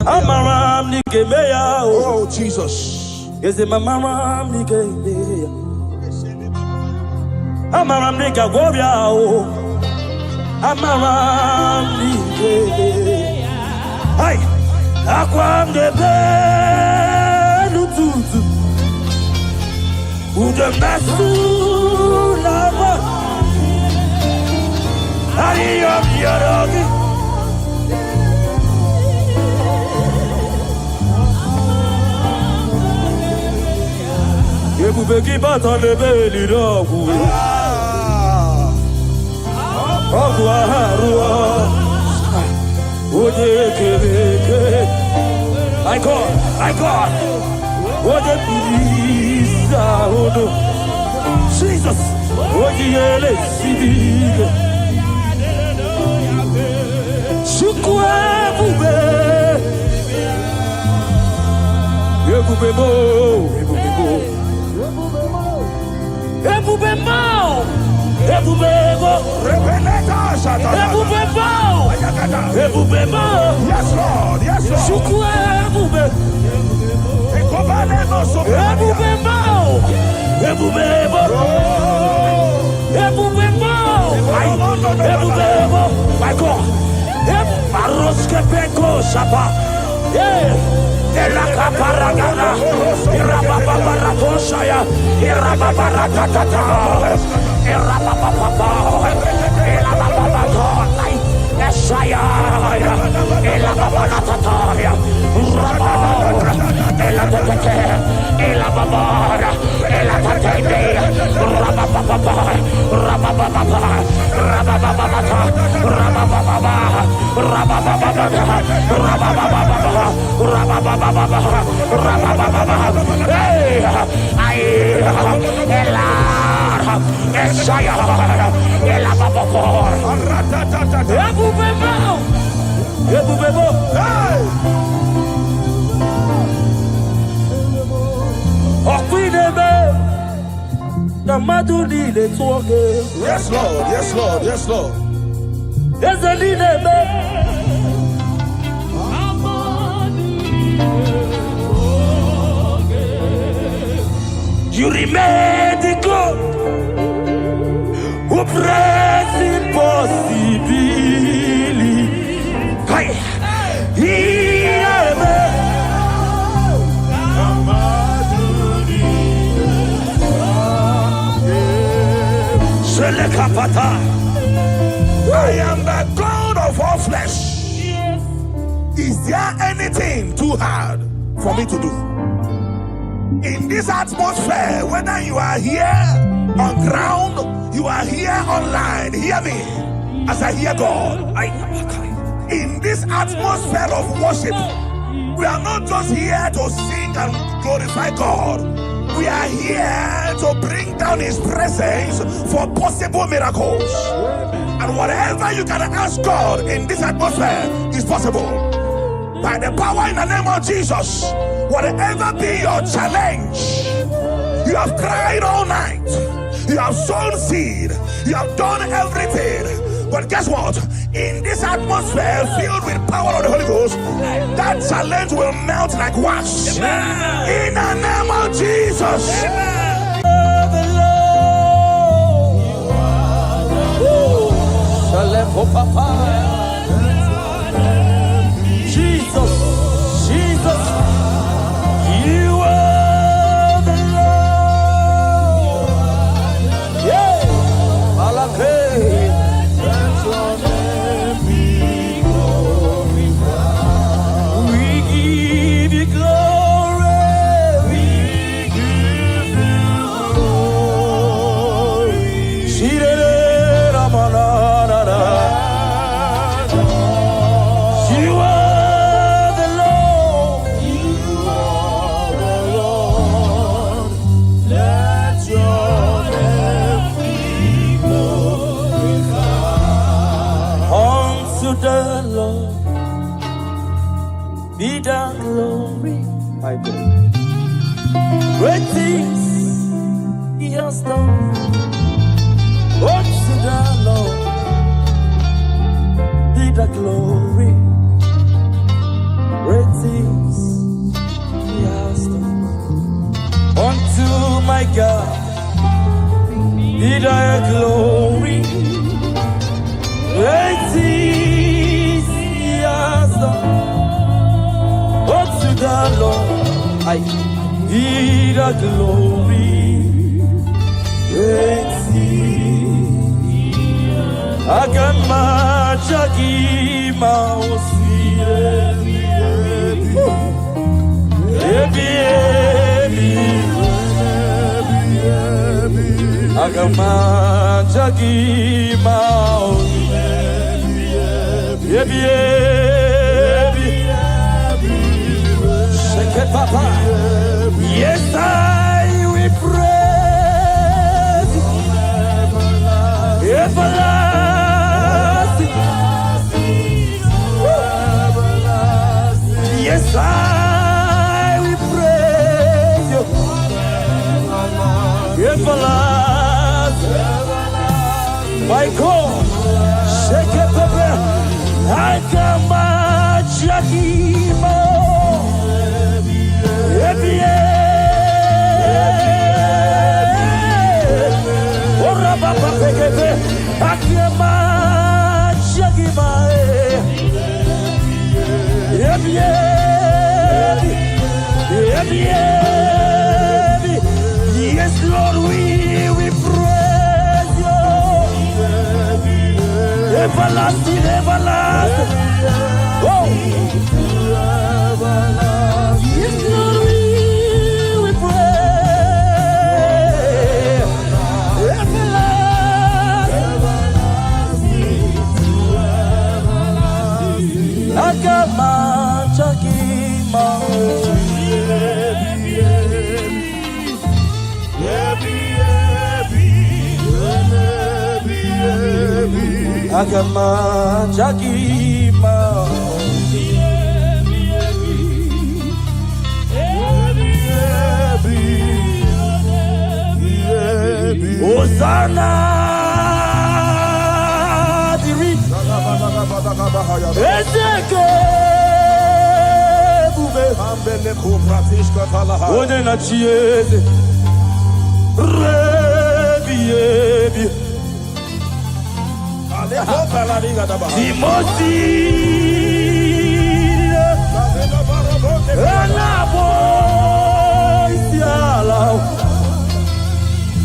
Amaram Nikemeya. Oh, Jesus. Is it Mamaram Nikemeya? Amaram Nikagovia. Amaram Nikemeya. Hi. Aquam de Benututu. Who the Masula? I am Yaragi. You be keep out on the belly dog. I God. What a peace, Jesus. What you see? Shukwa Yes, Lord. Yes, Lord. My God. Maroske Peko Shapa. Yeah. Elaka Paragana. Irababaratosaya. Irababaratata. Irabababa. Elababato. Esaya. Elababarataya. Rababara. Elatete. Elababara. Elatate. Rabababa. Rabababa. Rabababa. Yes, Lord. Yes, Lord. Yes, Lord. There's a leader. You remain the God who prays impossibility. I am the God of all flesh. Is there anything too hard for me to do? In this atmosphere, whether you are here on ground, you are here online, hear me as I hear God. In this atmosphere of worship, we are not just here to sing and glorify God. We are here to bring down His presence for possible miracles. And whatever you can ask God in this atmosphere is possible. By the power in the name of Jesus, whatever be your challenge, you have cried all night, you have sown seed, you have done everything. But guess what? In this atmosphere filled with power of the Holy Ghost, that challenge will melt like wax. In the name of Jesus. Jesus, Jesus, you are the Lord. Yeah, Malake. Let your name be glorified. We give you glory. We give you glory. Shirele Ramanana. You are the Lord. You are the Lord. Let your name be glorified. Unto the Lord be the glory, my God. Great things He has done. Unto the Lord be the glory. Great my God, be thy glory. Great things he has done. Unto the Lord, I be the glory. Great things. Agamajagi mausi. Agamajagi mausi. Shake it, Papa. Yes, I will praise everlasting. Yes, I will praise you everlasting. My God, shake it, Papa. I come at Jakimo. Ora papa pekete, akema Jakima. Yes, Lord, we praise you. Everlasting, everlasting. Oh. Yes, Lord, we pray. Everlasting. Agama Chakima. Agama Chakima. Hosanna diri Ezeke bube ambele kupratishka talaha One na chieze Rebi Aleho balariga daba Timosi Anabo Isiala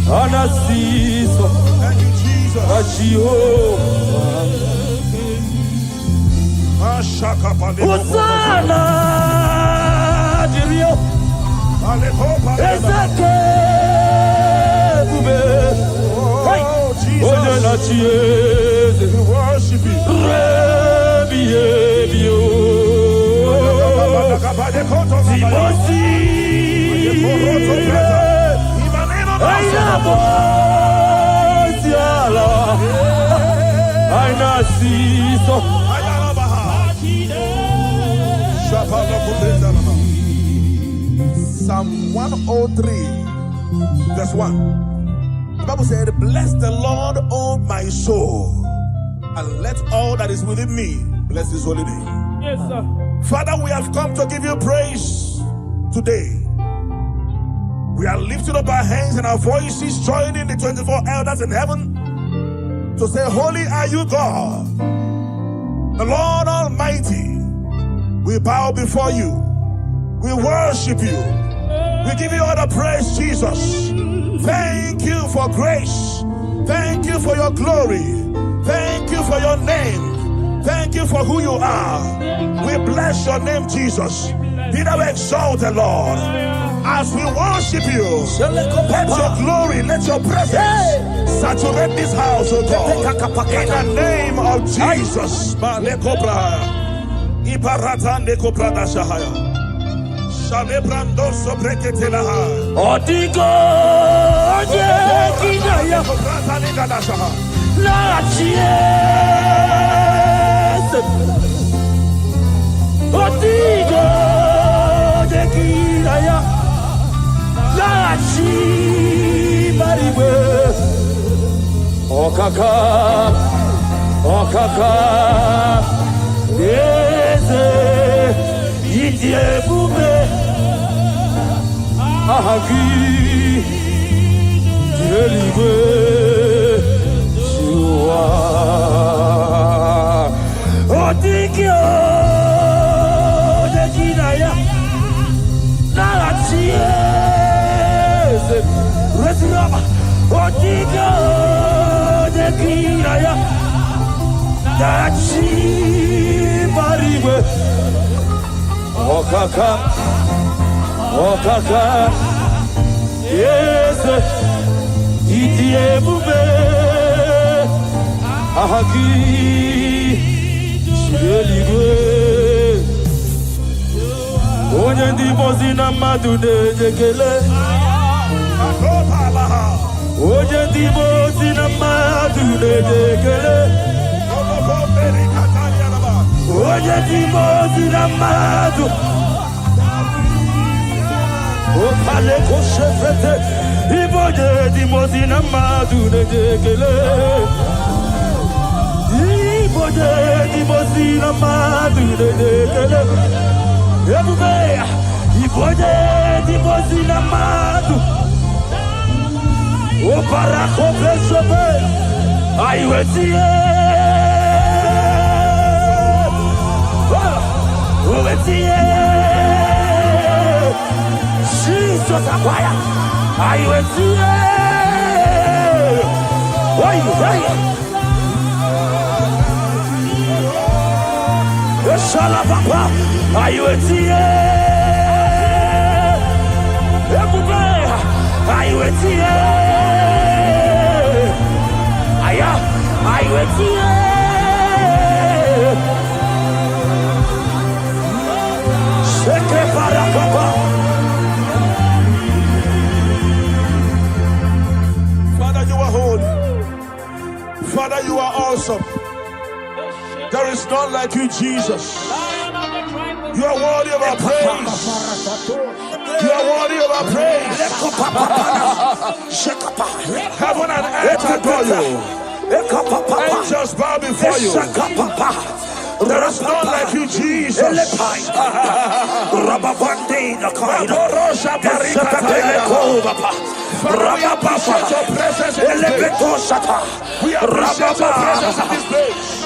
Anasiso, Thank you, Jesus. Hosanna, Dirio, Ezeke, Bube, Jesus, we worship you. Psalm 103, verse 1. The Bible said, bless the Lord, O my soul, and let all that is within me bless his holy name. Yes, sir. Father, we have come to give you praise today. We are lifting up our hands and our voices, joining the 24 elders in heaven to say, holy are you, God, the Lord Almighty. We bow before you. We worship you. We give you all the praise, Jesus. Thank you for grace. Thank you for your glory. Thank you for your name. Thank you for who you are. We bless your name, Jesus. Be thou exalted, Lord. As we worship you, let your glory, let your presence saturate this house, oh God. In the name of Jesus. Odigo, Kinaya, La Chiesa, Odigo, Kinaya, La Chimariwe, Okaka, Eze, Idie Bube, Ahagi, eligwe Shua Otikyo Dekinaya Narachies Resinaba Otikyo Dekinaya Narachi Marigwe Okaka Okaka Yes Itie Bube Ahagi Shieligwe Onye ndi mozi na mmadụ na-ejekele Onye ndi mozi na mmadụ na-ejekele Onye ndi mozi na mmadụ Opale koshefete Iboje di mozi na mmadụ na-ejekele Iboje di mozi na mmadụ na-ejekele Ebube Iboje di mozi na mmadụ Opara kopesebe Aiwetie Owetie Jesus akwaya Aiwetie Oi, oi Eshala papa Aiwetie Ebube Aiwetie Aya Aiwetie Sheke para papa Father, you are holy. Father, you are awesome. There is none like you, Jesus. You are worthy of our praise. You are worthy of our praise. Heaven and earth adore you. Angels bow before you. There is none like you, Jesus. We appreciate your presence in this place. We appreciate your presence in this place.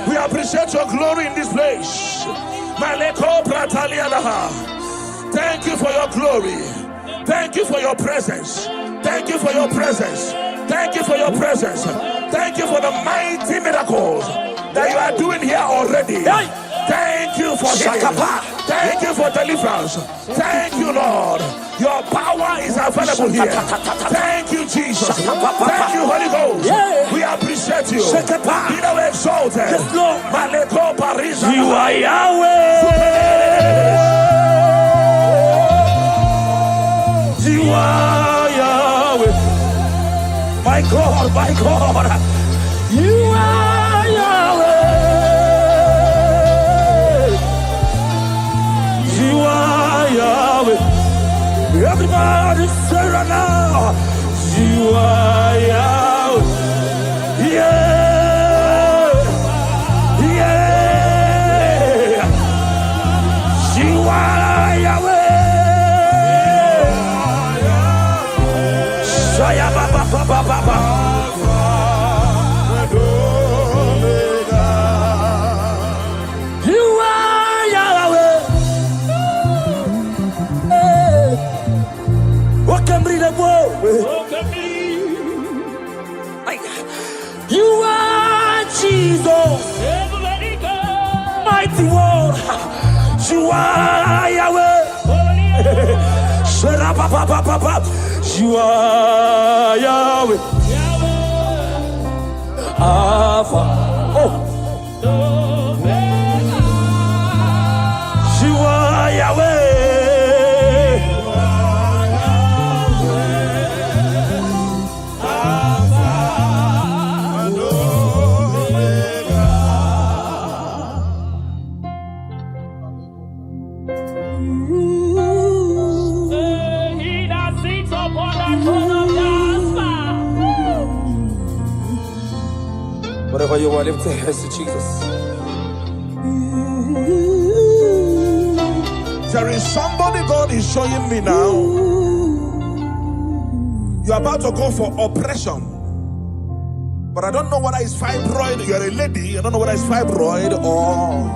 We appreciate your glory in this place. Thank you for your glory. Thank you for your presence. Thank you for your presence. Thank you for your presence. Thank you for the mighty miracles that you are doing here already. Thank you for healing. Thank you for deliverance. Thank you, Lord. Your power is available here. Thank you, Jesus. Thank you, Holy Ghost. We appreciate you. Be thou exalted. You are Yahweh. You are Yahweh. My God, my God. You are Yahweh. You are Yahweh. Everybody say right now. You are Yahweh. Yeah. Yeah. You are Yahweh. Shaya baba baba baba. You are Jesus, mighty one. You are Yahweh. You are Yahweh. Alpha. Oh. You are Yahweh. Whatever you want, lift your hands to Jesus. There is somebody God is showing me now. You're about to go for operation. But I don't know whether it's fibroid. You're a lady. I don't know whether it's fibroid or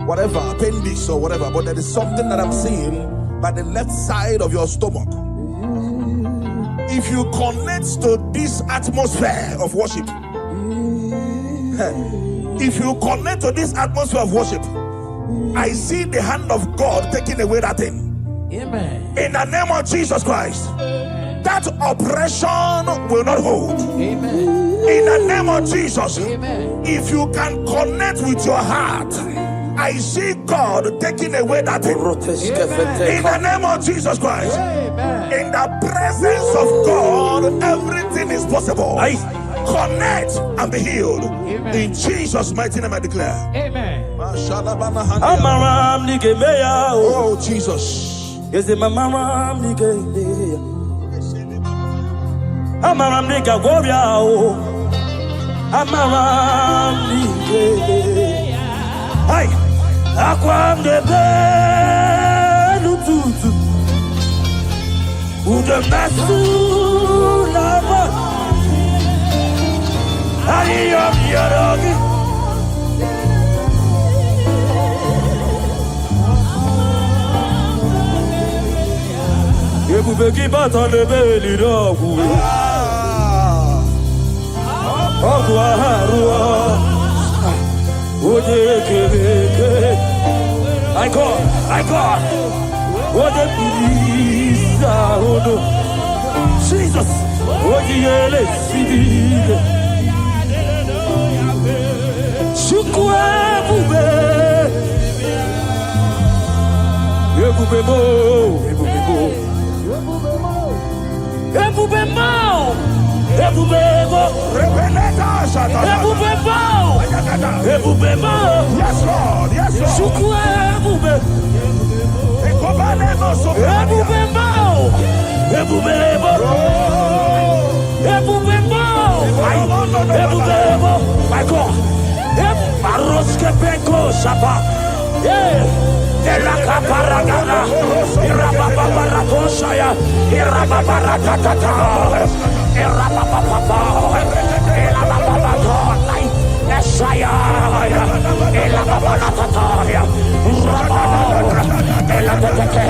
whatever, appendix or whatever. But there is something that I'm seeing by the left side of your stomach. If you connect to this atmosphere of worship, if you connect to this atmosphere of worship, I see the hand of God taking away that thing. Amen. In the name of Jesus Christ, that oppression will not hold. Amen. In the name of Jesus, amen. If you can connect with your heart, I see God taking away that thing. Amen. In the name of Jesus Christ, amen. In the presence of God, everything is possible. Connect and be healed. Amen. In Jesus' mighty name I declare. Amen. Oh Jesus. Amaram nigga warrior, Amaram nigga. Hey, Aquam de Benututu, Uda Masu Lava. I am Yarogi. You begi bat on the belly dog. I got. What a pizza, Jesus. What you see? Shukwabe. Ebubebo. Yes, Lord. Yes, Lord. My God. Elaka paragana, irababarakosaya, irababarakatata, irababababa, elababababa, Esaya, elababarakataya, rababara, elatatete,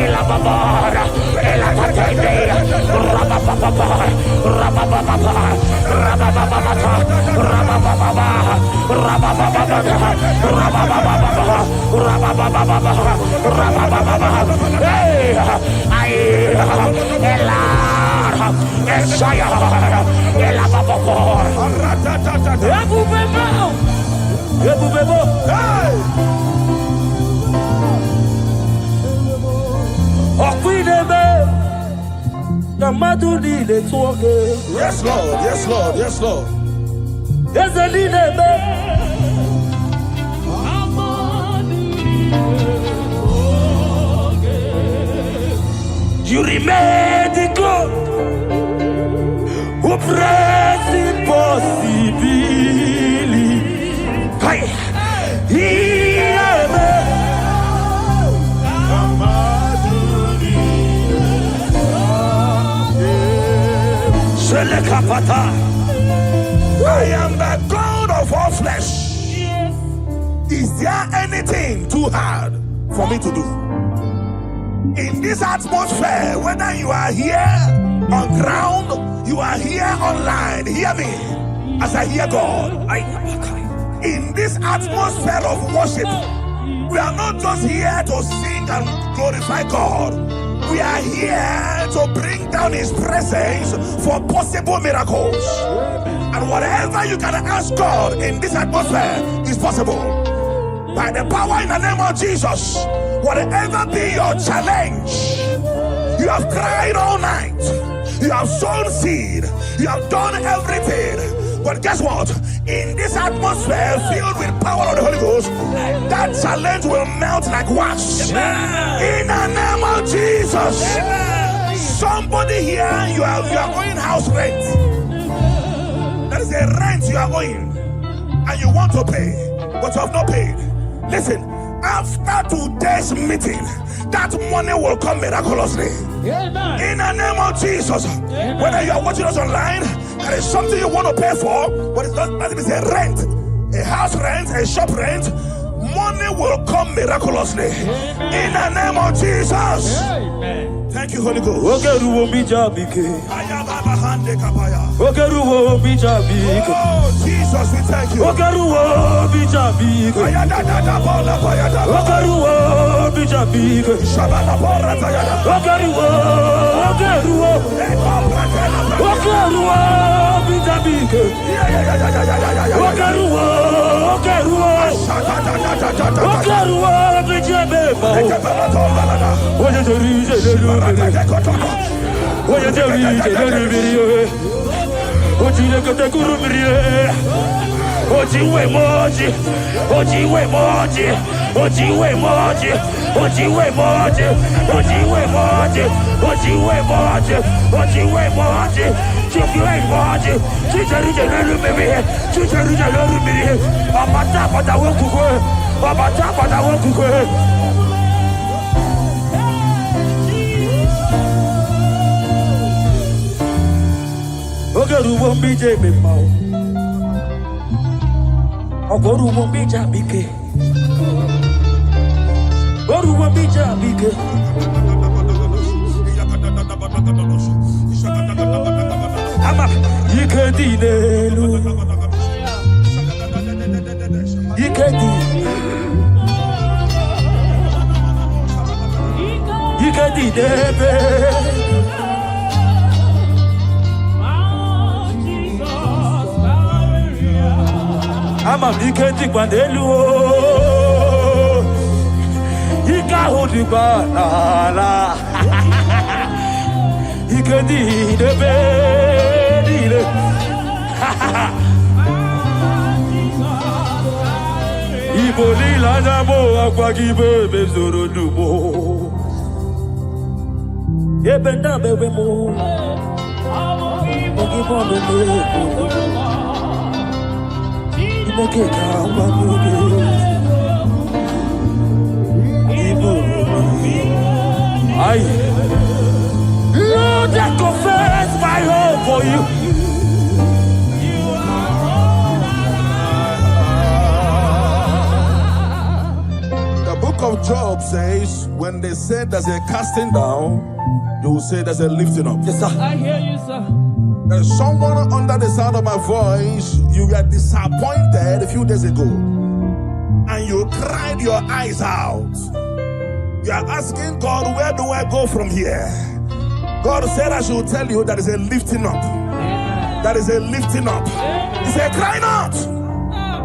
elababara, elatatete, rababababa, rababababa, rababababa, rababababa, rababababa, hey, Esaya, elabababara, Ebubebo, hey! Yes, Lord. Yes, Lord. Yes, Lord. You remain the God who prays impossibility. I am the God of all flesh. Is there anything too hard for me to do? In this atmosphere, whether you are here on ground, you are here online, hear me as I hear God. In this atmosphere of worship, we are not just here to sing and glorify God. We are here to bring down His presence for possible miracles. And whatever you can ask God in this atmosphere is possible. By the power in the name of Jesus, whatever be your challenge, you have cried all night, you have sown seed, you have done everything. But guess what? In this atmosphere filled with power of the Holy Ghost, that challenge will melt like wax. In the name of Jesus. Somebody here, you are owing house rent. That is a rent you are owing, and you want to pay, but you have not paid. Listen, After today's meeting, that money will come miraculously. Amen. In the name of Jesus. Amen. Whether you are watching us online, there is something you want to pay for, but it's not that it is a rent, a house rent, a shop rent. Money will come miraculously. Amen. In the name of Jesus. Amen. Thank you, Holy Ghost. Oh, Jesus, we thank you. Lord, I confess my hope for you. The book of Job says, when they say there's a casting down, you will say there's a lifting up. Yes, sir. I hear you, sir. There's someone under the sound of my voice, you were disappointed a few days ago, and you cried your eyes out. You are asking God, where do I go from here? God said I should tell you that is a lifting up. That is a lifting up. He said, cry not,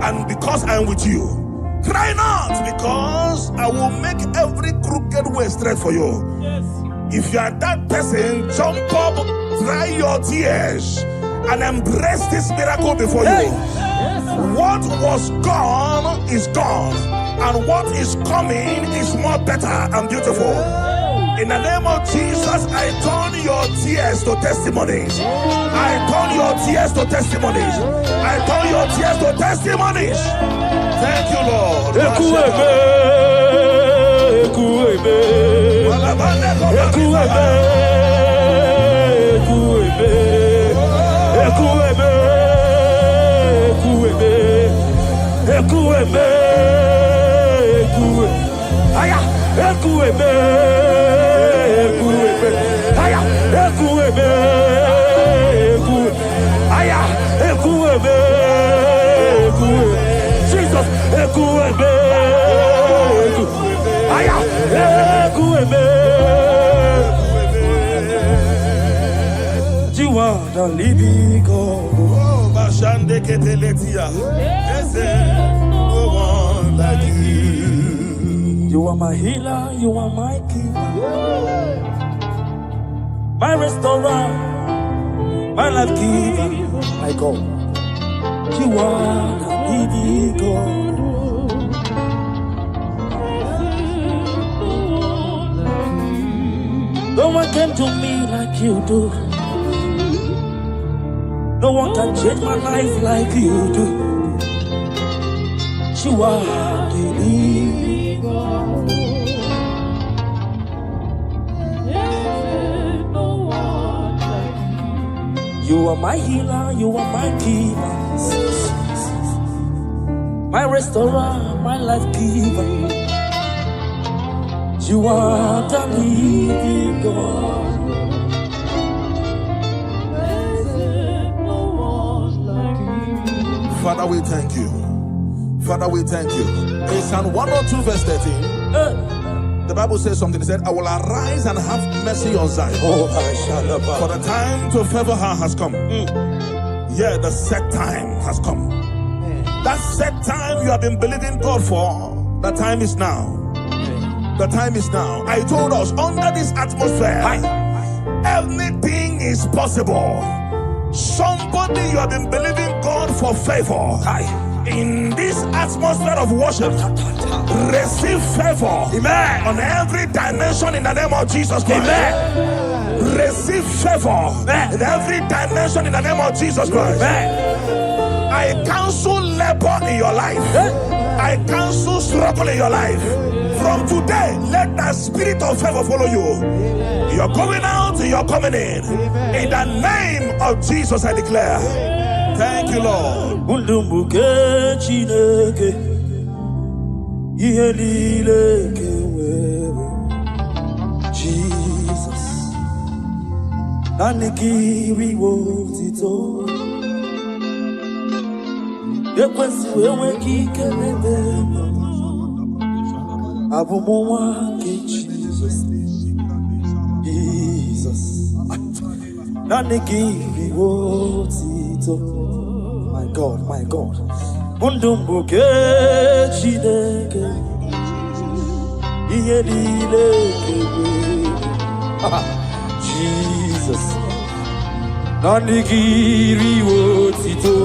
and because I am with you. Cry not, because I will make every crooked way straight for you. Yes. If you are that person, jump up, dry your tears, and embrace this miracle before you. Yes. What was gone is gone, and what is coming is more better and beautiful. In the name of Jesus, I turn your tears to testimonies. I turn your tears to testimonies. I turn your tears to testimonies. Thank you, Lord. You are the living God. Oh, Bashande Keteletia. Yes, no one like you. You are my healer, you are my keeper, my restorer, my life giver, my God. You are the living God. No one came to me like you do. No one can change my life like you do. You are the living God. You are my healer, you are my keeper, my restorer, my life giver. You are the living God. Father, we thank you. Father, we thank you. In Psalm 102 verse 13, the Bible says something. It said, I will arise and have mercy on Zion. For the time to favor her has come. Yeah, the set time has come. That set time you have been believing God for, the time is now. The time is now. I told us, under this atmosphere, everything is possible. Somebody, you have been believing God for favor. In this atmosphere of worship, receive favor. Amen. On every dimension in the name of Jesus Christ. Amen. Receive favor in every dimension in the name of Jesus Christ. Amen. I cancel labor in your life. I cancel struggle in your life. From today, let the spirit of favor follow you. You're going out, you're coming in. In the name of Jesus, I declare. Thank you, Lord. Jesus. Nanikiri wotito. Ekwensu eweki kelebe. Abumowa ke Jesus. Jesus. Nanikiri wotito. My God, my God. Mundumbuke chineke. Jesus. Nanikiri wotito.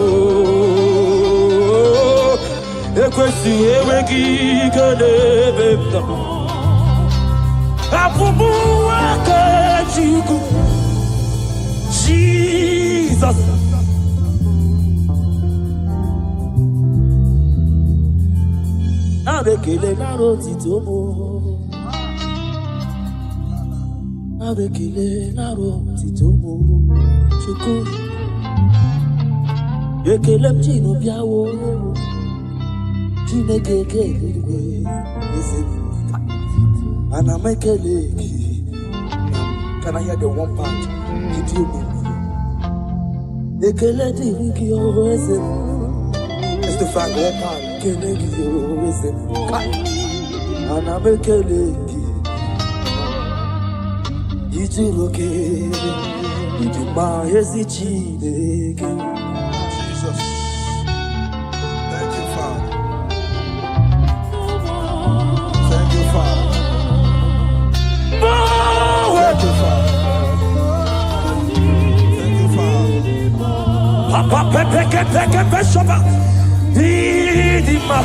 Ekwesu eweki kelebe. Abubuwa ke Jesus. Abekele naro titomo. Abekele naro titomo. Chuku. Ekele mchino biawo. Chineke kelele. And I make a leg. Can I hear the one part? Did you mean? Ekele digi owese. It's the fact one part. Ekele digi owese. And I make a leg. Ijiroke. Ijima esichideke. Jesus. Thank you, Father. Thank you, Father. Thank you, Father. Thank you, Father. Papa pepe shaba. Idima.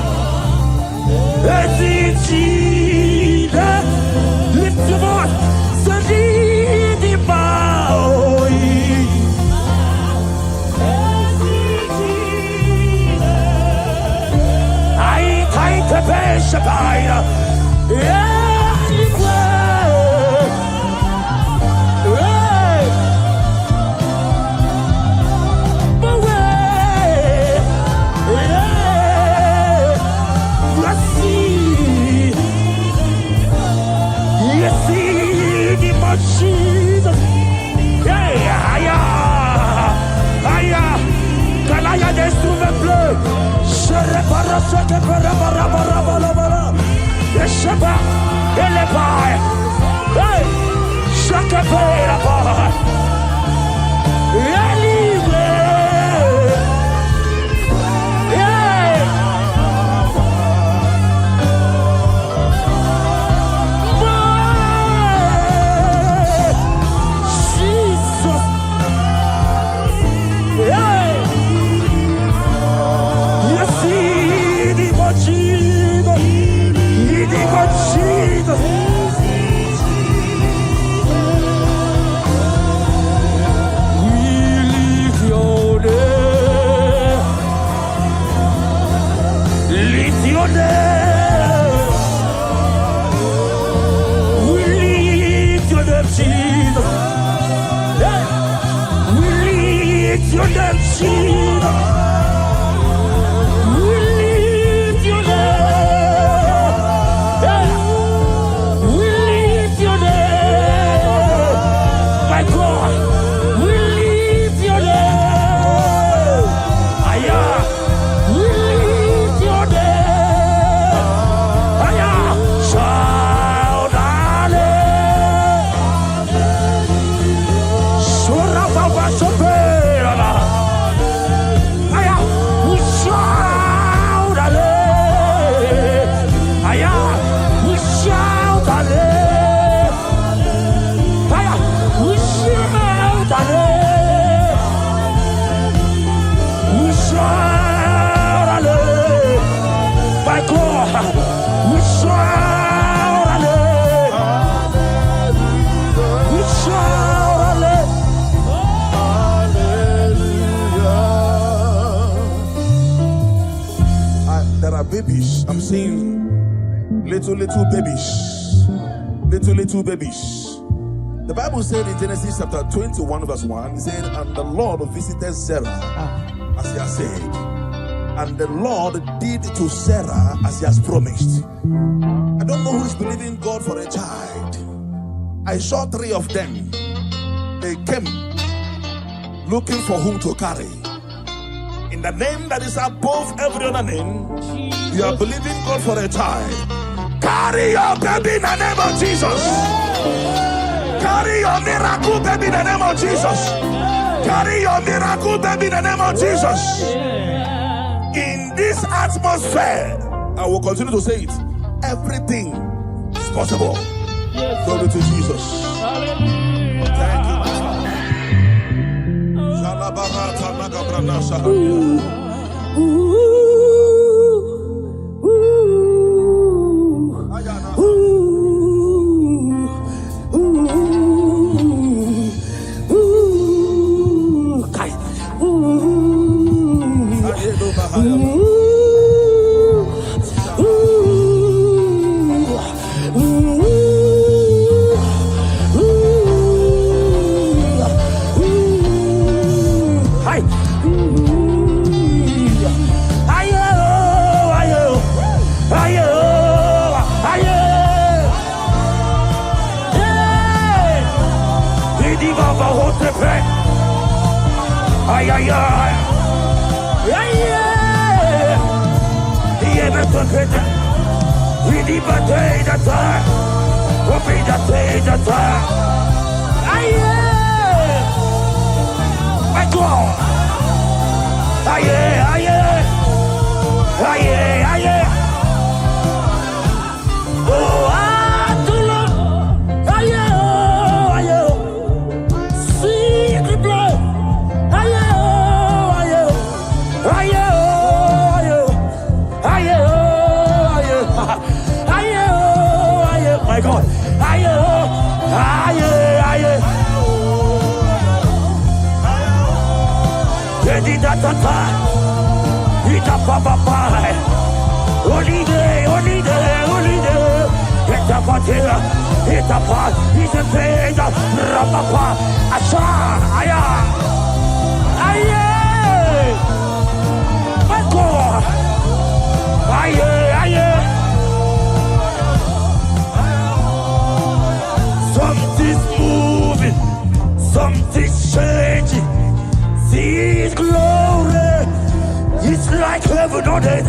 Esichide. Lift your voice. Idima. I pepe shaba. Yeah. Jesus, yeah, aya, canaya d'instrument bleu, je répare ce que bara, et je bats, et les pailles, hey, chaque paille la paille, et libre, little babies. Little babies. The Bible said in Genesis chapter 21 verse 1, it said, and the Lord visited Sarah as he has said. And the Lord did to Sarah as he has promised. I don't know who is believing God for a child. I saw 3 of them. They came looking for whom to carry. In the name that is above every other name, you are believing God for a child. Carry your baby in the name of Jesus. Carry your miracle baby in the name of Jesus. Carry your miracle baby in the name of Jesus. In this atmosphere, I will continue to say it. Everything is possible. Glory to Jesus. Thank you, Something's moving, something's changing. See His glory, it's like heaven on earth.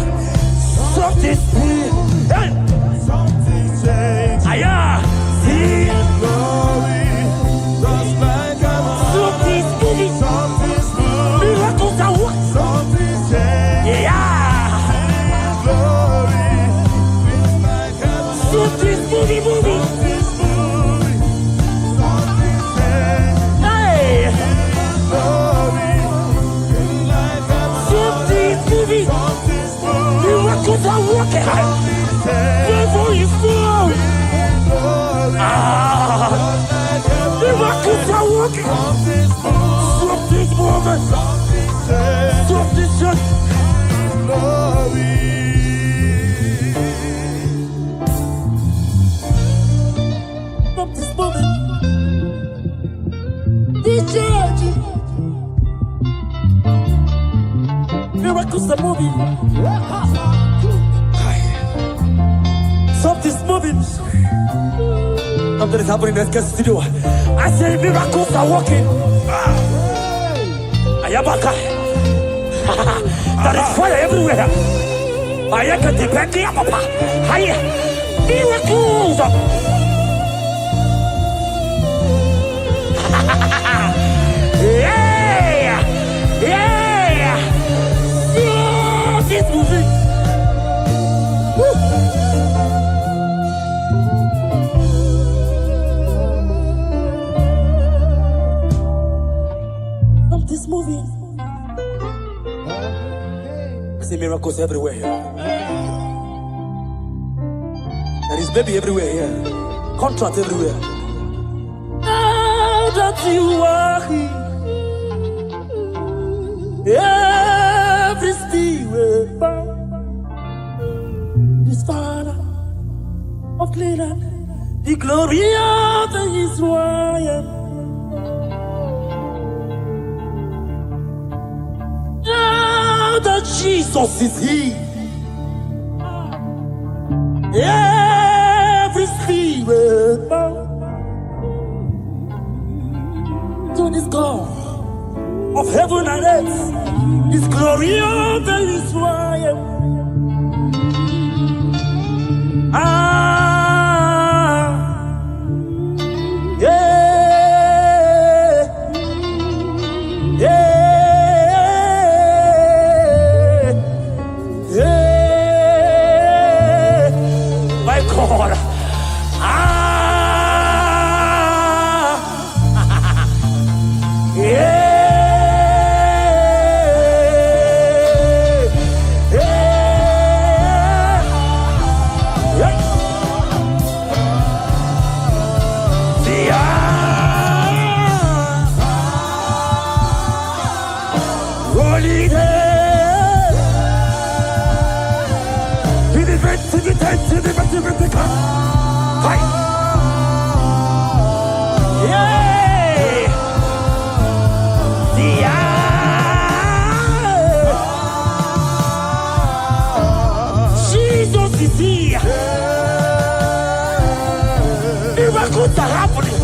Something's moving, something's changing. See His glory, just like heaven. Something's moving, something's moving. Miracles are what? Something's changing. His glory, it's like heaven. Something's moving, moving. Miracles are working. Devil is flowing. Miracles are working. Something's moving. Something's just glory. Something's moving. This church. Miracles are moving. Something's moving. Something is happening in the studio. I say miracles are working. Ayabaka. There is fire everywhere. Ayaka depend on Papa. Hiya. Miracles. Yeah. Yeah. Something's moving. Something's moving. I see miracles everywhere here. There is baby everywhere here. Contract everywhere. Now that you are here, every spirit bound is Father. of Canaan, the glory of Israel. Now that Jesus is here, every spirit bow to this God of heaven and earth, this glory of Israel. My God. Jesus is here. Miracles are happening.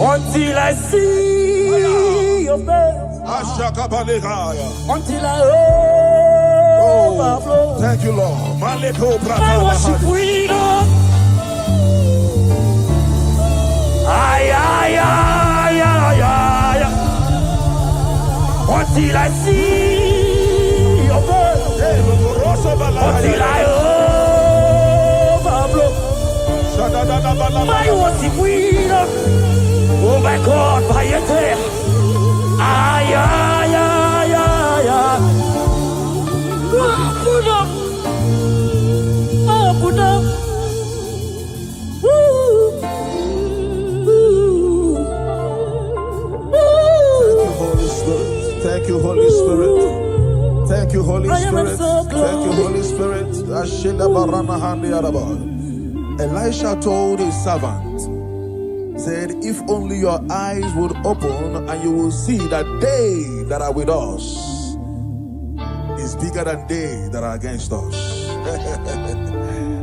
Until I see your face, until I overflow. Thank you, Lord. I worship freedom. Until I see your face, until I overflow. My worship freedom. Oh my God, by your tail. Put up. Put up. Thank you, Holy Spirit. Thank you, Holy Spirit. Thank you, Holy Spirit. Elisha told his servant, said, if only your eyes would open and you will see that they that are with us is bigger than they that are against us.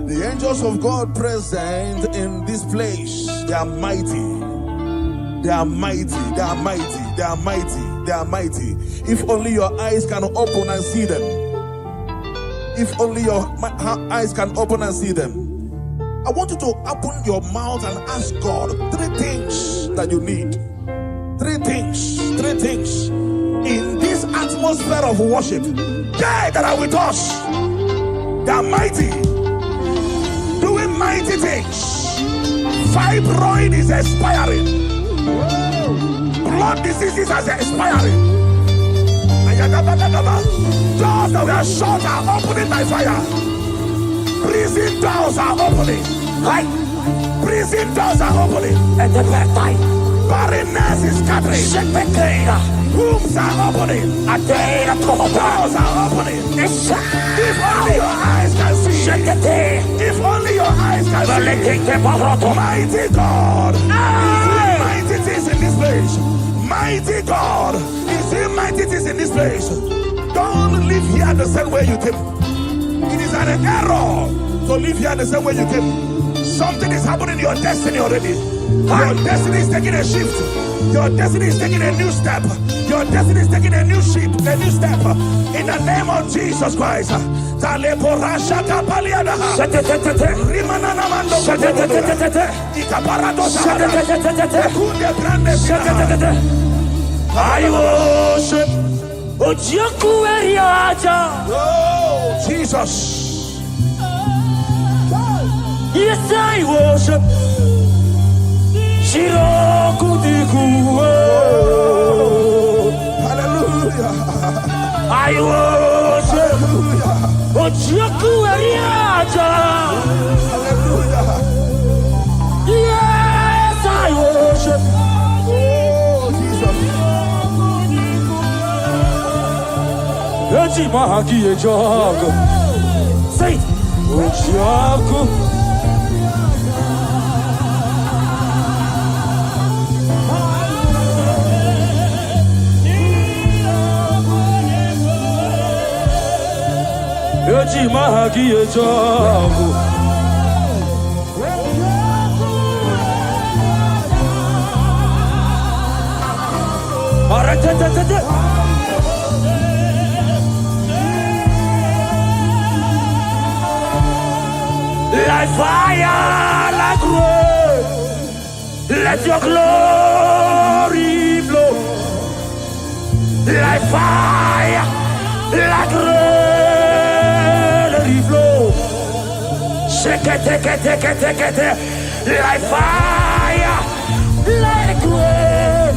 The angels of God present in this place, they are mighty. They are mighty. They are mighty. They are mighty. They are mighty. If only your eyes can open and see them. If only your eyes can open and see them. I want you to open your mouth and ask God 3 things that you need. 3 things. 3 things. In this atmosphere of worship, they that are with us, they are mighty. Doing mighty things. Fibroid is expiring. Blood diseases are expiring. Doors that were shut are opening by fire. Prison doors are opening. Right? Prison doors are opening. At the bad time. Barrenness is scattering. Rooms are opening. Doors are opening. If only your eyes can see. If only your eyes can see. Mighty God is doing mighty things in this place. Mighty God is doing mighty things in this place. Don't live here the same way you came. It is an error to live here the same way you came. Something is happening in your destiny already. Your destiny is taking a shift. Your destiny is taking a new step. Your destiny is taking a new step. In the name of Jesus Christ. I worship. Oh, Jesus. Yes, I worship. Hallelujah. I worship. Hallelujah. Yes, I worship. Oh, Jesus. Eti mahaki e jogo. Say, o jogo. Eti mahaki e jogo. Like fire, like rain, let your glory blow. Like fire, like rain, let it flow. Shake it, take it, take it, take it. Like fire, like rain,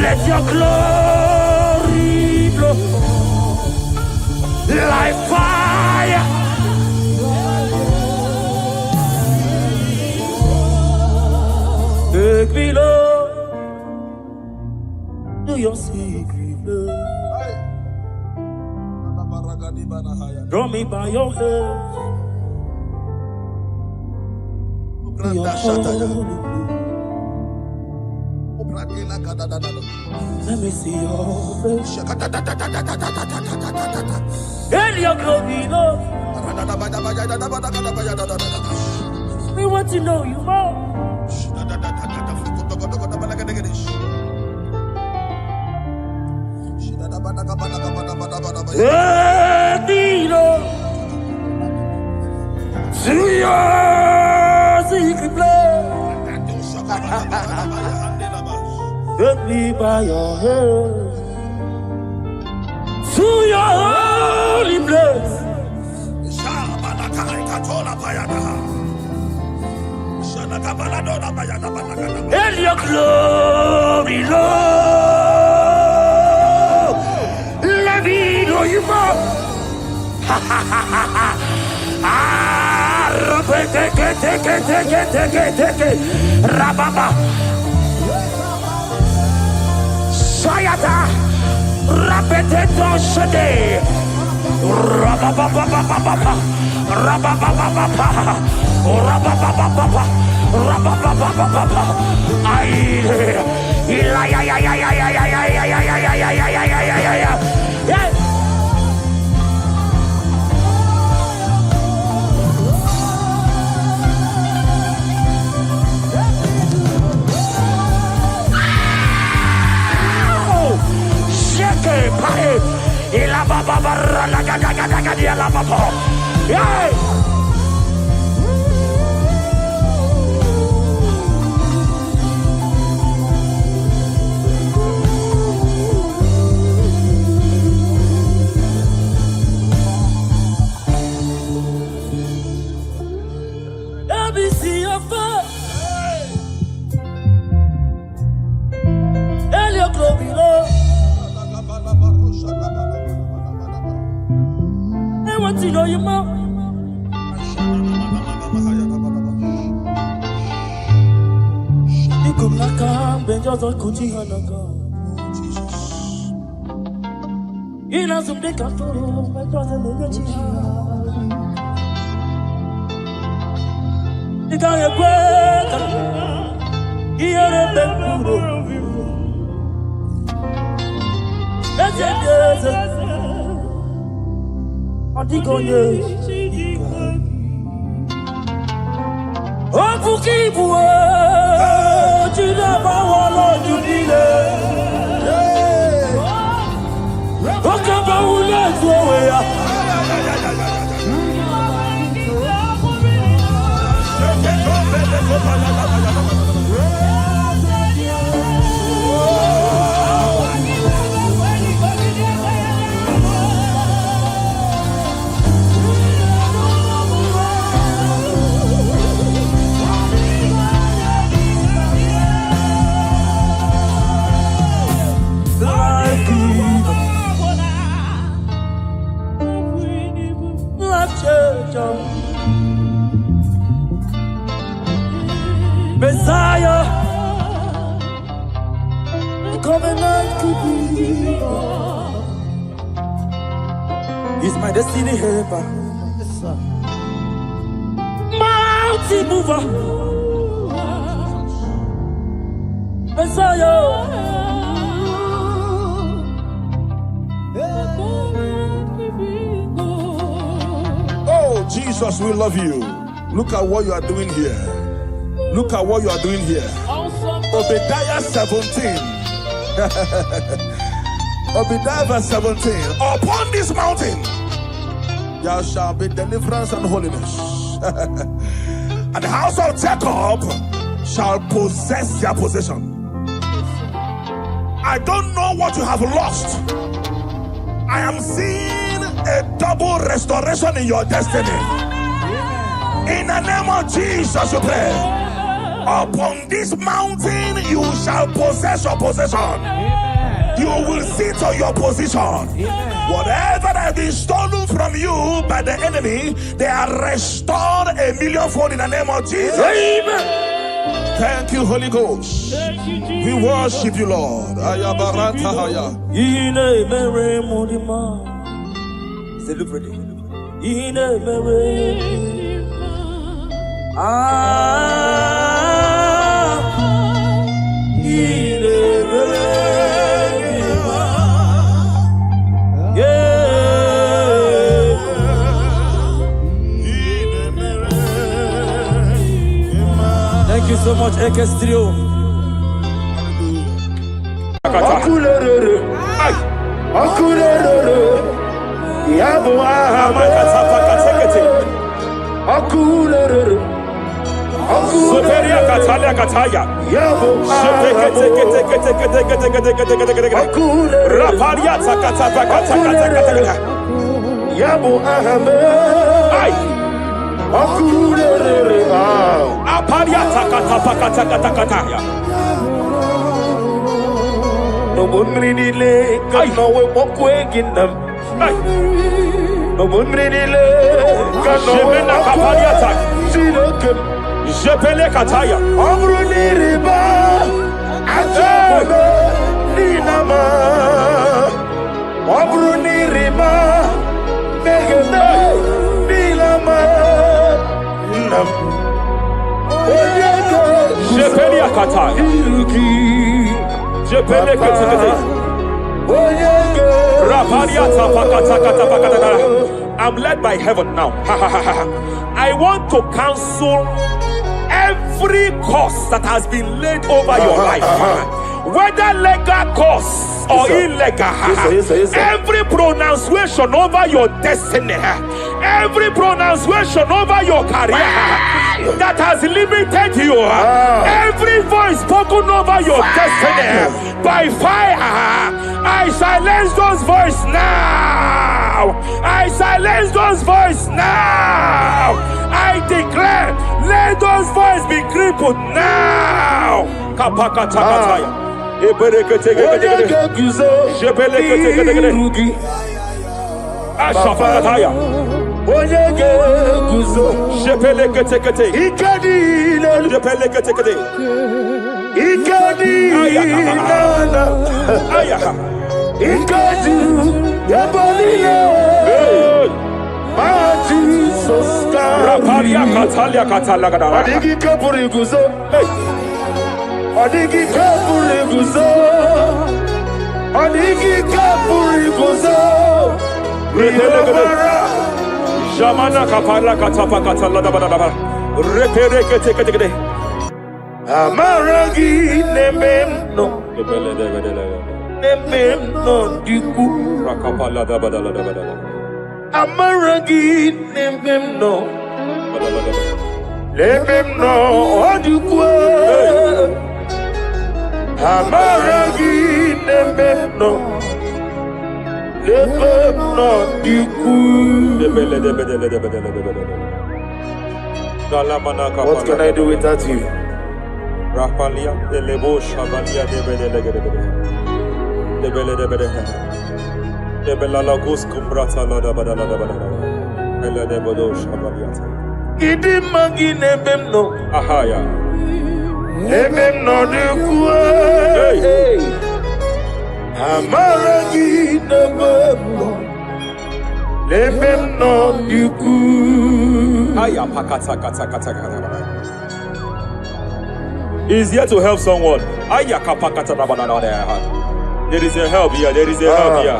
let your glory blow. Like fire. Take me, Lord, to your secret love. Draw me by your hand to your holy place. Let me see your face and your glory, Lord. We want to know you more. To your secret place. Take me by your hand to your holy place. And your glory, Lord. Let me know you more. Rababa Sayata Rapeteto Shade Rababa Let me see your face and your glory, Lord. I want to know you more. You come like I'm Ben Joseph Kuti Hanaga. You know some dick after all, my brother, you got a break. You're a bad that's it. Antigonye Ofukibuwe Chidaba walo judile Okaba ule zuwe ya Messiah, the covenant keeping God. He's my destiny helper. Mountain mover. Messiah. Oh, Jesus, we love you. Look at what you are doing here. Look at what you are doing here. Obadiah 17. Obadiah verse 17. Upon this mountain there shall be deliverance and holiness. And the house of Jacob shall possess their possession. I don't know what you have lost. I am seeing a double restoration in your destiny. In the name of Jesus, you pray. Upon this mountain you shall possess your possession. You will sit on your position. Whatever that has been stolen from you by the enemy, they are restored a millionfold in the name of Jesus. Amen. Thank you, Holy Ghost. We worship you, Lord. Thank you so much, Ekestrio. No one really lay, no way walk away in them. No one really lay, no way walk away. Jepele kataya. Amruni riba, ajabe ninama. Amruni riba, megene nilama. Nam. Jepele kataya. Jepele kataya. I'm led by heaven now. I want to cancel every curse that has been laid over your life, whether legal curse or illegal. Yes, sir. Every pronunciation over your destiny, every pronunciation over your career that has limited you, every voice spoken over your destiny by fire, I silence those voices now. I silence those voices now. I declare, let those voices be crippled now. Kapakatakataya. Ashafakataya. Jepeleketekete. Jepeleketekete. Rapalia Katalia Katalaga. Adigi Kapuriguzo. Adigi Kapuriguzo. Adigi Kapuriguzo. Jamana Kapala Katapa Katalada Badaba. Reperekete. Amaragi Nemeno. Nemeno Diku. Rakapala Badala. Amaragi Nemeno. Nemeno Diku. Amaragi Nemeno. Nemeno Diku. What can I do without you? Rapalia de Lebo Shavalia de Bede de Bella Lagos Cumbrata Lada Badala Bella de Bodo Shavaliata. Idi Magine Bemno Ahaya Ebemno de Kue Amaragi de Bemno Ebem no diku. He's here to help someone. There is a help here. There is a help here.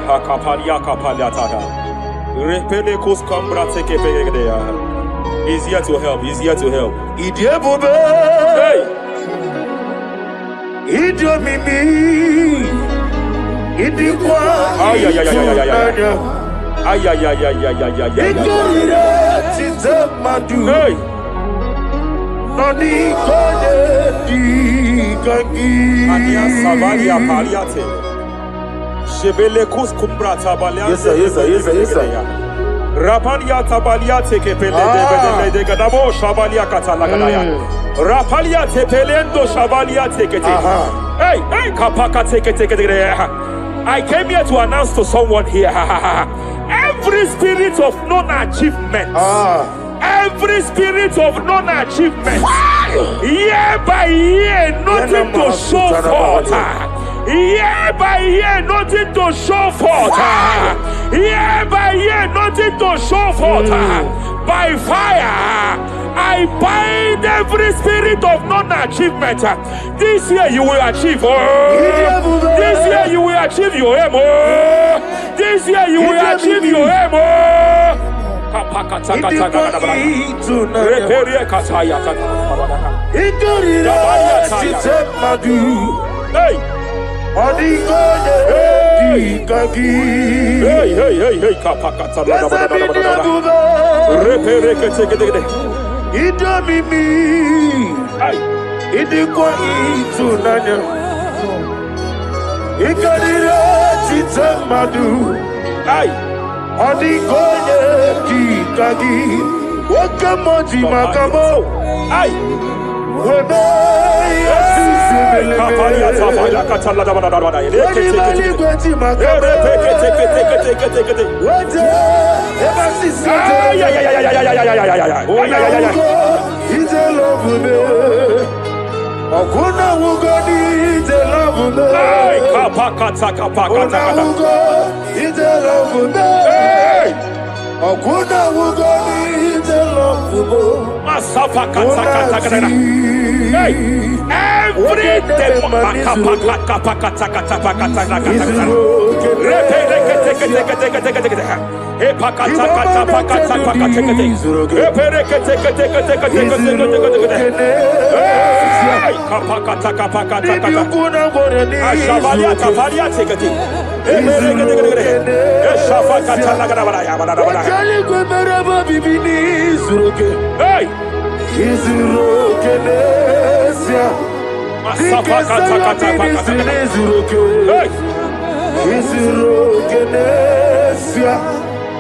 He's here to help. He's here to help. Hey! Hey! Yes, sir. Rapalia tabalia teke pele de gadabo shabalia katalagadaya. Rapalia tepelendo shabalia teke. Hey, kapaka teke. I came here to announce to someone here. Every spirit of non-achievement. Every spirit of non-achievement. Year by year, nothing to show forth. Year by year, nothing to show forth. Year by year, nothing to show forth. By fire, I bind every spirit of non-achievement. This year you will achieve. This year you will achieve your aim. This year you will achieve your aim.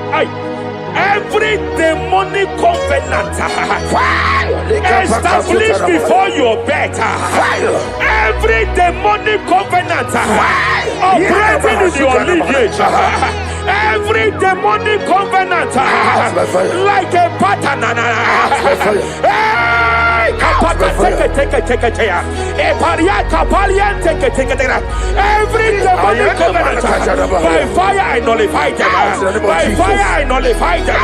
Hey! Every demonic covenant established before your bed, every demonic covenant operating in your lineage, every demonic covenant like a pattern. Every demonic covenant, by fire I nullify them. By fire I nullify them.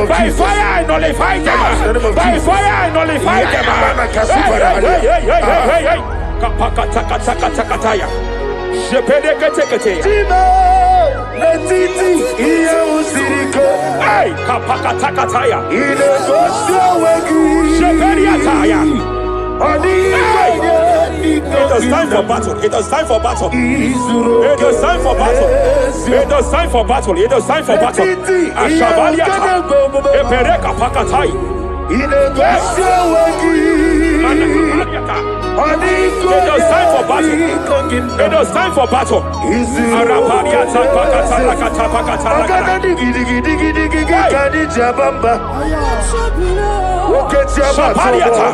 By fire I nullify them. By fire I nullify them. Hey, kapakatakataya. It is time for battle. It is time for battle. It is time for battle. It is time for battle. It is time for battle. Ashabaliata. Epereka pakatai. It is time for battle. It is time for battle. Arapariata pakata pakata. Shapariata.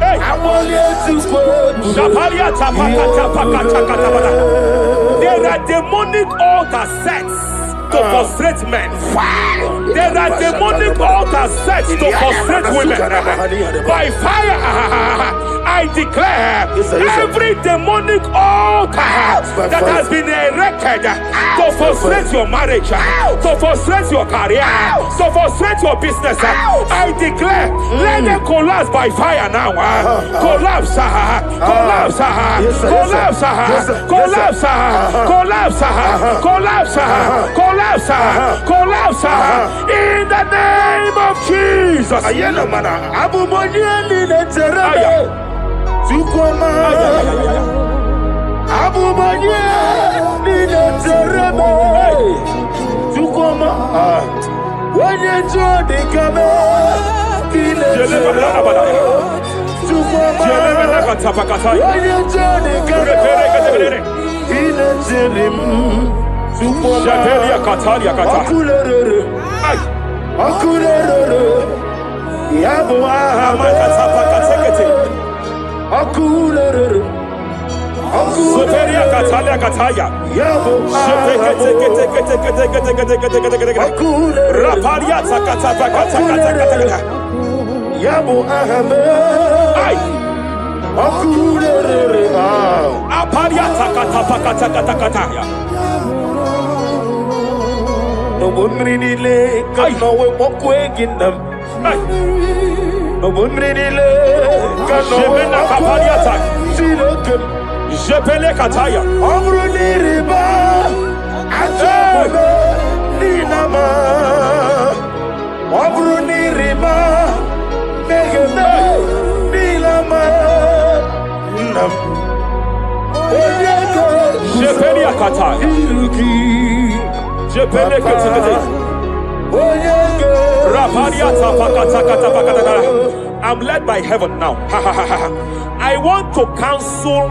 Hey! There are demonic altar sets to frustrate men. There are demonic altar sets to frustrate women. By fire, I declare every demonic altar that has been erected to frustrate your marriage, to frustrate your career, to frustrate your business, I declare, let them collapse by fire now. Collapse, collapse, collapse, collapse, collapse, collapse, collapse, collapse, in the name of Jesus. I'm led by heaven now. I want to cancel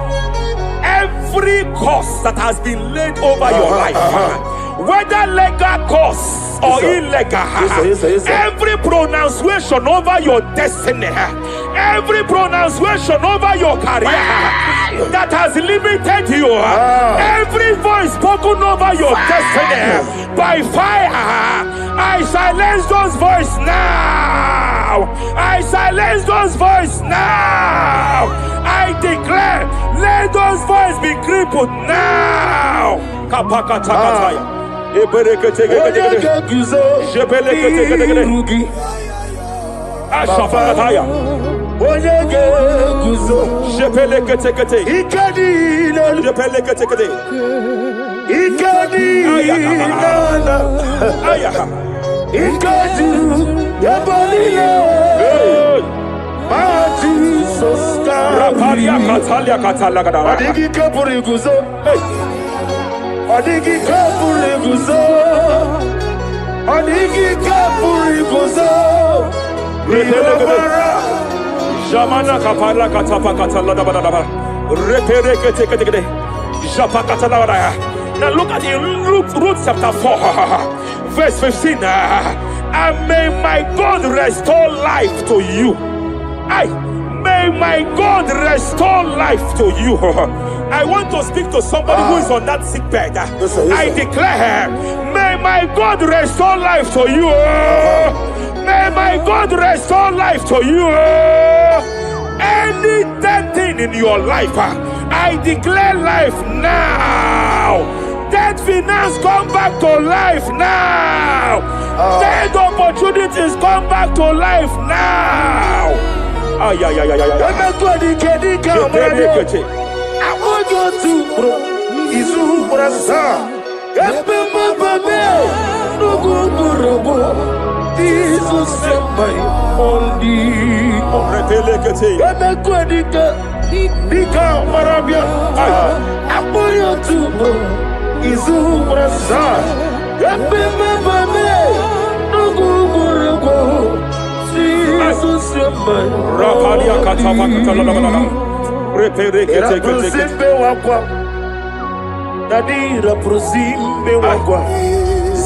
every curse that has been laid over your life, whether legal curse or illegal. Every pronunciation over your destiny, every pronunciation over your career that has limited you, every voice spoken over your destiny, by fire, I silence those voices now. I silence those voices now. I declare, let those voices be crippled now. Jamana kapala katapa katala da da da. Repere kete kete kete. Japa katala da. Now look at the Ruth chapter 4, verse 15. And may my God restore life to you. May my God restore life to you. I want to speak to somebody who is on that sick bed. I declare, may my God restore life to you. May my God restore life to you. Any dead thing in your life, I declare life now. Dead finance come back to life now. Dead opportunities come back to life now. I want you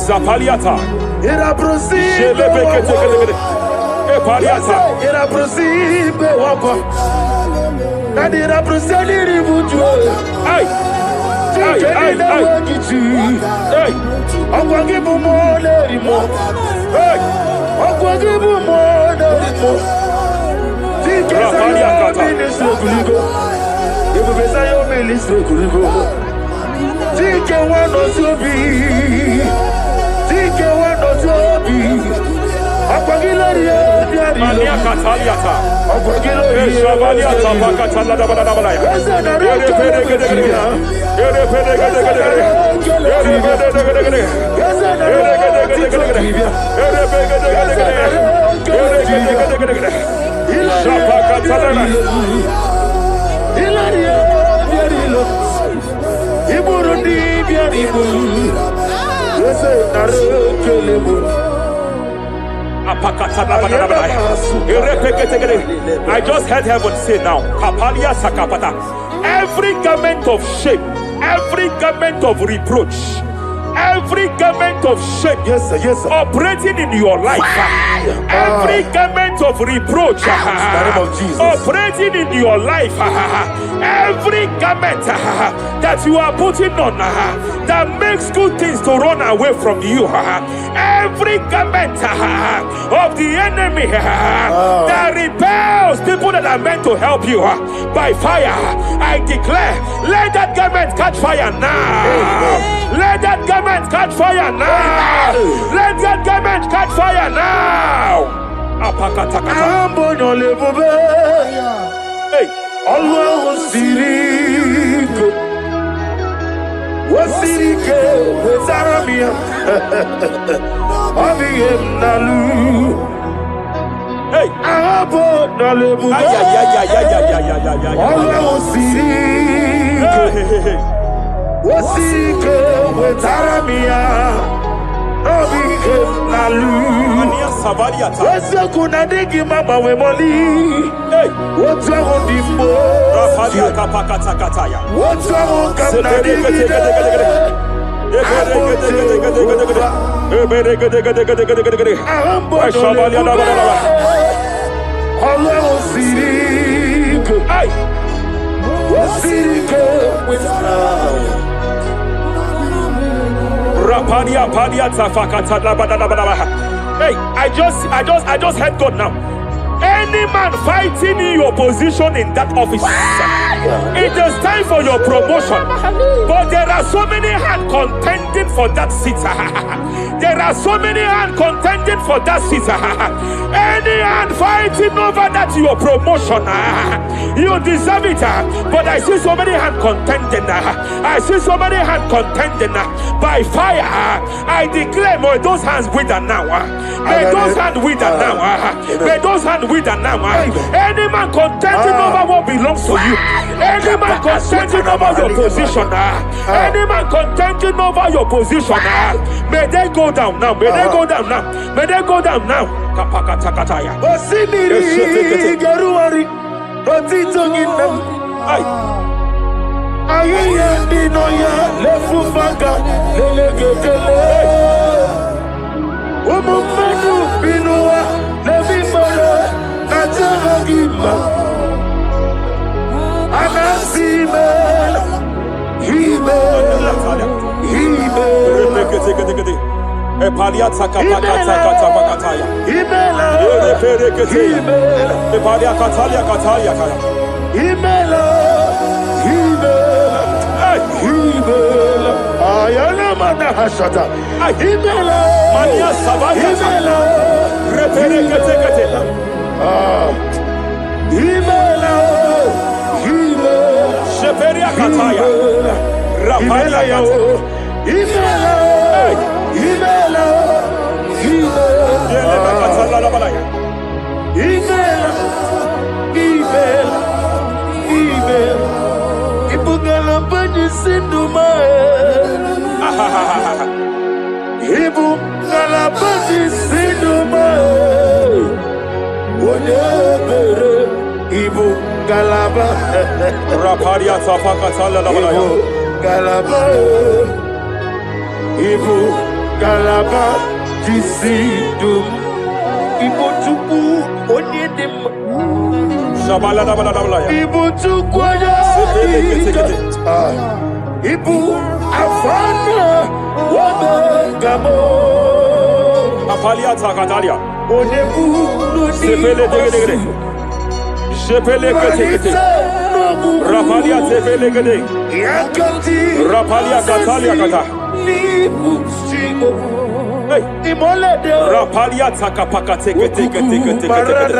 Zapaliata. Era prosime wakwa. Nadira Brusani Ributu. Hey. Hey. Hey. Hey. Akwagibu mo lerimo. Hey. Akwagibu mo lerimo. Rapani akata. Ministre kuligo. Ebu besa yo ministre kuligo. Tike wano sobi. Tike wano sobi. Akwagila ria ria. Mania kataliata. Akwagila ria. Eshavania tapaka talada bada bada ya. Ere pede gede gede. Ere pede gede gede. Ere pede gede gede. Ere gede gede gede. Ere pede gede gede. Ere gede gede gede. Shapaka talada. Ilaria biarilo. Iburundi biaribu. Yese narekelebo. I just heard heaven say now, Kapalia Sakapata. Every garment of shame, every garment of reproach, every garment of shame, Yes, sir. Yes, sir. operating in your life, every garment of reproach, In the name of Jesus. operating in your life, every garment that you are putting on that makes good things to run away from you, every garment of the enemy that repels people that are meant to help you by fire, I declare, let that garment catch fire now. Let that garment catch fire now. Let that garment catch fire now. Hey. Allah Sirike Wasirike Wezaramia Abiyem Nalu Hey. Abo Nalebu Allah Sirike Wasirike Wezaramia Abiyem Nalu Wese kuna digi mama we moli. Hey. What's wrong with the Rafalia kapakata kataya. What's wrong with the Hey, I just heard God now. Any man fighting in your position in that office, it is time for your promotion. But there are so many hands contending for that seat. There are so many hands contending for that seat. Any hand fighting over that your promotion, you deserve it. But I see so many hands contending. I see so many hands contending by fire. I declare, may those hands wither now. May those hands wither now. May those hands wither now. Any man contending over what belongs to you. Any man contending over your position. Any man contending over your position. May they go down now. May they go down now. May they go down now. Kapakatakataya. Osimiri Garuari Otitongina Ayaya Dinoya Lefufaga Lelegele Umumenu Binua Levimala Najaragima Anasimela Himela Epalia takapakataya. Himela Epalia katalia katalia kaya. Himela Ayana mana hashata Himela Mania savaya. Himela Reperekete. Himela Sheperia kataya. Rapalia yao. Himela Ibugala bani sinduma Ibugala bani sinduma Wonebere Ibugalaba Raparia tapakatala labalaya. Galaba Ibugalaba Jisidum Ibotuku Onyedim Shabaladabaladabalaya. Ibu tukwaya Ibu afana wabengamo Apalia Takatalia. Onebu Sepele degedegede. Sepele ketekete. Rapalia tepele gede. Yakati Rapalia katalia kata. Nibu simo Hey. Imolede Rapalia takapaka teke teke teke teke teke.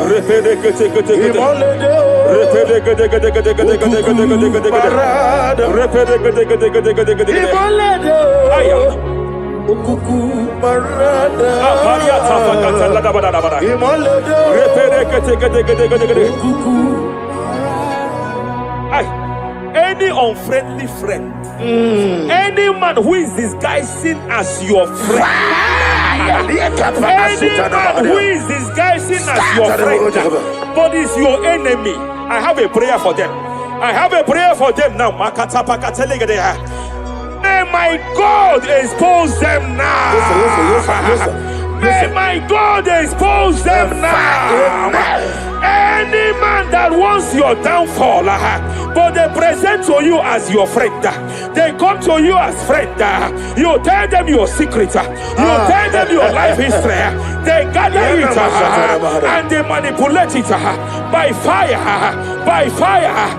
Repele kete kete kete. Imolede Repele kete kete kete kete kete kete kete kete kete. Repele kete kete kete kete kete. Imolede Aya. Okuku marada Apalia tapaka talada bada bada. Imolede Repele kete kete kete kete kete. Okuku Ay. Any unfriendly friend, any man who is disguising as your friend, any man who is disguising as your friend, but is your enemy, I have a prayer for them. I have a prayer for them now. May my God expose them now. May my God expose them now. Any man that wants your downfall, but they present to you as your friend, they come to you as friend, you tell them your secret, you tell them your life history, they gather it and they manipulate it by fire, by fire.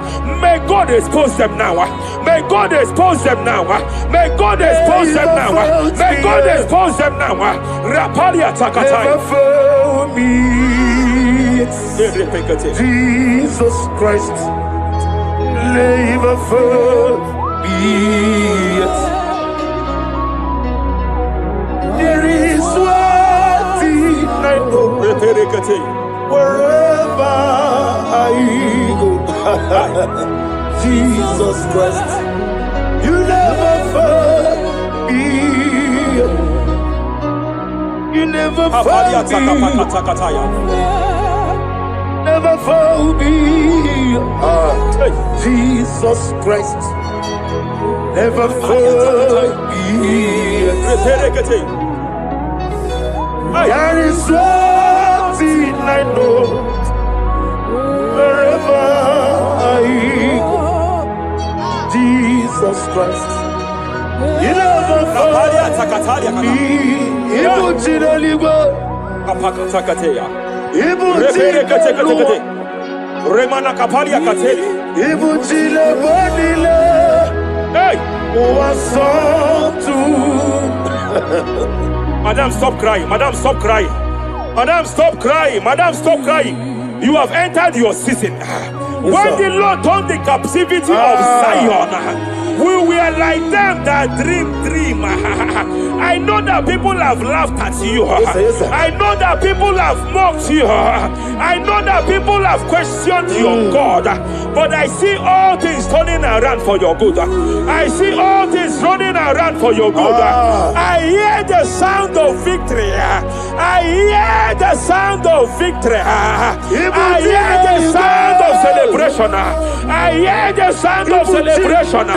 May God expose them now. May God expose them now. May God expose them now. May God expose them now. Rapalia Takatai. Jesus Christ, never for me. There is one thing I know. Wherever I go, Jesus Christ, you never fail me. You never fail me. Never fail me. Jesus Christ, never fail me. There is one thing I know. Wherever I go, Jesus Christ, you never fail me. Remana kapalia kateli. Hey! Madam, stop crying. Madam, stop crying. Madam, stop crying. Madam, stop crying. You have entered your season. When the Lord turned the captivity of Zion, we were like them that dream. I know that people have laughed at you. I know that people have mocked you. I know that people have questioned your God. But I see all things turning around for your good. I see all things running around for your good. I hear the sound of victory. I hear the sound of victory. I hear the sound of celebration. I hear the sound of celebration.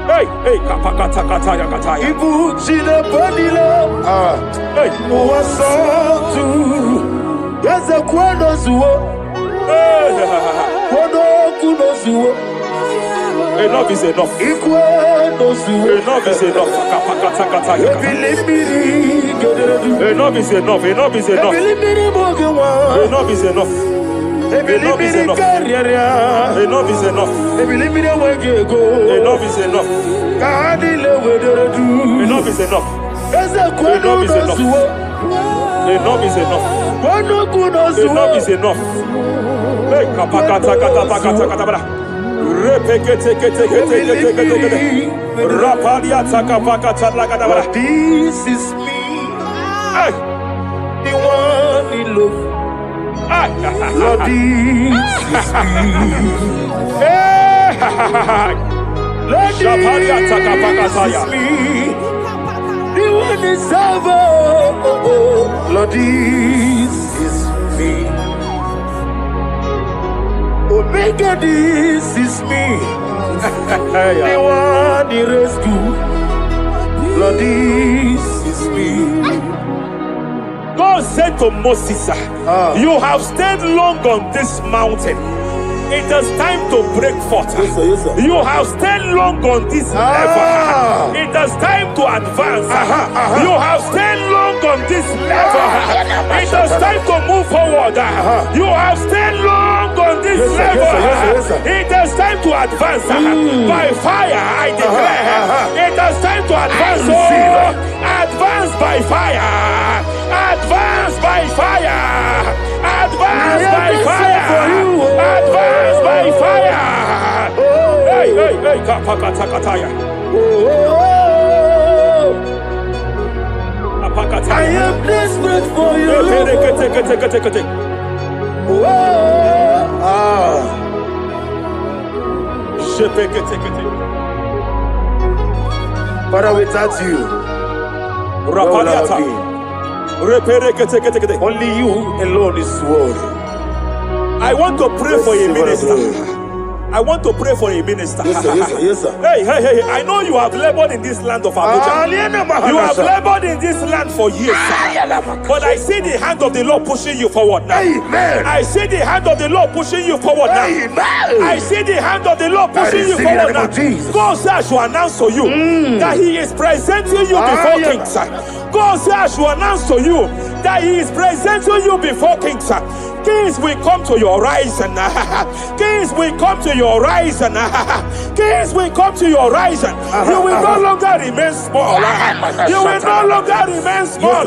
Hey, hey, kapakata kataya kataya. Ibu chile panile. Hey, Muwasotu. Yeze kweno zuo. Kweno kuno zuo. enough is enough. Ikweno zuo. Enough is enough. Kapakata kataya. Ebilimiri gederedu. Enough is enough. Enough is enough. Ebilimiri mogewa. Enough is enough. Enough is enough. Enough is enough. Enough is enough. Enough is enough. Enough is enough. Enough is enough. Enough is enough. Hey, kapakata kata kata kata bara. Repekete kete kete kete kete kete. Rapalia takapakata lagada bara. This is me. Hey, The one in love. Lord, this is me. Lord, this is me. The one is over. Lord, this is me. Omega, this is me. The one in rescue. Lord, this is me. God said to Moses, you have stayed long on this mountain. It is time to break forth. Yes, sir. Yes, sir. You have stayed long on this level. It is time to advance. You have stayed long on this level. It is time to move forward. You have stayed long on this level. It is time to advance. By fire, I declare. It is time to advance. Advance by fire. Advance by fire. Advance by fire. Advance by fire. Hey, hey, hey, kapakatakataya. I am desperate for you. Father, without you, where would I be? Only you alone is worthy. I want to pray for a minister. I want to pray for a minister. Yes, sir. Yes, sir. Yes, sir. Hey, hey, hey, I know you have labored in this land of Abuja. You have labored in this land for years. But I see the hand of the Lord pushing you forward now. Amen. I see the hand of the Lord pushing you forward now. Amen. I see the hand of the Lord pushing you forward now. God says I should announce to you that He is presenting you before kings. God says I should announce to you that He is presenting you before kings. Kings will come to your horizon. Kings will come to your horizon. Kings will come to your horizon. You will no longer remain small. You will no longer remain small.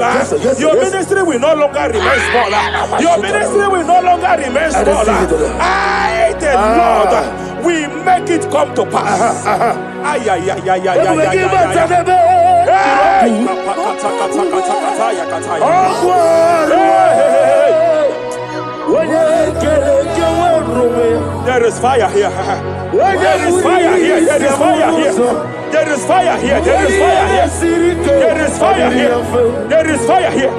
Your ministry will no longer remain small. Your ministry will no longer remain small. I, the Lord, will make it come to pass. Ay, ay, ay, ay, ay, ay, there is fire here. There is fire here. There is fire here. There is fire here. There is fire here. There is fire here. There is fire here.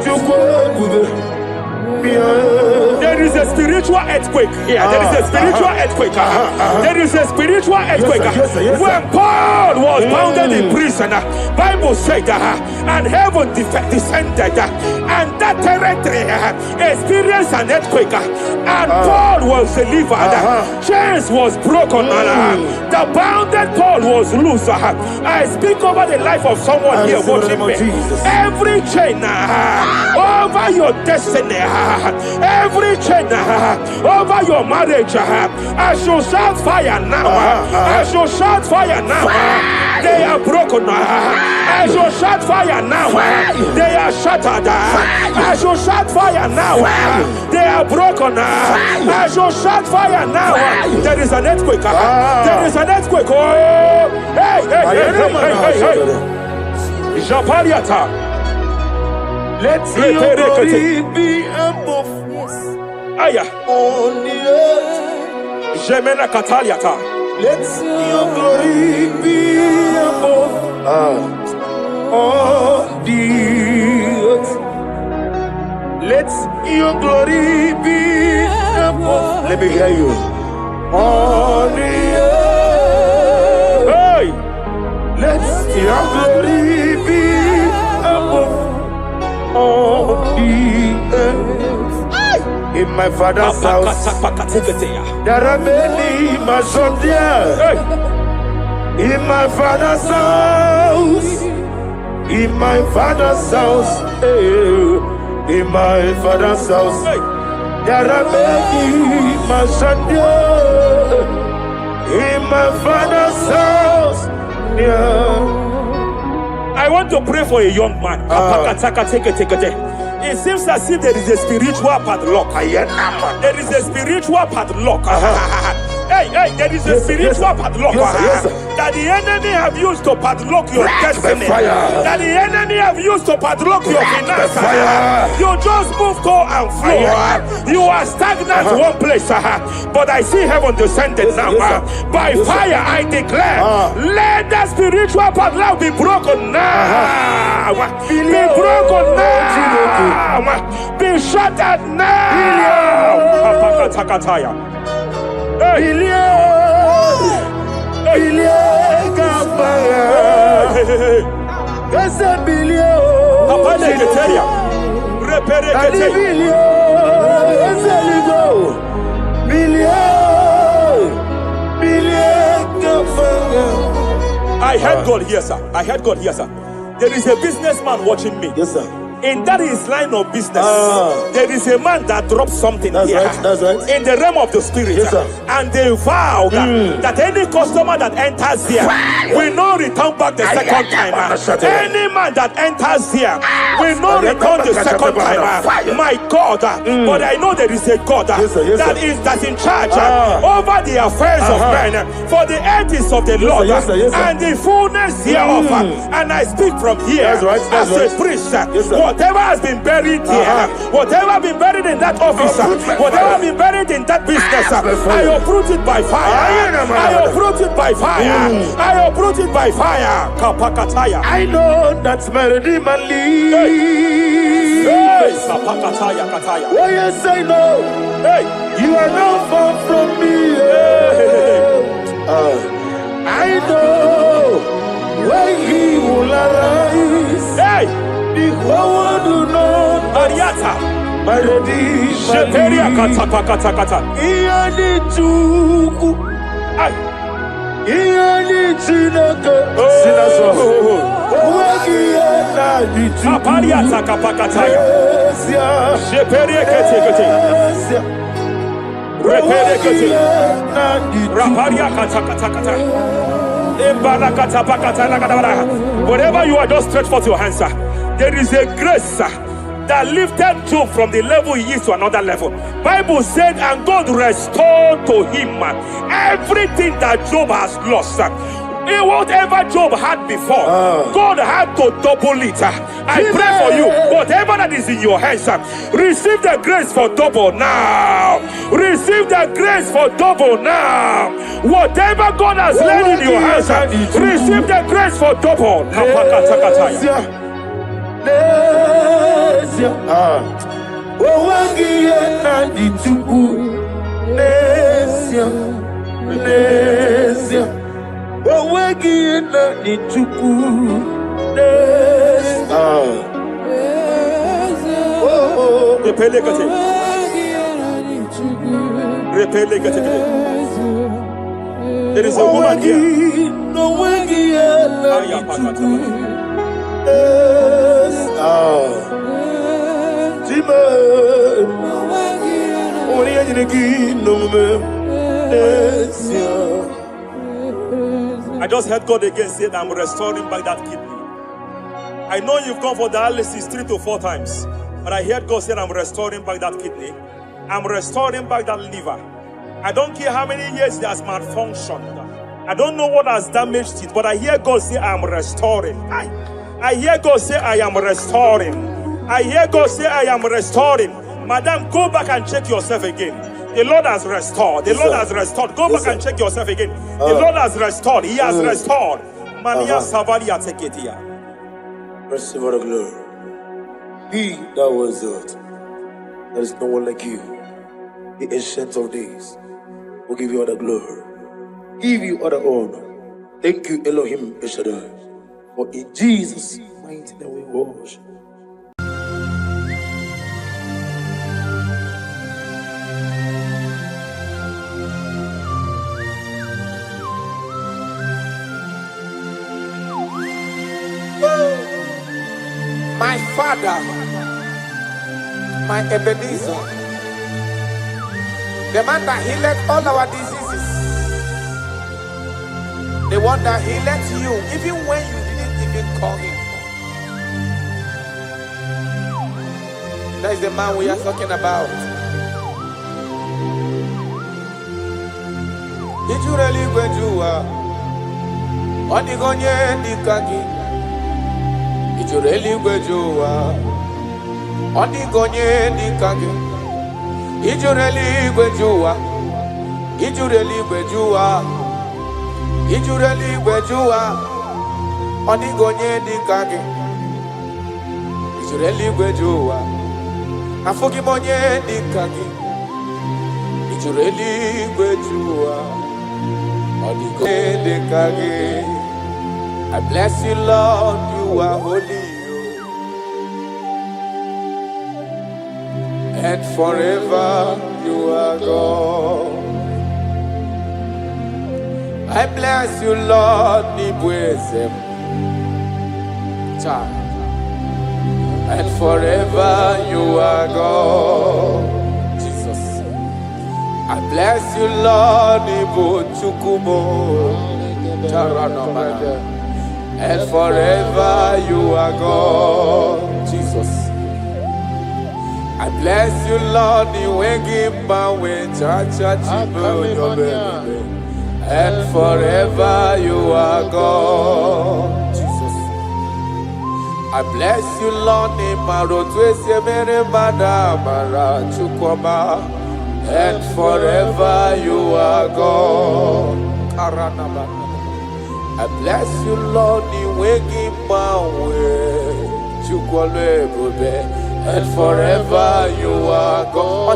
There is a spiritual earthquake here. There is a spiritual earthquake. There is a spiritual earthquake. When Paul was bounded in prison, Bible said, and heaven descended, and that territory experienced an earthquake, and Paul was delivered. Chains was broken. The bounded Paul was loose. I speak over the life of someone here watching me. Every chain over your destiny, every chain over your marriage, I shall shout fire now. I shall shout fire now. They are broken. I shall shout fire now. They are shattered. I shall shout fire now. They are broken. I shall shout fire now. There is an earthquake. There is an earthquake. Oh, hey, hey, hey, hey, hey, hey. Japariata. Let your glory be above Aya. on the earth. Jemena Kataliata. Let your glory be above on the earth. Let your glory be above. Let me hear you. On the earth. Hey. Let your glory be above on the earth. In my father's house, there are many mansions there. In my father's house, in my father's house, in my father's house, there are many mansions there. In my father's house, yeah. I want to pray for a young man. It seems as if there is a spiritual padlock. There is a spiritual padlock. Hey, hey, there is a spiritual padlock that the enemy have used to padlock your destiny. That the enemy have used to padlock your finances. You just move to and fro. You are stagnant one place, but I see heaven descended now. By fire, I declare, let that spiritual padlock be broken now. Be broken now. Be shattered now. I heard God here, sir. I heard God here, sir. There is a businessman watching me. Yes, sir. In that his line of business, there is a man that dropped something That's here. right, that's right. In the realm of the spirit. Yes, sir. And they vow that any customer that enters here will not return back the second time. Any man that enters here will not return the second time. My God, but I know there is a God Yes, sir. that's in charge over the affairs of men. For the earth is of the Lord Yes, sir. and the fullness hereof. And I speak from here That's right, that's as right. a priest. Yes, sir. Whatever has been buried here, whatever been buried in that office, whatever been buried in that business, I uproot it by fire. I uproot it by fire. I uproot it by fire. Kapakataya. I know that's melody man leaves. Hey, Kapakataya, Kataya. Oh yes, I know. Hey, You are not far from me. I know when he will arise. hey, The whole world will know Ariata. melody Sheperia man kata kata kata. Iyani chuku, Ay. iyani chinaka, sinaso. Wagiya na chuku, Kapariata kapakataya. esia, Sheperia kete kete. esia. Repere kete. Wagiya na chuku. Raparia kata kata kata. Embarakata pakata lagadabara. Wherever you are, just stretch forth your hands, sir. There is a grace, sir, that lifted Job from the level he is to another level. Bible said, and God restored to him everything that Job has lost. Whatever Job had before, God had to double it. I pray for you, whatever that is in your hands, receive the grace for double now. Receive the grace for double now. Whatever God has laid in your hands, receive the grace for double. Nesia, Wagiya na chuku, Nesia, Nesia. Wagiya na chuku, Nesia. Repele kete. Repele kete. There is a woman here. No Wagiya na chuku. I just heard God again say that I'm restoring back that kidney. I know you've gone for dialysis 3 to 4 times, but I heard God say I'm restoring back that kidney. I'm restoring back that liver. I don't care how many years it has malfunctioned. I don't know what has damaged it, but I hear God say I'm restoring. I hear God say I am restoring. I hear God say I am restoring. Madam, go back and check yourself again. The Lord has restored. The Lord has restored. Go back and check yourself again. The Lord has restored. He has restored. Mania Savalia Teketia. Receive all the glory. He that was it. There is no one like you. The ancient of days will give you all the glory. Give you all the honor. Thank you, Elohim Eshadai. For in Jesus' mighty name we worship. My Father, my Ebenezer, the man that healed all our diseases, the one that healed you even when you didn't even call him. That is the man we are talking about. Did you really go to Onigonye Nikaki? Did you really go to Onigonye Nikaki? Did you really go to Did you really go to Did you really go to Onigonye Nikaki? Did you really go to Afogimonye Nikaki? Did you really go to I bless you, Lord, you are holy. and forever you are God. I bless you, Lord, Nibwezem. And forever you are God. Jesus. I bless you, Lord, Ibu Chukumo. And forever you are God. Jesus. I bless you, Lord, and forever you are God. Jesus. I bless you, Lord, and forever you are God. I bless you, Lord, and forever you are God.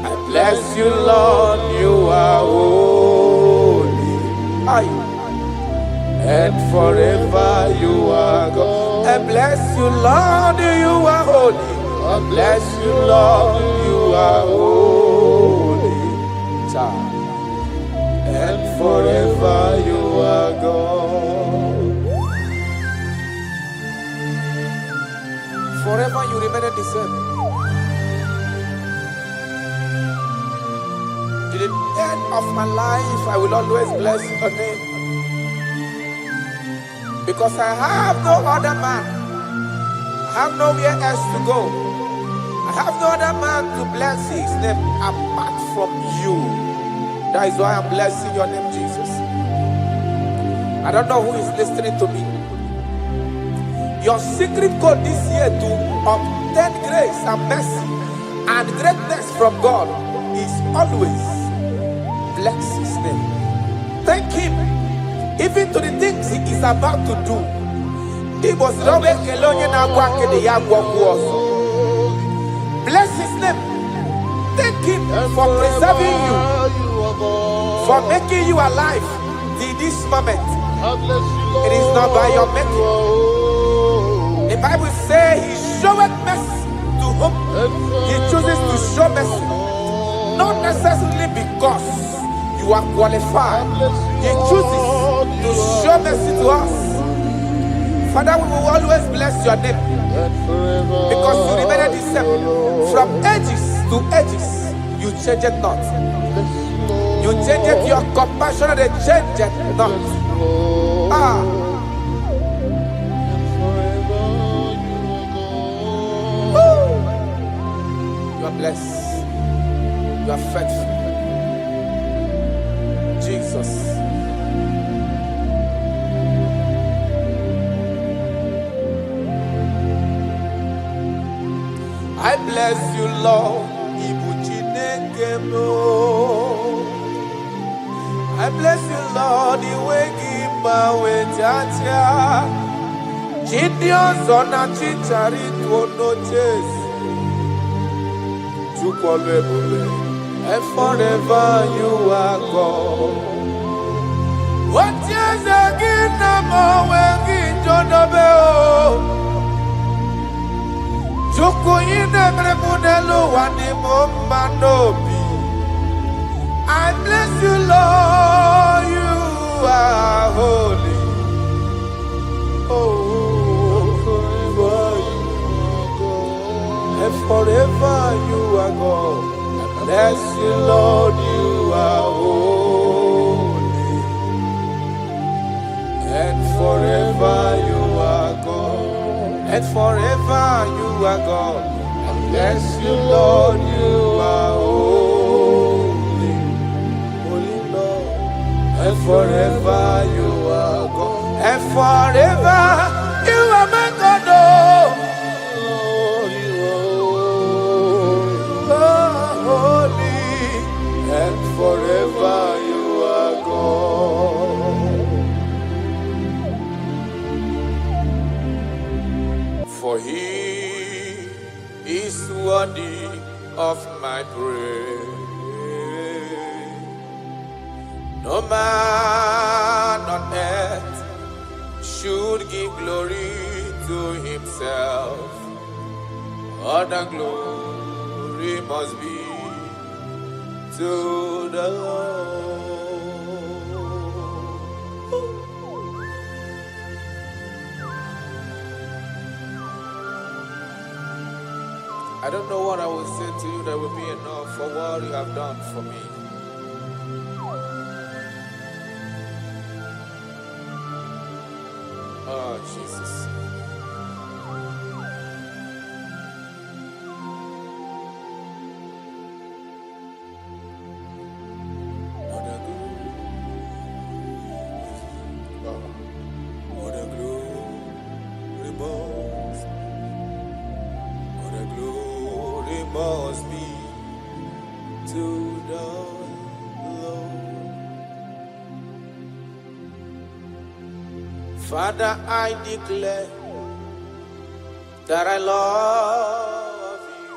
I bless you, Lord, you are holy. And forever you are God. I bless you, Lord, you are holy. I bless you, Lord, you are holy. And forever you are God. Forever you remain the same. To the end of my life, I will always bless your name. Because I have no other man. I have nowhere else to go. I have no other man to bless his name apart from you. That is why I'm blessing your name, Jesus. I don't know who is listening to me. Your secret code this year to obtain grace and mercy and greatness from God is always bless his name. Thank him even to the things he is about to do. Bless his name. Thank him for preserving you, for making you alive till this moment. It is not by your making. The Bible says he showeth mercy to whom he chooses to show mercy. Not necessarily because you are qualified. He chooses to show mercy to us. Father, we will always bless your name because you remain the same. From ages to ages, you change it not. You change it, your compassion, they change it not. You are blessed. You are faithful. Jesus. I bless you, Lord. I bless you, Lord. And forever you are God. What is again? I bless you, Lord, you are holy. And forever you are God. I bless you, Lord, you are holy. And forever you are God. And forever you are God. I bless you, Lord, you are holy. Holy Lord. And forever you are God. And forever you are my God. And forever you are God. For he is worthy of my praise. No man on earth should give glory to himself. All the glory must be to the Lord. I don't know what I will say to you that will be enough for what you have done for me. Oh, Jesus. Must be to the Lord. Father, I declare that I love you.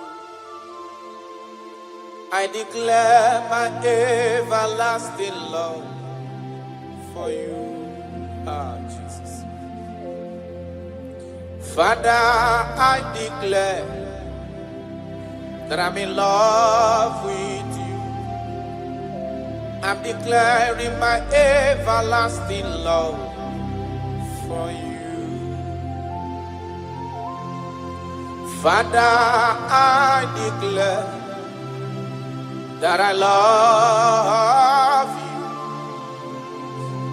I declare my everlasting love for you. Ah, Jesus. Father, I declare that I'm in love with you. I'm declaring my everlasting love for you. Father, I declare that I love you.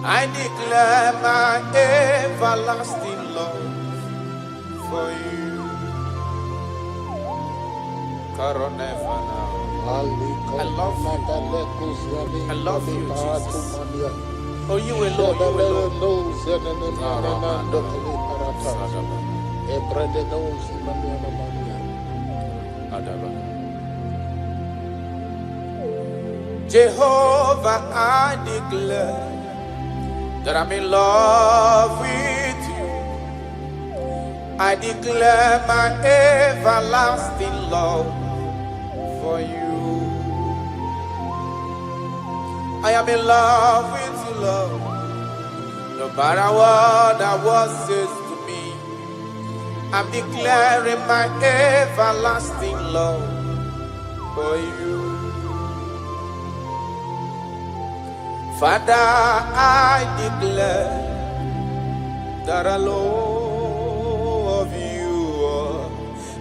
I declare my everlasting love for you. I love you. I love you, Jesus. Oh, you alone, you alone. Jehovah, I declare that I'm in love with you. I declare my everlasting love for you. I am in love with you, Lord. No matter what the world says to me, I'm declaring my everlasting love for you. Father, I declare that I love you.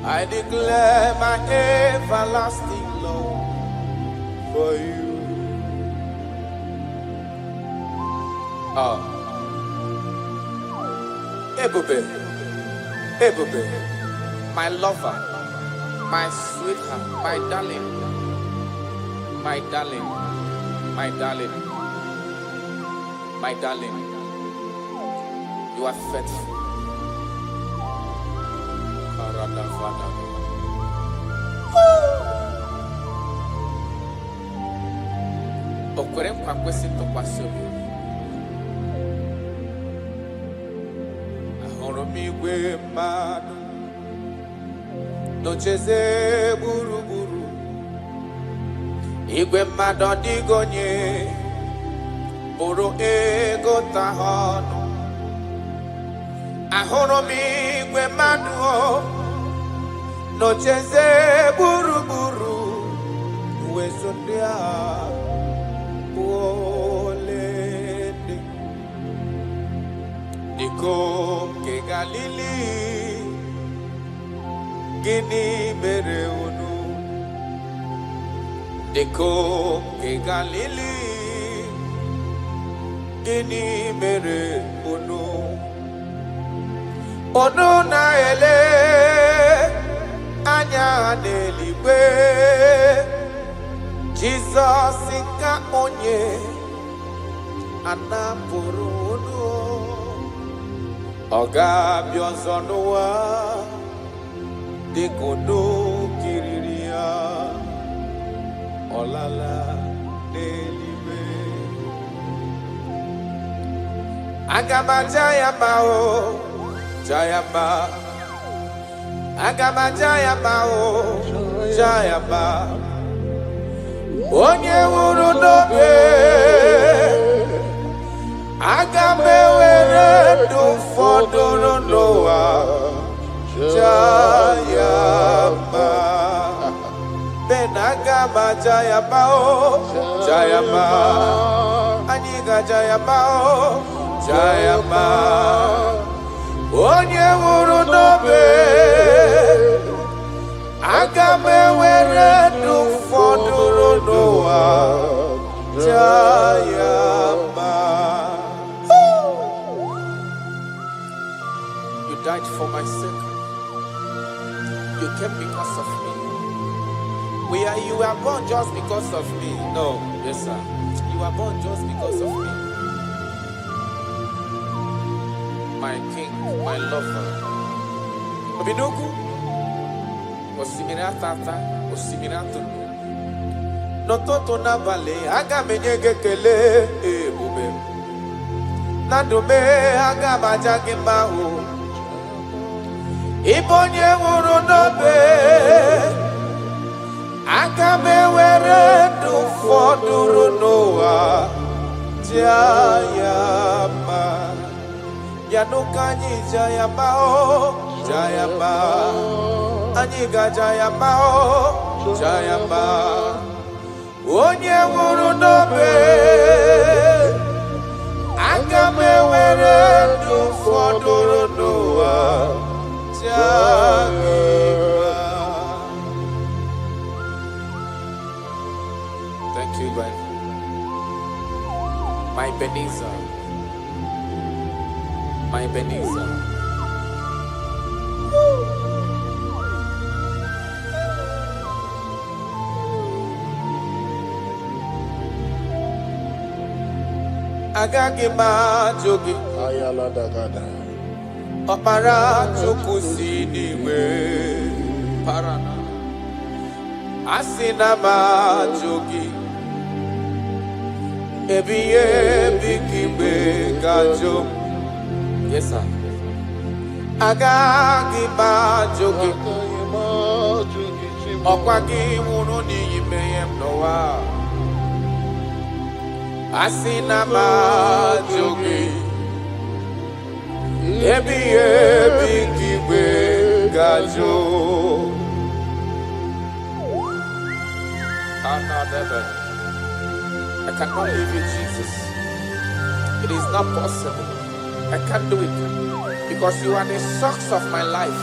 I declare my everlasting love for you. Ebube, Ebube, my lover, my sweetheart, my darling, my darling, my darling, my darling, you are faithful. Okwere nkwa kwesị ntụkwasị obi. Ahụrụ m igwe mmadụ n'ocheze gburugburu. Igwe mmadụ ọdịghị onye bụrụ ego ta ha ọnụ. Ahụrụ m igwe mmadụ n'ocheze gburugburu. Uwezo ndị a olede dịkom ke Galili, gịnị mere unu? Dịkom ke Galili, gịnị mere unu? Unu na-ele anya n'eluigwe, Jizọs ka onye anapụrụ unu. Ọ ga-abịa ọzọ n'ụwa dịka unu kiriri ya, ọ lala n'eluigwe. Aga m aja ya mma o, ja ya mma. Aga m aja ya mma o, ja ya mma. Onye nwụrụ n'obe, aga m ewere ndụ fọdụrụ n'ụwa, ja ya mma. Jayabao, Jayaba, Aniga Jayabao, Jayaba, Onye Wuru Nobe, Agame Were Du Foduru Noa, Jayaba. You died for my sake. You came because of me. You were born just because of me. No, yes, sir. You were born just because of me. My king, my lover. Obidoku, Osimina Tata, Osimina Tunu. Nototo na vale, aga menyege kele, bube. Nadume, aga bajage mahu. Ibonye wuru nobe. Agame were du foduru noa Jayama Yanukanyi Jayama o Jayama Aniga Jayama o Jayama Onye wuru nobe Agame were du foduru noa Jayama. Thank you, God. My Ebenezer. My Ebenezer. Agagi ma jogi. Ayala dagada. Opara chukusi niwe. Parana. Asina ma jogi. Ebiye bikimbe gajo. Yes, sir. Agagi ma jogi. Okwagi wunu ni yimeyem noa. Asina ma jogi. Ebiye bikimbe gajo. Another. I cannot live with Jesus. It is not possible. I can't do it because you are the source of my life.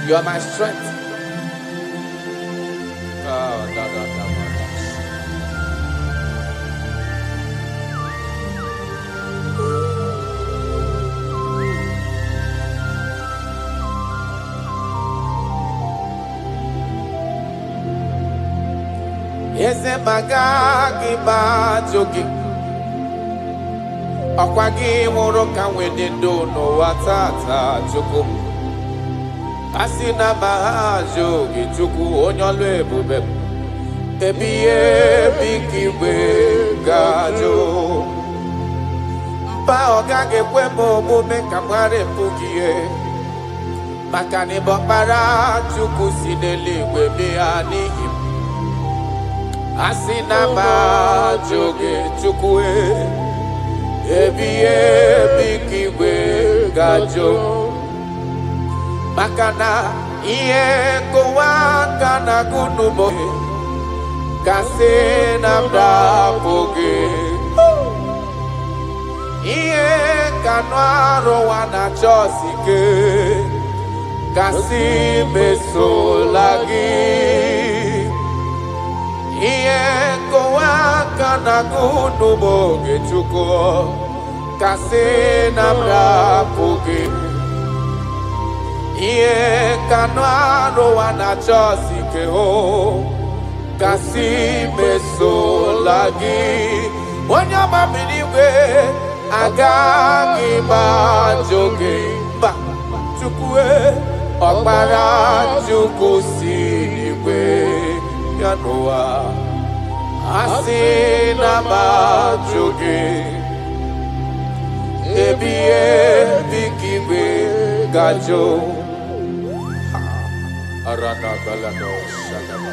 You are my strength. Eze magagi bajogi Okwagi wuru ka wedendo no watata chuku Asina mahajogi chuku onyolu ebube Ebiye bikiwe gajo Mpa ogage kwemo omume kamware mpugie Makani bokpara chuku sineliwe bianihi Asina ma joge chukwe Ebiye bikiwe gajo Makana iye kowa kana gunumo Kase namda poge Iye kanwaro wana chosike Kasi meso lagi Iye kowa kana gunumo gechuko Kase namda poge Iye kanwaro wana chosike ho Kasi meso lagi Wanyama miniwe agagi bajoge Ba chukwe Okpara chukwu siriwe Yanoa Asina bajoge Ebiye bikiwe gajo Arana balado shadaba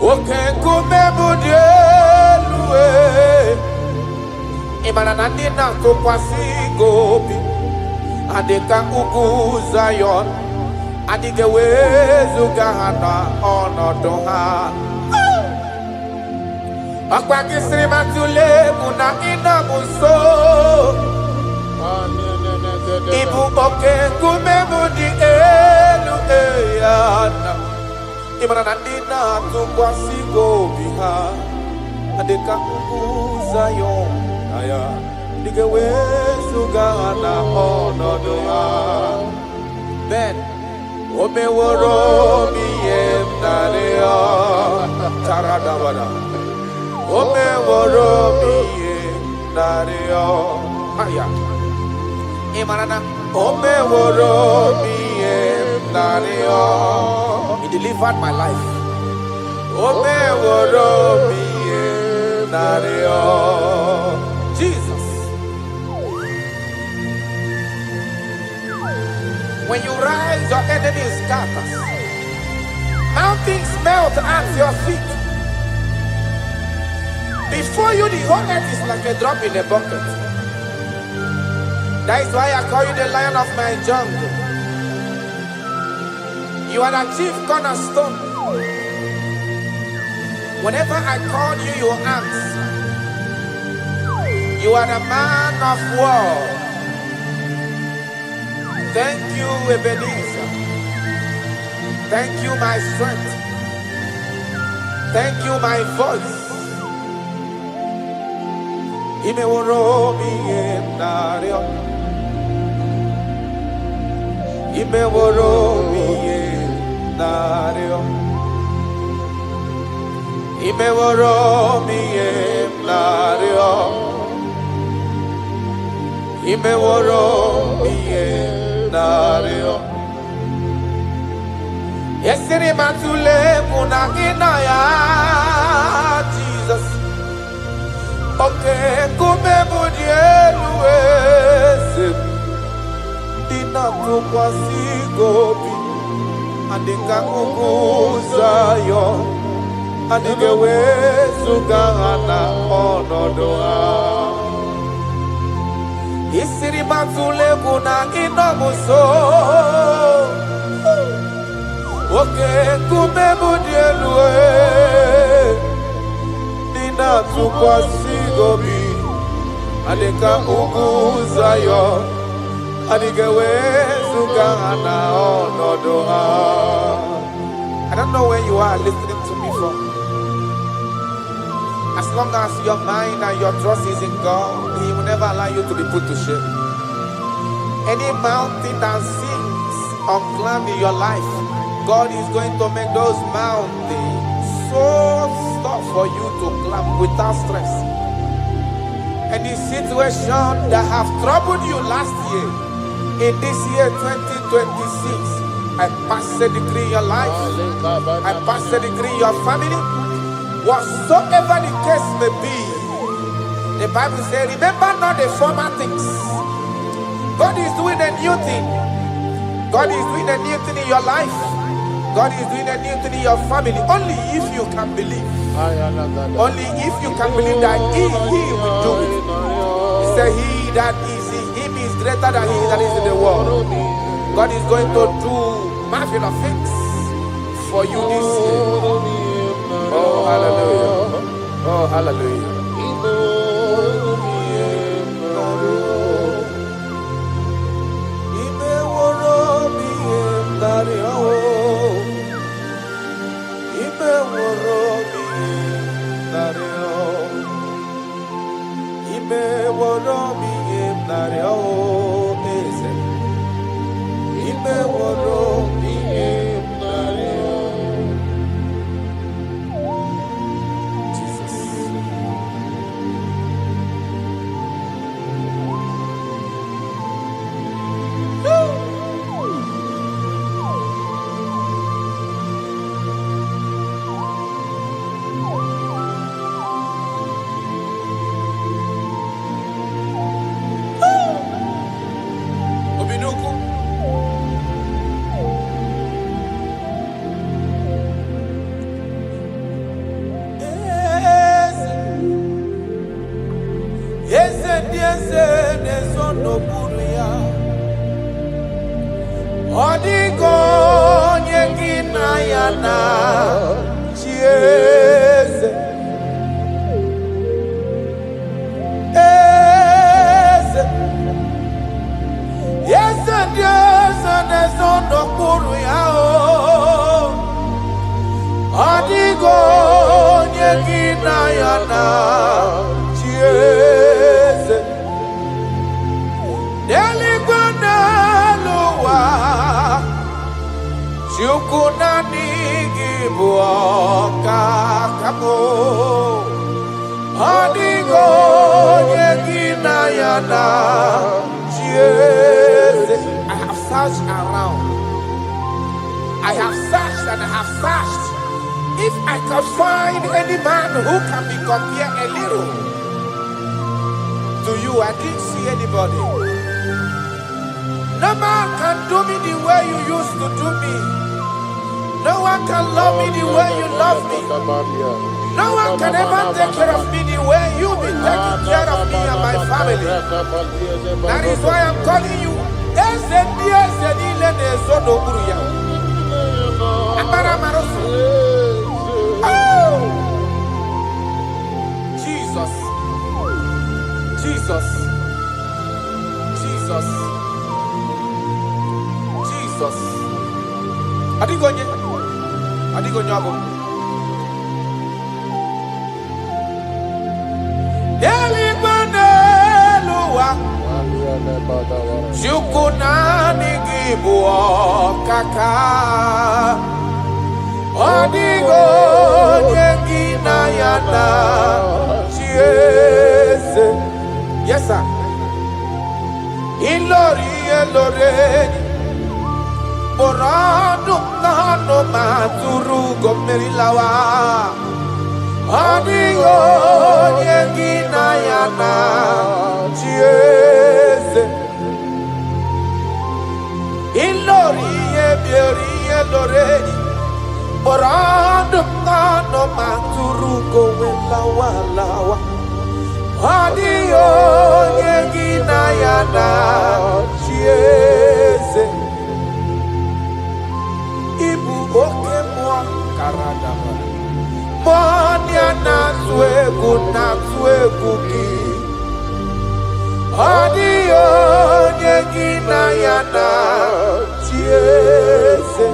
Okay, kumemudieluwe. Imana nandina kukwasi gobi. Adeka ugu Zion. Adige wezu gahana onodoha. Akwa kisri matule muna ina muso. Ibu oke kumemudi elu eyana. Imana nandina tukwasi gobiha. Adeka ugu Zion aya. Dige wezu gahana onodoha. Ben Ome woro mi emnarea Taradabada Ome woro mi emnarea Maya Imanana Ome woro mi emnarea He delivered my life Ome woro mi emnarea Jesus. When you rise, your enemy scatters. Mountains melt at your feet. Before you, the whole earth is like a drop in a bucket. That is why I call you the lion of my jungle. You are the chief cornerstone. Whenever I call you, you answer. You are the man of war. Thank you, Ebenezer. Thank you, my strength. Thank you, my voice. Imeworo miye nario. Imeworo miye nario. Imeworo miye nario. Imeworo miye nario. Yesiri matule munagina ya Jesus. Okay, kume mudielwese. Dina tukwasi gobi. Andika ukuzayo. Andike wesu gana onodoa. Yesiri matule munagina muso. Oke kume mudielwe Nina tukwasi gobi Adeka ukuzayo Adigewe sugana onodoha. I don't know where you are listening to me from. As long as your mind and your trust is in God, He will never allow you to be put to shame. Any mountain that seems unclimbed in your life, God is going to make those mountains so tough for you to climb without stress. Any situation that have troubled you last year, in this year 2026, I pass a decree in your life, I pass a decree in your family, whatsoever the case may be. The Bible says, remember not the former things. God is doing a new thing. God is doing a new thing in your life. God is doing a new thing in your family. Only if you can believe. Only if you can believe that He will do it. He said, He that is in Him is greater than He that is in the world. God is going to do marvelous things for you this year. Oh, hallelujah. Oh, hallelujah. That is why I'm calling you. Jesus, Jesus, Jesus. Jesus. Adigonye abo. Deli baneluwa. Jukunani IGBO kaka. Adigonye gina yana. Yes, sir. Ilori Borado nano maturu gomerilawa. Adigo yengina yana chiese. Ilori Borado nano maturu gomerilawa lawa. Adigo yengina yana chiese. Ibu oke mwa karadama. Monia na swegu ki. Adiyo nyegina yana chiese.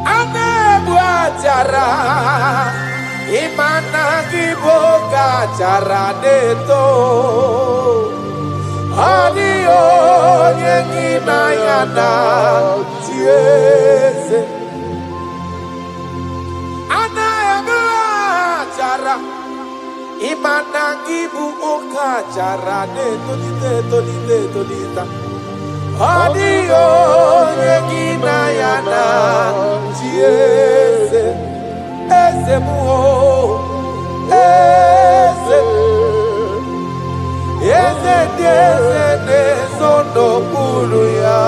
Anebu ajara. Imana IGBO kachara deto. Adiyo nyegina yana chiese. Anayabachara Imana IGBO kachara tolita. Adiyo nyegina yana chiese. Eze muo Eze sono pulu ya.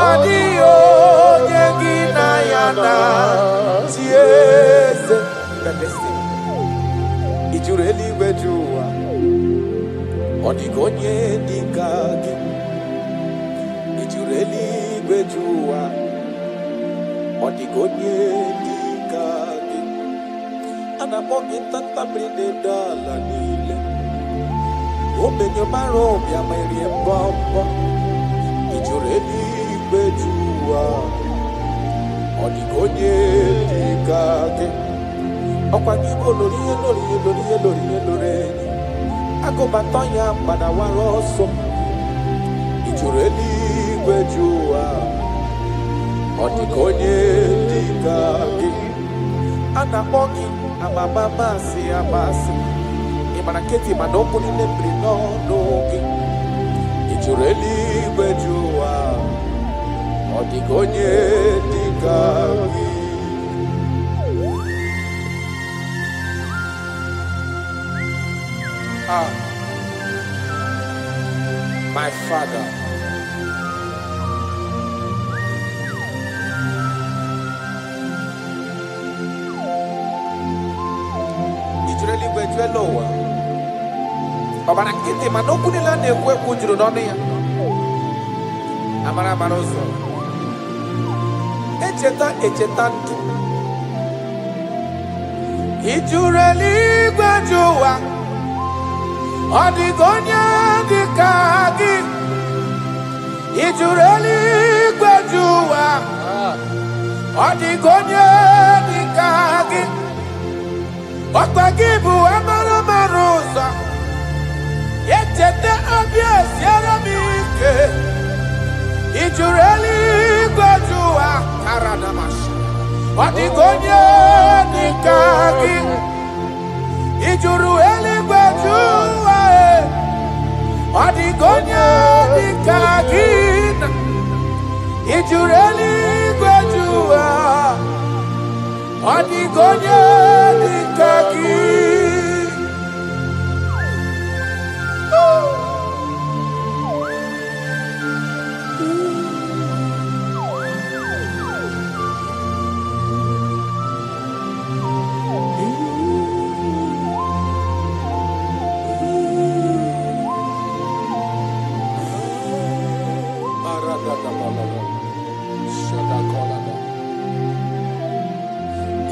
Adiyo nyegina yana chiese. Ijureli wejua. Odigonye dikagi. Ijureli wejua. Odigonye dikagi. Anamogi tanta brinde dala nile. Obenyo maro ya meri mbombo. Ijureli wejua. Odigonye dikagi. Okwa IGBO lori. Agobatonya pada waroso. Ijureli wejua. Odigonye dikagi. Anamogi amamamasi amasi. Imanaketi manopo ni lembrino nogi. Ijureli wejua. Odigonye dikagi. My Father, Ijureli wejuelowa. Obana kiti manoku ni lane kwe kujuru noni ya. Amara marozo. Echeta ntu. Ijureli wejuwa. Odigonye dikagi. Ijureli wejuwa. Odigonye dikagi. Okwa IGBO amara maroza. Echete abies yaramike. Ijureli wejuwa. Karadamash. Odigonye dikagi. Ijureli wejuwa. Odigonye dikagi. Ijureli wejuwa. Odigonye dikagi.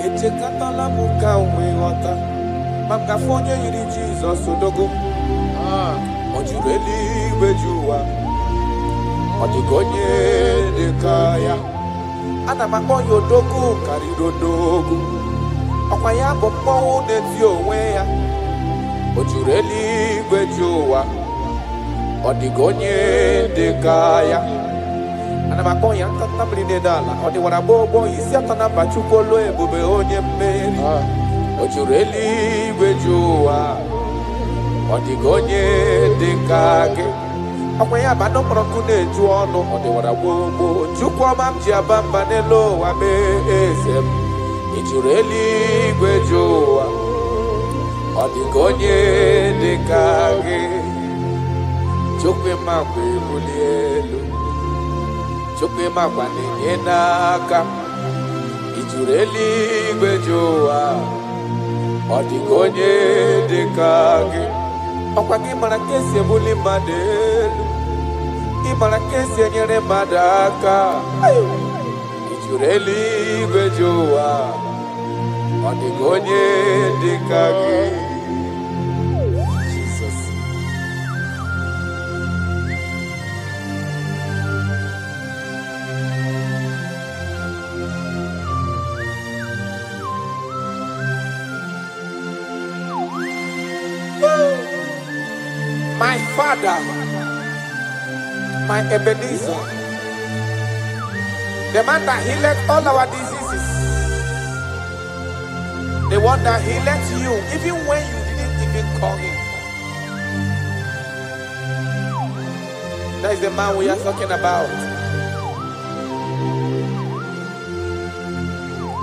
Echekatala muka umewata. Makafonye yiri Jesus odogo. Ojureli wejuwa. Odigonye dekaya. Ana makonyo dogu karido dogu. Okwaya bomo netio weya. Ojureli gwejowa. Odigonye dekaya. Ana makonya tatamri nedala. Odi warabobo isi atana bachukolo ebube onye mmeri. Ojureli gwejowa. Odigonye dekage. Akwanya bano prokune juono. Odi warabobo chukwa mamji abamba nelo wabe esem. Ojureli gwejowa. Odigonye dekage. Chukwe mabwe bulielu. Chukwe mabwane nyenaka. Ijureli gwejowa. Odigonye dekage. Okwagi marakesi ebuli madelu. Imarakesi enyere madaka. Ijureli gwejowa. Odigonye dekage. My Father, my Ebenezer, the man that healed all our diseases, the one that healed you even when you didn't even call him. That is the man we are talking about.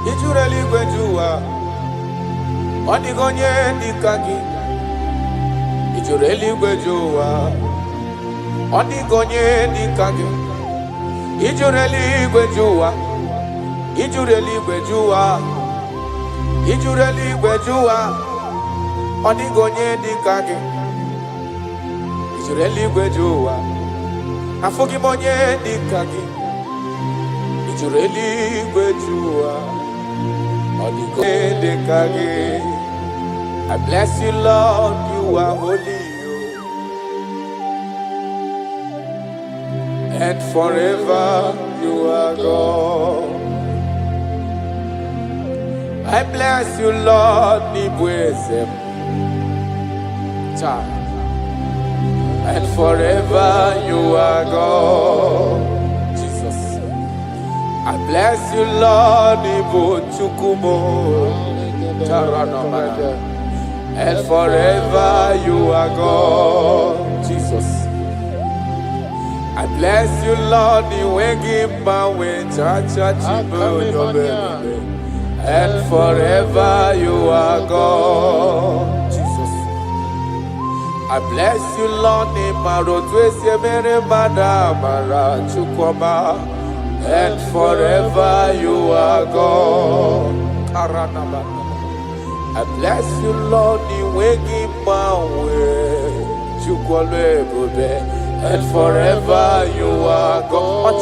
Ijureli gwejuwa, odigonye dikagi. Ijureli gwejowa. Odigonye dikage. Ijureli gwejowa. Ijureli gwejowa. Ijureli gwejowa. Odigonye dikage. Ijureli gwejowa. Afogimonye dikage. Ijureli gwejowa. Odigonye dikage. I bless you, Lord, you are holy, and forever you are God. I bless you, Lord, and forever you are God. Jesus. I bless you, Lord, and forever you are God, Jesus. I bless you, Lord, and forever you are God, Jesus. I bless you, Lord, and forever you are God. I bless you, Lord, and forever you are God.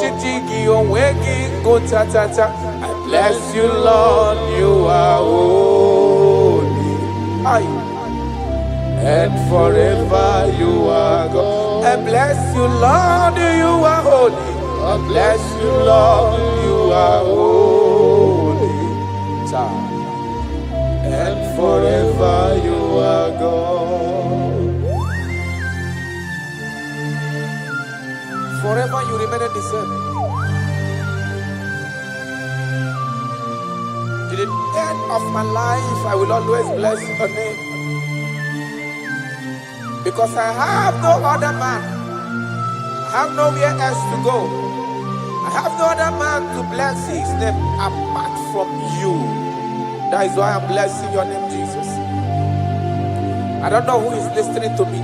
I bless you, Lord, you are holy, and forever you are God. I bless you, Lord, you are holy. I bless you, Lord, you are holy. And forever you are God. Forever you remain the same. To the end of my life, I will always bless your name. Because I have no other man. I have nowhere else to go. I have no other man to bless his name apart from you. That is why I'm blessing your name, Jesus. I don't know who is listening to me.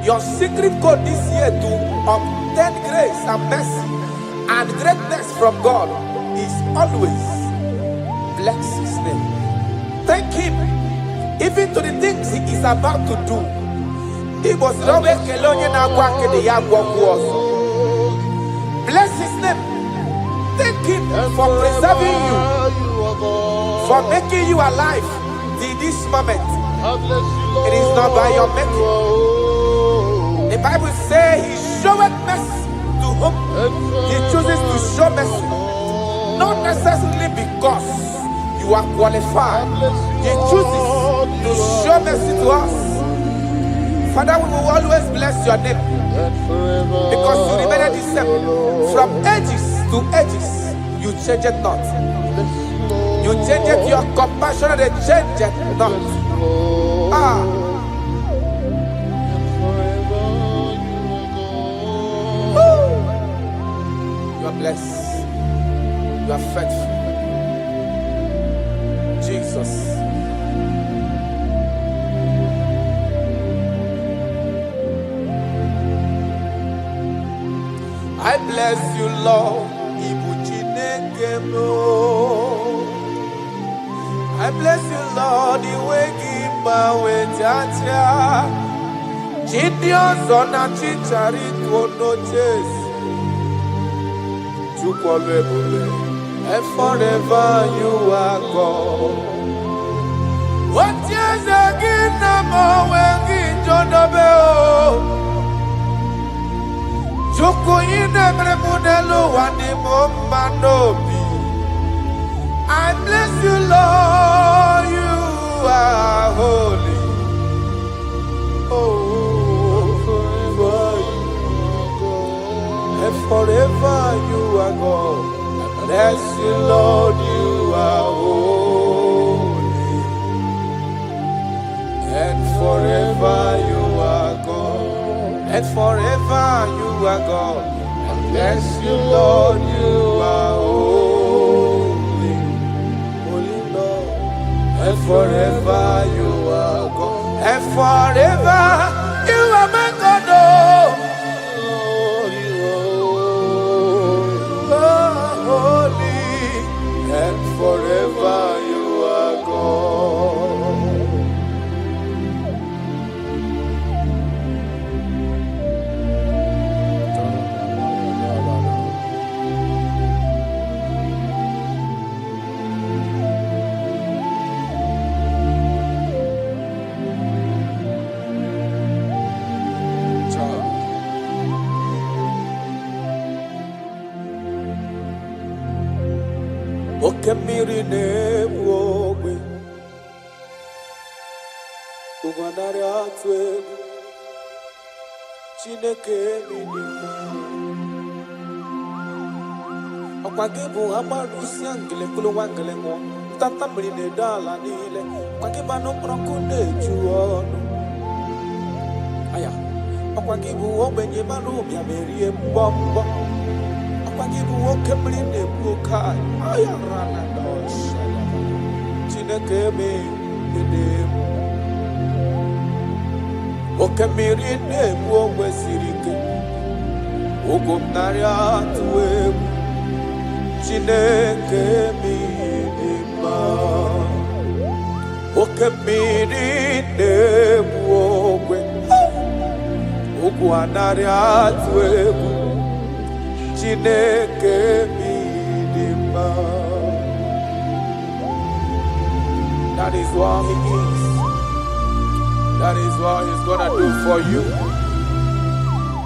Your secret code this year to obtain grace and mercy and greatness from God is always bless his name. Thank him even to the things he is about to do. He was bless his name. Thank him for preserving you, for making you alive in this moment. It is not by your making. The Bible says he showed mercy He chooses to show mercy, not necessarily because you are qualified. He chooses to show mercy to us. Father, we will always bless your name because you remain the same. From ages to ages, you change it not. You change it, your compassion, and they change it not. You are blessed. You are faithful. Jesus. I bless you, Lord. I bless you, Lord. The way give my way, Jaja. Gideon's on a chichari to no chase. And forever you are God. What years again, I'm always John Obeo. Joko in every modelo and the Mombanobi. I bless you, Lord, you are holy. Oh, forever you are God. And forever you are God. I bless you, Lord, you are holy. And forever you are God. And forever you are God. I bless you, Lord, you are holy. Holy Lord. And forever you are God. And forever you are my God. Oh, you are holy. And forever you are God. Okemiri nebwowe Uganare atwe Chineke minima Okwagebu amarusi angele kulu wangele mo Tata mrine dala nile Kwageba no prokune juono Aya Okwagebu obenye marumi amerie mbombo Okwagebu okemrine bukai Aya rana dosha Chineke minima Okemiri nebwo wesirike Ogomnari atwe Chineke minima Okemiri nebwo we Ogwanari atwe Chineke minima That is what he is. That is what he's gonna do for you.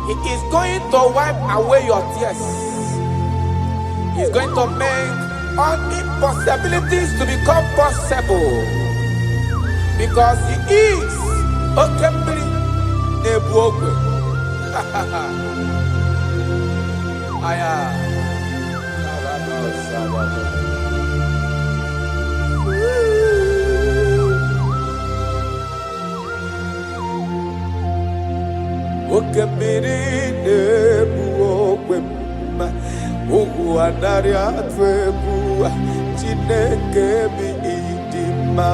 He is going to wipe away your tears. He's going to make all impossibilities to become possible. Because he is Okembri Nebuogwe. Aya. Okemiri nebuogwe Ugu anari atwebu Chineke mi idima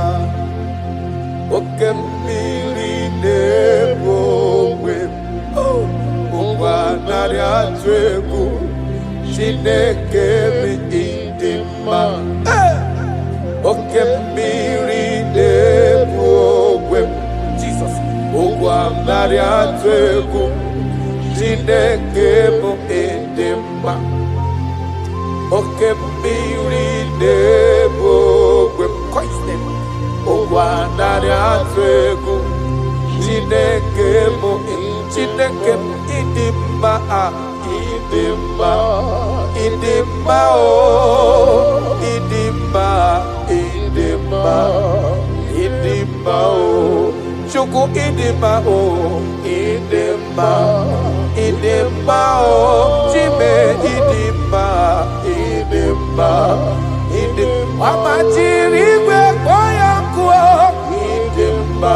Okemiri nebuogwe Ugu anari atwebu Chineke mi idima Okemiri nebuogwe Jesus Ogwamnari atwegu Chineke mu edema Okemiri nebogwe Ogwamnari atwegu Chineke mu edema idima, idima, oh, idima, idima, idima, oh, chuku idima, oh, idima, idima, oh, chime idima, idima, idima, amachirigwe koyanku, idima,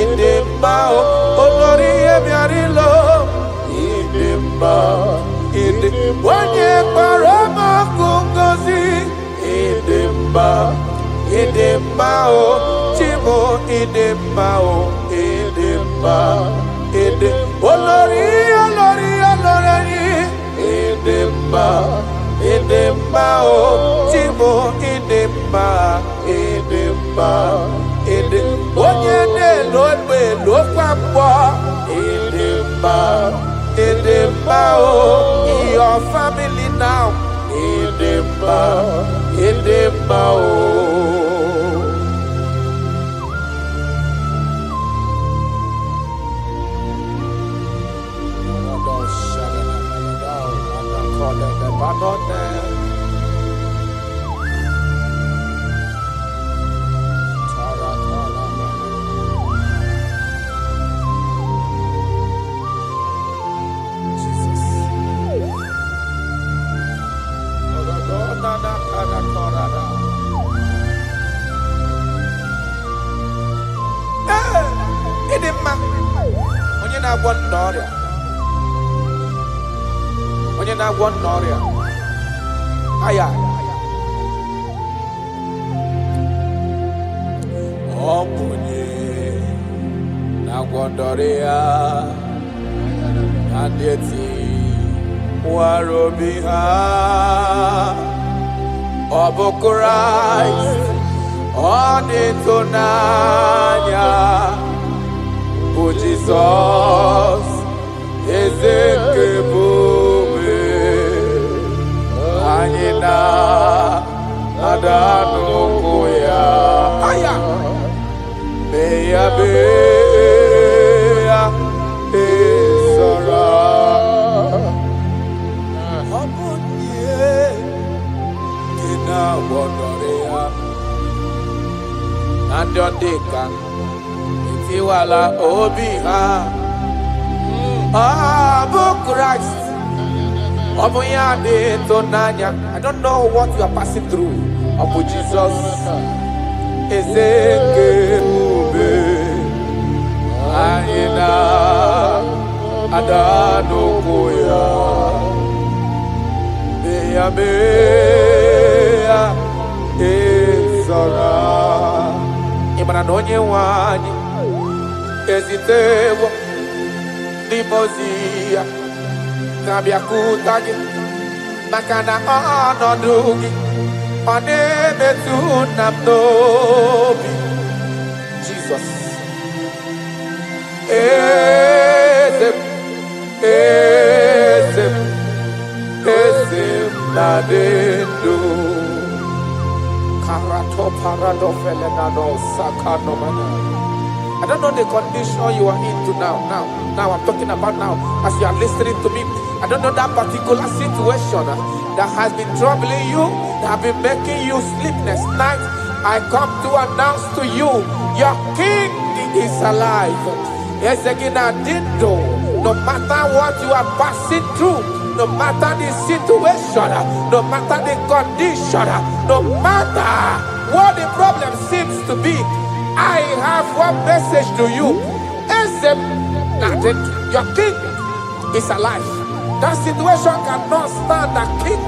idima, oh, olori emiarilo, idima, idima, onye parama kungozi, idima, idima, oh, chimo idima, oh, idima, idima, olori, olori, olori, idima, idima, oh, chimo idima, idima, idima, onye ne lwe lo kwambo, idima, idima, oh, your family now, idima, idima, oh. Onye na-agwọ ọrịa, onye na-agwọ ọrịa, aya, ọ bụ onye na-agwọ ọrịa, ndị eti nwara obi ha, ọ bụ Kraịst, ọ na-eto n'anya. Oh Jesus, ezekebube, anyị na-ada n'ụkwụ ya, mee ya esara, ọ bụ ihe dị na-agwọdọrọ ya, na ndị ọ dị ka Iwala obi ha, Abu Christ, Abu Yade Tonanya. I don't know what you are passing through. Abu Jesus, Ezekebe, Aina, Adano Koya, Mea Mea, Ezara, Imanonye Wani. Ezitewo dimozia kabia kutagi makana ọnọdụ gị ọ na-emetụ na m n'obi Jesus eze m na-adị ndụ karato parado felenado sakanomana. I don't know the condition you are into now. Now I'm talking about now. As you are listening to me, I don't know that particular situation that has been troubling you, that have been making you sleepless nights. I come to announce to you, your King is alive. Yes, again, I did know. No matter what you are passing through, no matter the situation, no matter the condition, no matter what the problem seems to be, I have one message to you. Your king is alive. That situation cannot stand the king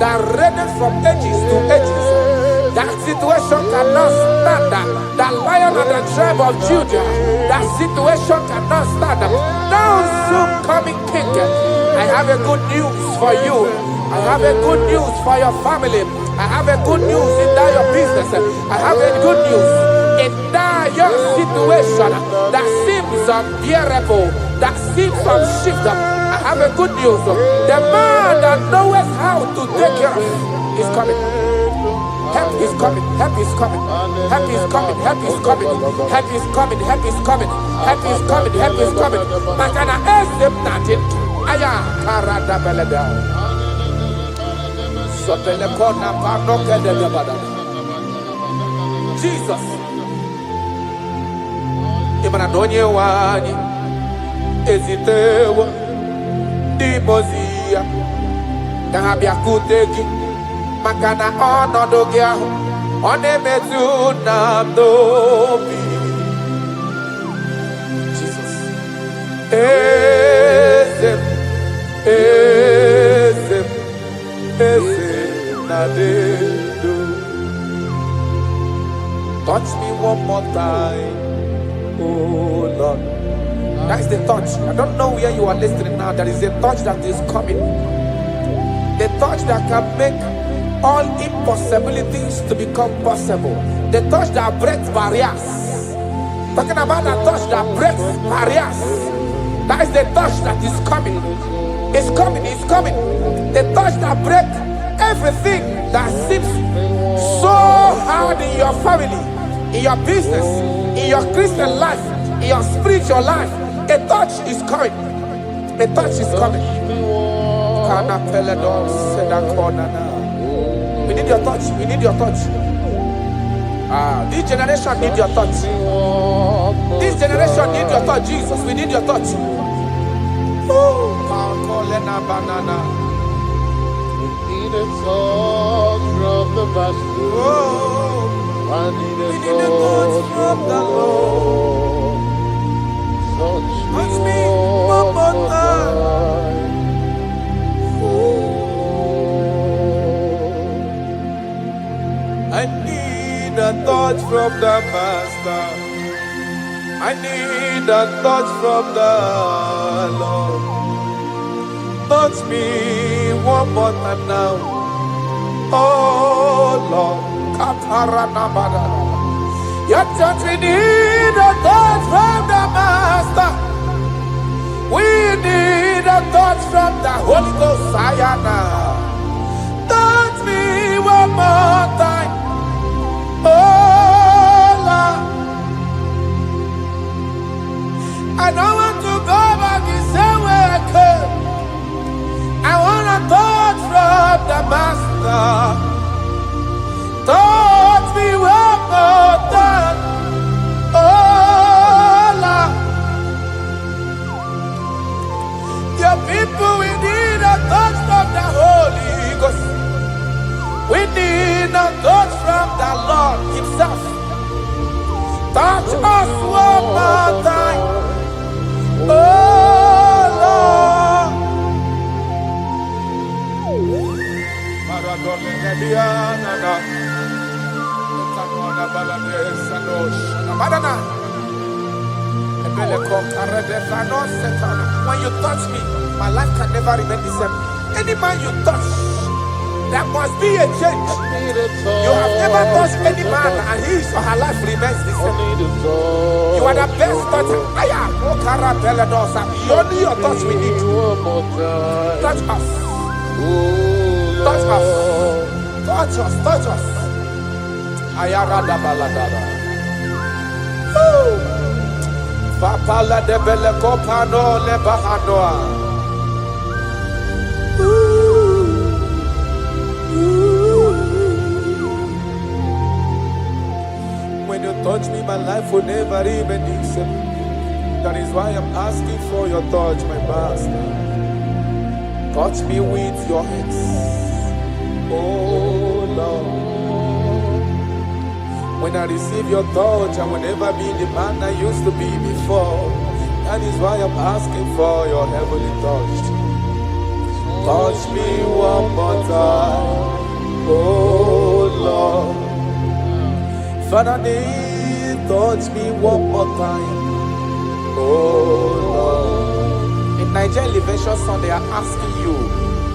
that reigned from ages to ages. That situation cannot stand the lion of the tribe of Judah. That situation cannot stand now soon coming king. I have a good news for you. I have a good news for your family. I have a good news in that your business. I have a good news in that your situation that seems unbearable, that seems unshift. I have a good news. The man that knows how to take care of is coming. Help is coming. Help is coming. Help is coming. Help is coming. Help is coming. Help is coming. Help is coming. Help is coming. Makana esem natin. I Aya, Karada Beleda. Sotelekona Panoke de Gabada. Jesus. Imanadonye wani. Ezitewa. Dimozia. Dahabia kuteki. Makana onodogia. Onemetu namdobi. Jesus. Ezem. Ezem. Ezem. Nadedo. Touch me one more time. Oh Lord. That's the touch. I don't know where you are listening now. There is a touch that is coming. The touch that can make all impossibilities to become possible. The touch that breaks barriers. Talking about the touch that breaks barriers. That is the touch that is coming. It's coming, it's coming. The touch that breaks everything that seems so hard in your family, in your business, in your Christian life, in your spiritual life. A touch is coming. A touch is coming. We need your touch. We need your touch. This generation need your touch. This generation need your touch, Jesus. We need your touch. Banana. We need a touch from the master. I need a touch from the Lord. Touch me one more time. I need a touch from the Master. I need a touch from the Lord. Touch me one more time now. Oh Lord. Your touch, we need a touch from the Master. We need a touch from the Holy Ghost. Sayana. Touch me one more time. Oh Lord, I don't want to go back the same way I came. I want a touch from the Master. Touch me one more time. Oh Lord, your people, we need a touch from the Holy Ghost. We need a touch from the Lord Himself. Touch us one more time. Oh Lord. When you touch me, my life can never remain the same. Any man you touch, there must be a change. You have never touched any man and his or her life remains the same. You are the best toucher. Only your touch we need. Touch us. Touch us. Touch us. Touch us. Ayarada baladada. Papala de bele kopano le bahanoa. When you touch me, my life will never remain the same. That is why I'm asking for your touch, my Master. Touch me with your hands, oh Lord. When I receive your touch, I will never be the man I used to be before. That is why I'm asking for your heavenly touch. Touch me one more time, oh Lord. Father, touch me one more time, oh Lord. In Nigeria Elevation Song, they are asking you,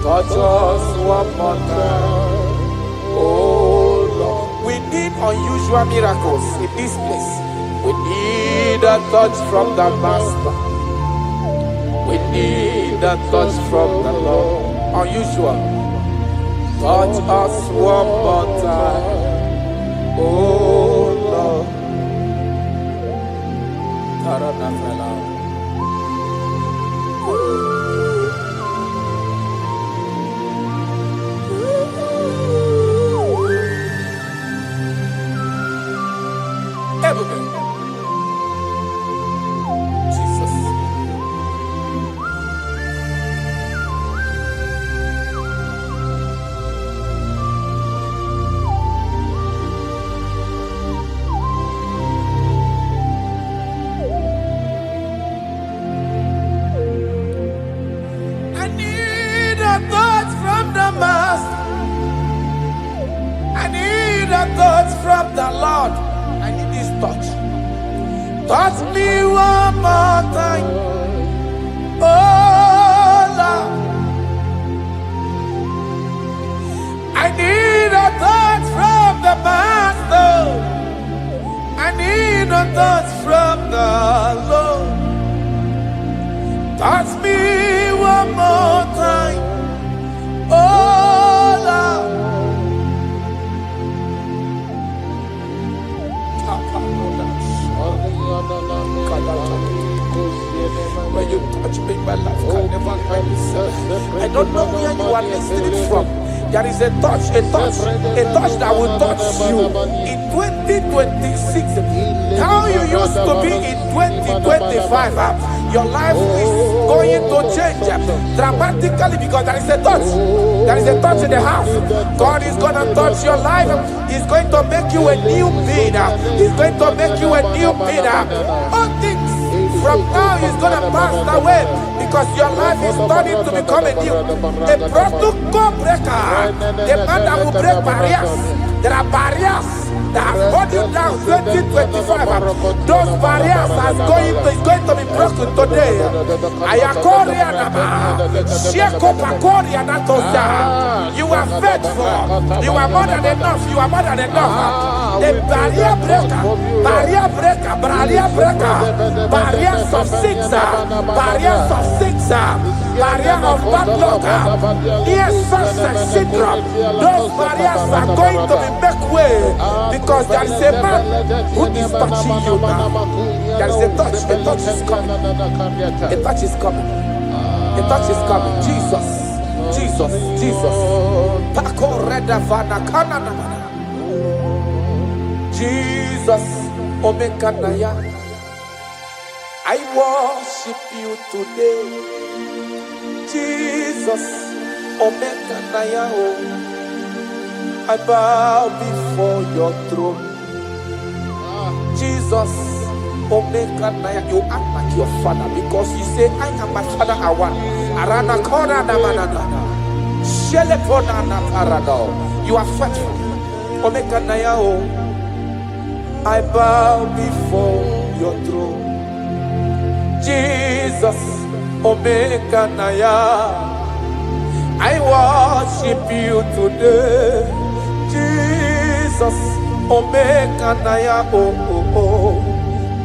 touch us one more time, oh Lord. We need unusual miracles in this place. We need a touch from the Master. We need a touch from the Lord. Unusual. Touch us one more time, oh Lord. a touch from the Master. I need a touch from the Lord. I need this touch. Touch me one more time. Oh Lord. I need a touch from the Master. I need a touch from the Lord. Touch me one more time. Oh Lord. When you touch me, my life can never end. I don't know where you are listening from. There is a touch that will touch you in 2026. How you used to be in 2025, your life is going to change dramatically because there is a touch. There is a touch in the house. God is going to touch your life. He's going to make you a new being. He's going to make you a new being. All things from now is going to pass away because your life is starting to become a new. A protocol breaker. The man that will break barriers. There are barriers that have hold you down 2025. Those barriers is going to be broken today. You are faithful. You are more than enough. You are more than enough. The barrier breaker. Barriers of six. Barriers of six. Barrier of bad luck. Yes, success syndrome. Those barriers are going to be make way because there is a man who is touching you now. There is a touch. A touch is coming. A touch is coming. A touch is coming. Jesus. Jesus. Jesus. Pako reda vana kana na mana. Jesus. Omekanaya. I worship you today. Jesus. Omekanaya. I bow before your throne. Jesus, Omekanaya, you act like your father because you say, I am my father, I want. Arana kona na manana. Shelepona na parado. You are faithful. Omekanaya, I bow before your throne. Jesus, Omekanaya, I worship you today. Jesus, Omekanaya,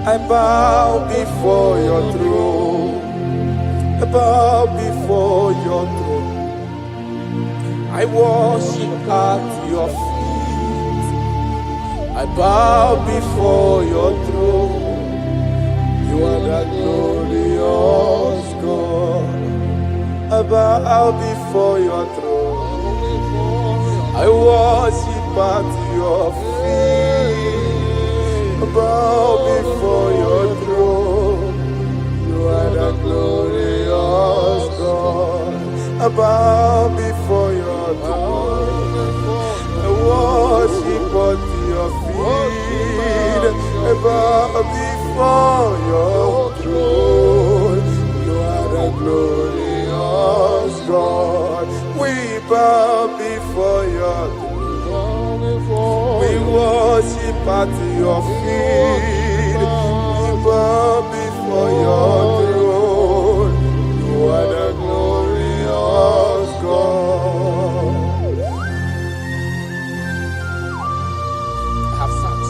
I bow before your throne. I bow before your throne. I worship at your feet. I bow before your throne. You are the glorious God. I bow before your throne. I worship at your feet. I bow before your throne. You are the glorious God. I bow before your throne. I worship at your feet. I bow before your throne. You are the glorious God. We bow before your throne. We worship at your feet. We bow before your throne. You are the glorious God. I have sat.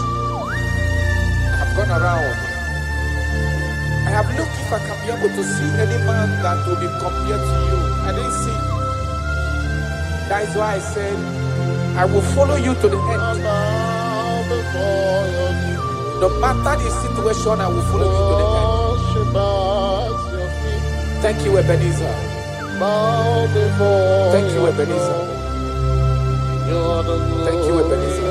I have gone around. I have looked if I can be able to see any man that will be compared to you. I didn't see. That is why I said, I will follow you to the end. No matter the situation, I will follow you to the end. Thank you, Ebenezer. Thank you, Ebenezer. Thank you, Ebenezer.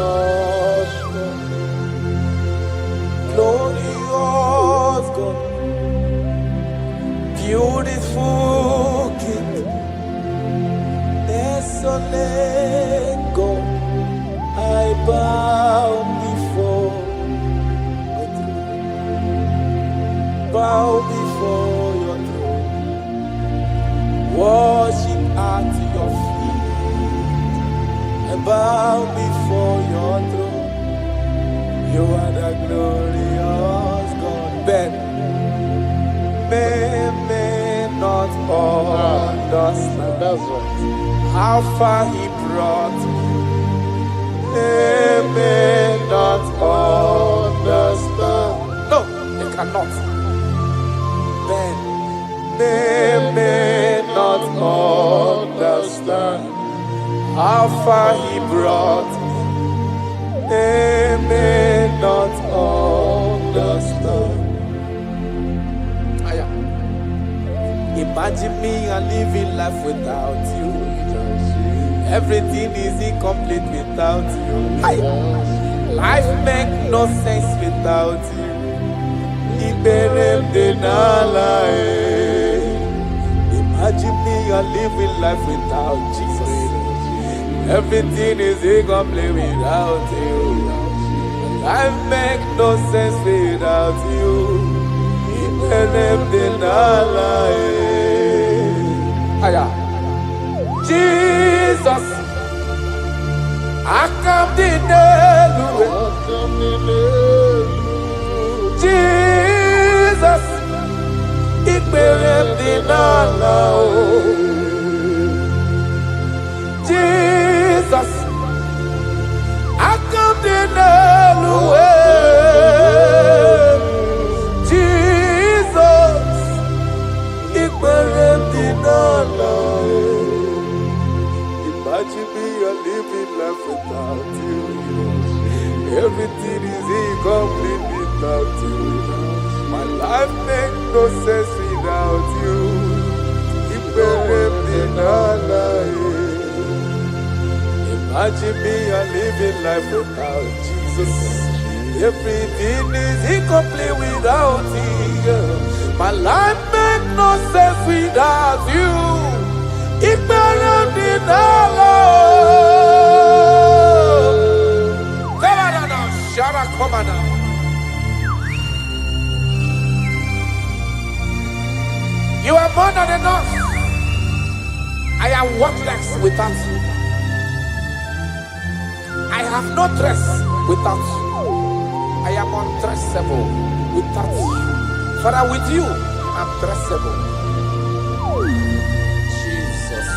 Glorious God, beautiful King, desolate God, I bow before your throne. Bow before your throne. Worship at bow before your throne. You are the glorious God. Ben may not understand. That's right. How far he brought me. They may not understand. No, they cannot. Then they may not understand how far he brought me. They may not understand. Imagine me and living life without you. Everything is incomplete without you. Life makes no sense without you. Imagine me and living life without Jesus. Everything is incomplete without you. Life makes no sense without you. Jesus, I come to Jesus, it Jesus, I come to Jesus, it imagine me a living life without you. Everything is incomplete without you. My life makes no sense without you. Imagine me a living life without Jesus. Everything is incomplete without you. My life makes no sense without you. You are more than enough. I am worthless without you. I have no dress without you. I am undressable without you. Father, with you, I'm dressable. Jesus.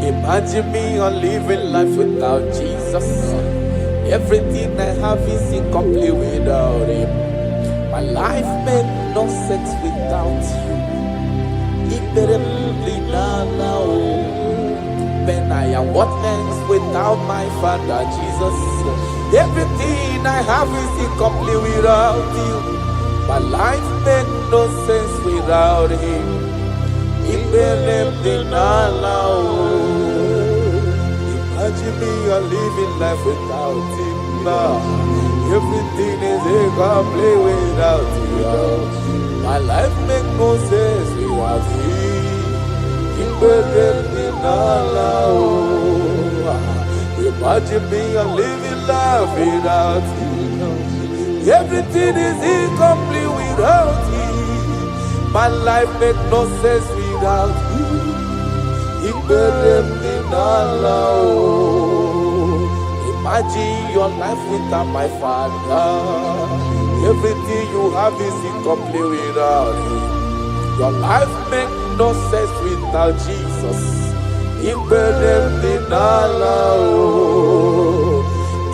Imagine me on living life without Jesus. Everything I have is incomplete without Him. My life made no sense without you. When I am worthless without my Father Jesus. Everything I have is incomplete without you. My life made no sense without Him. Imagine me a living life without Him. Everything is incomplete without you. My life makes no sense without Him. Imagine me a living life without you. Everything is incomplete without Him. My life makes no sense without you. Imagine your life without my Father. Everything you have is incomplete without Him. Your life makes no sense without Jesus.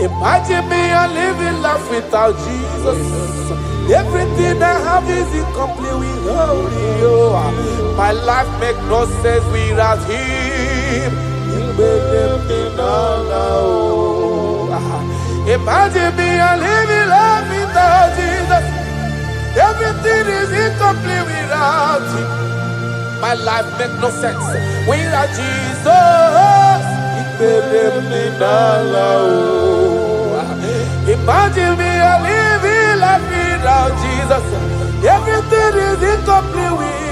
Imagine me a living life without Jesus. Everything I have is incomplete without you. My life makes no sense without Him. Imagine me a living life without Jesus. Everything is incomplete without Him. My life makes no sense without Jesus. Imagine me a living life without Jesus. Everything is incomplete without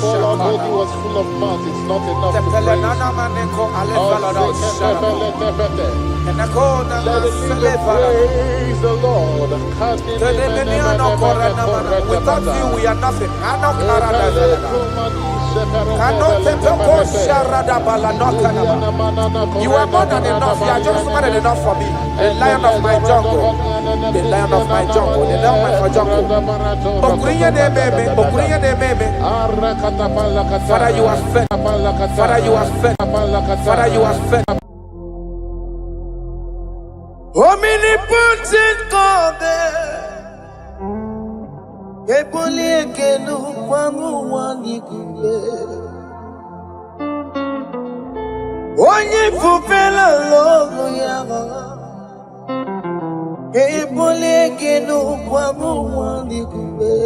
Our body was full of mouth, it's not enough to praise. Let it praise the Lord. Without you, we are nothing. You are more than enough. You are just more than enough for me. The lion of my jungle. The lion of my jungle. The lion of my jungle. Father, you are fed. Father, you are fed. Father, you are fed. Omnipotent God, Ebole Kenu Kwangu Wanikuye, Onye Fupela Logo Yaga, Ebole Kenu Kwangu Wanikuye,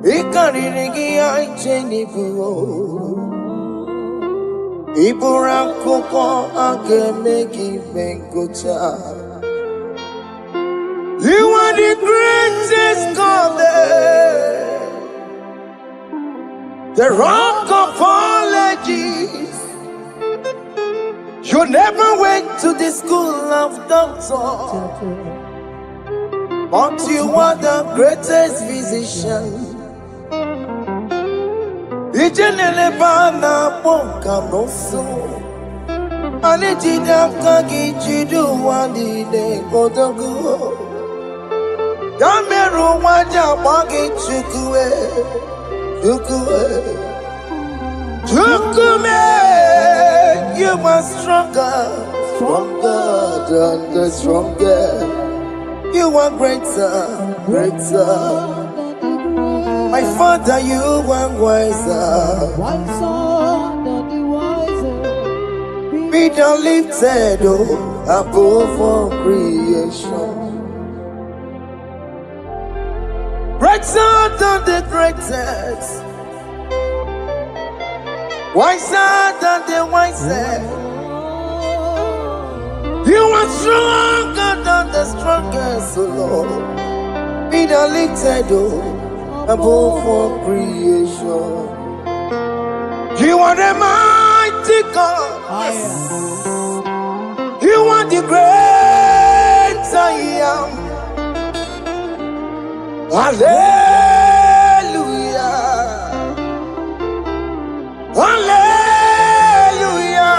Ikarigi Aicheni Buo. Iburakoko akemeki benkocha. You are the greatest God there, the rock of all ages. You never went to the school of doctor, but you are the greatest physician. Ijenele bana ponka noso, anijida kagi jidu wandi ne kodogu. Gameru waja wagi chukue, chukume. You are stronger, stronger than the stronger. You are greater, greater. My Father, you are wiser, wiser than the wiser. Be thou lifted above all creation. Greater than the greatest, wiser than the wisest. You are stronger than the strongest, O Lord. Be thou lifted above all creation. You are the mighty God. You are the great I am. Hallelujah. Hallelujah.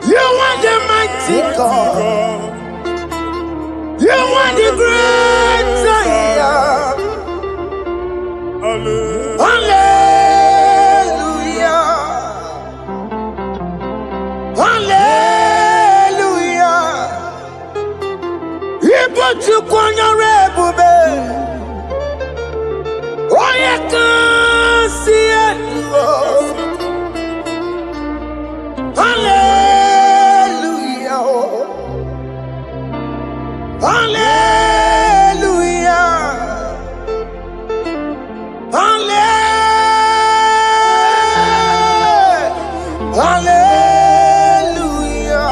You are the mighty God. You are the great I am. Hallelujah. Hallelujah. He put you on your rebube. Oh, you can see it. Hallelujah. Hallelujah. Hallelujah. Hallelujah.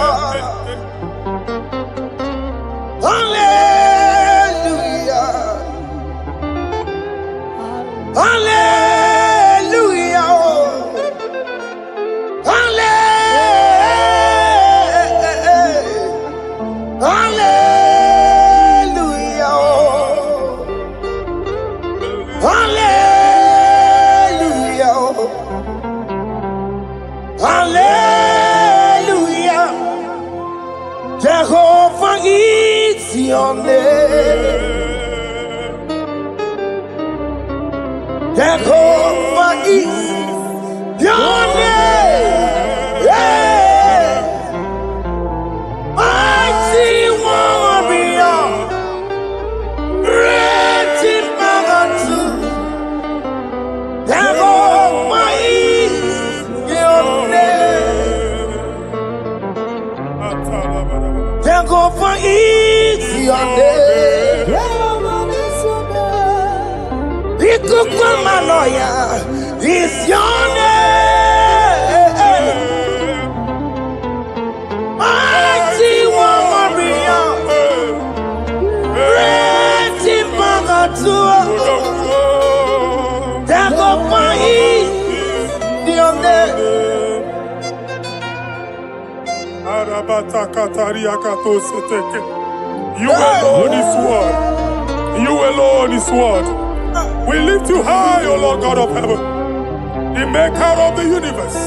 Hallelujah. Hallelujah. Jehovah is your name. Jehovah is your name. Yeah. Mighty warrior, great in magnitude. Jehovah is your name. Jehovah is your name. Ikukuma destroyer is your name. Mighty warrior, mighty magatua, dago pai dione. Arabata kataria katoseteke. You alone is word. You alone is word. We lift you high, O Lord God of heaven, the maker of the universe,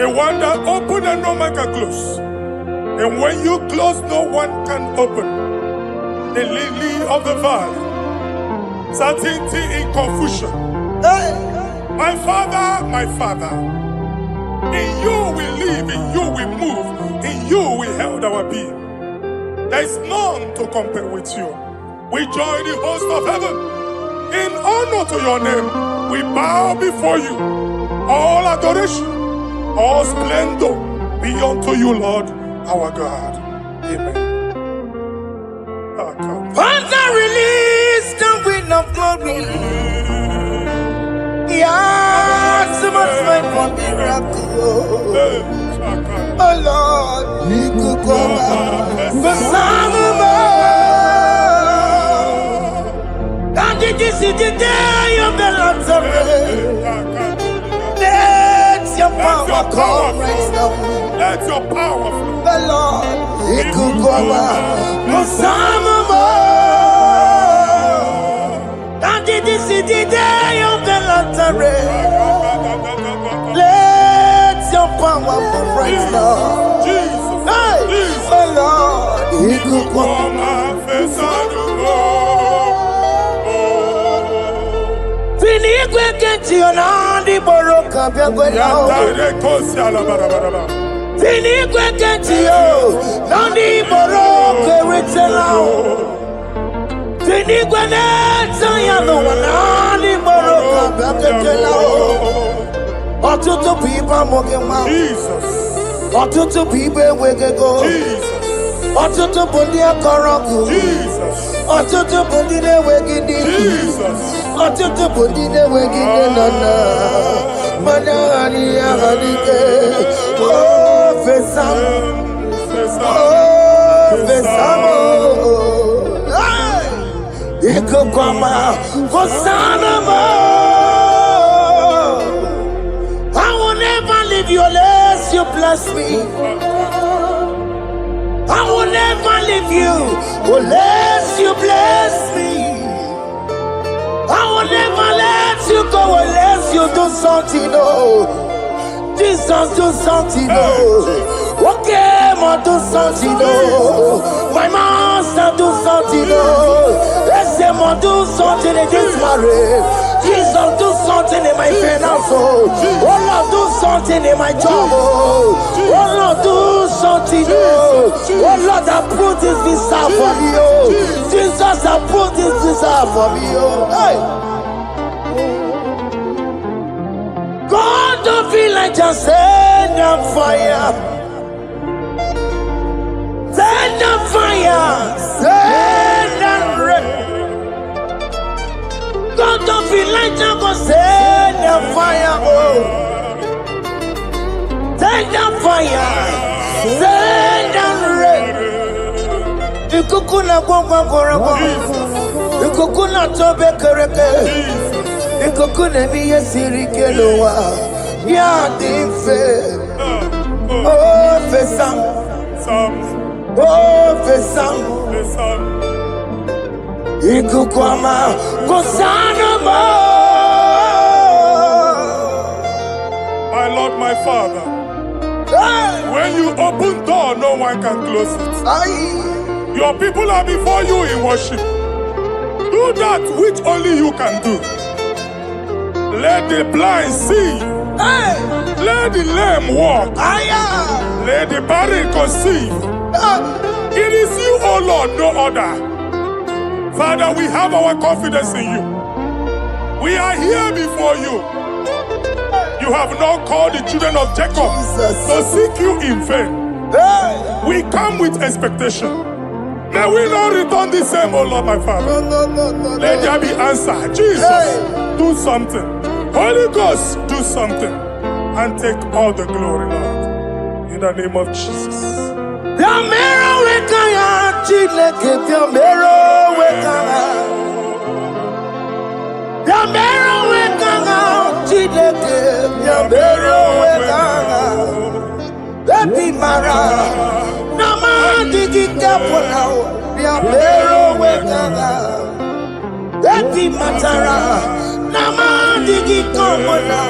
the one that opened and no man can close. And when you close, no one can open. The lily of the valley, certainty in confusion. My Father, in you we live, in you we move, in you we held our being. There is none to compare with you. We join the host of heaven. In honor to your name, we bow before you. All adoration, all splendor be unto you, Lord, our God. Amen. Father, release the wind of glory. Yeah, so much time for miracle. Oh Lord, you could go back. The Son of Man. And this is the day of the Lord's rain. Let your power come right now. Let your power flow. The Lord, you could go back. The Son of Man. And this is the day of the Lord's rain. Let your power come right now. Jesus, Hey, Jesus. oh Lord, you could go back. Fini kwekenti onandi boroka byagwela. Fini kwekenti yo nandi boroka ritela. Fini kweneta ya no nandi boroka byagwela. Otutu pipa mogewa. Jesus, Otutu pipa wegego. Jesus, Otutu bundia koroku. Jesus, Otutu bundine wegidi. Jesus. Otutu bundine wegidi nana. Manani ahanike. Oh, fesam. Oh, fesam. Iko kwama. Hosanna. I will never leave you unless you bless me. I will never leave you unless you bless me. I will never let you go unless you do something. Oh, Jesus, do something. Oh, okay, ma do something. Oh, my master, do something. Oh, let's say, ma do something in this marriage. Jesus, do something in my finance. Oh, Lord, do something in my job. Oh, Lord, do something. Oh, Lord, approve this visa for me. Oh, Jesus, approve this visa for me. Oh, hey. God, don't feel like just send on fire. Send on fire. Send on rain. God, don't feel like just send on fire. Oh, send on fire. Send on rain. Ikukuna gwangwa gwangwa. Ikukuna tobe kereke. Ikukuna miye sirike lowa. Ya dimfe. Oh, fesam. Oh, fesam. Ikukwama. Kosanama. My Lord, my Father, when you open door, no one can close it. Your people are before you in worship. Do that which only you can do. Let the blind see. Let the lame walk. Let the barren conceive. It is you, O Lord, no other. Father, we have our confidence in you. We are here before you. You have not called the children of Jacob to seek you in vain. We come with expectation. May we not return the same, oh Lord, my Father. No. Let there be answer. Jesus, do something. Holy Ghost, do something. And take all the glory, Lord. In the name of Jesus. Yamero wekaya Chineke Yamero wekaya Yamero wekaya Chineke Yamero wekaya Epi mara Nama digi kapona Yamero wekaya Epi matara Nama digi kapona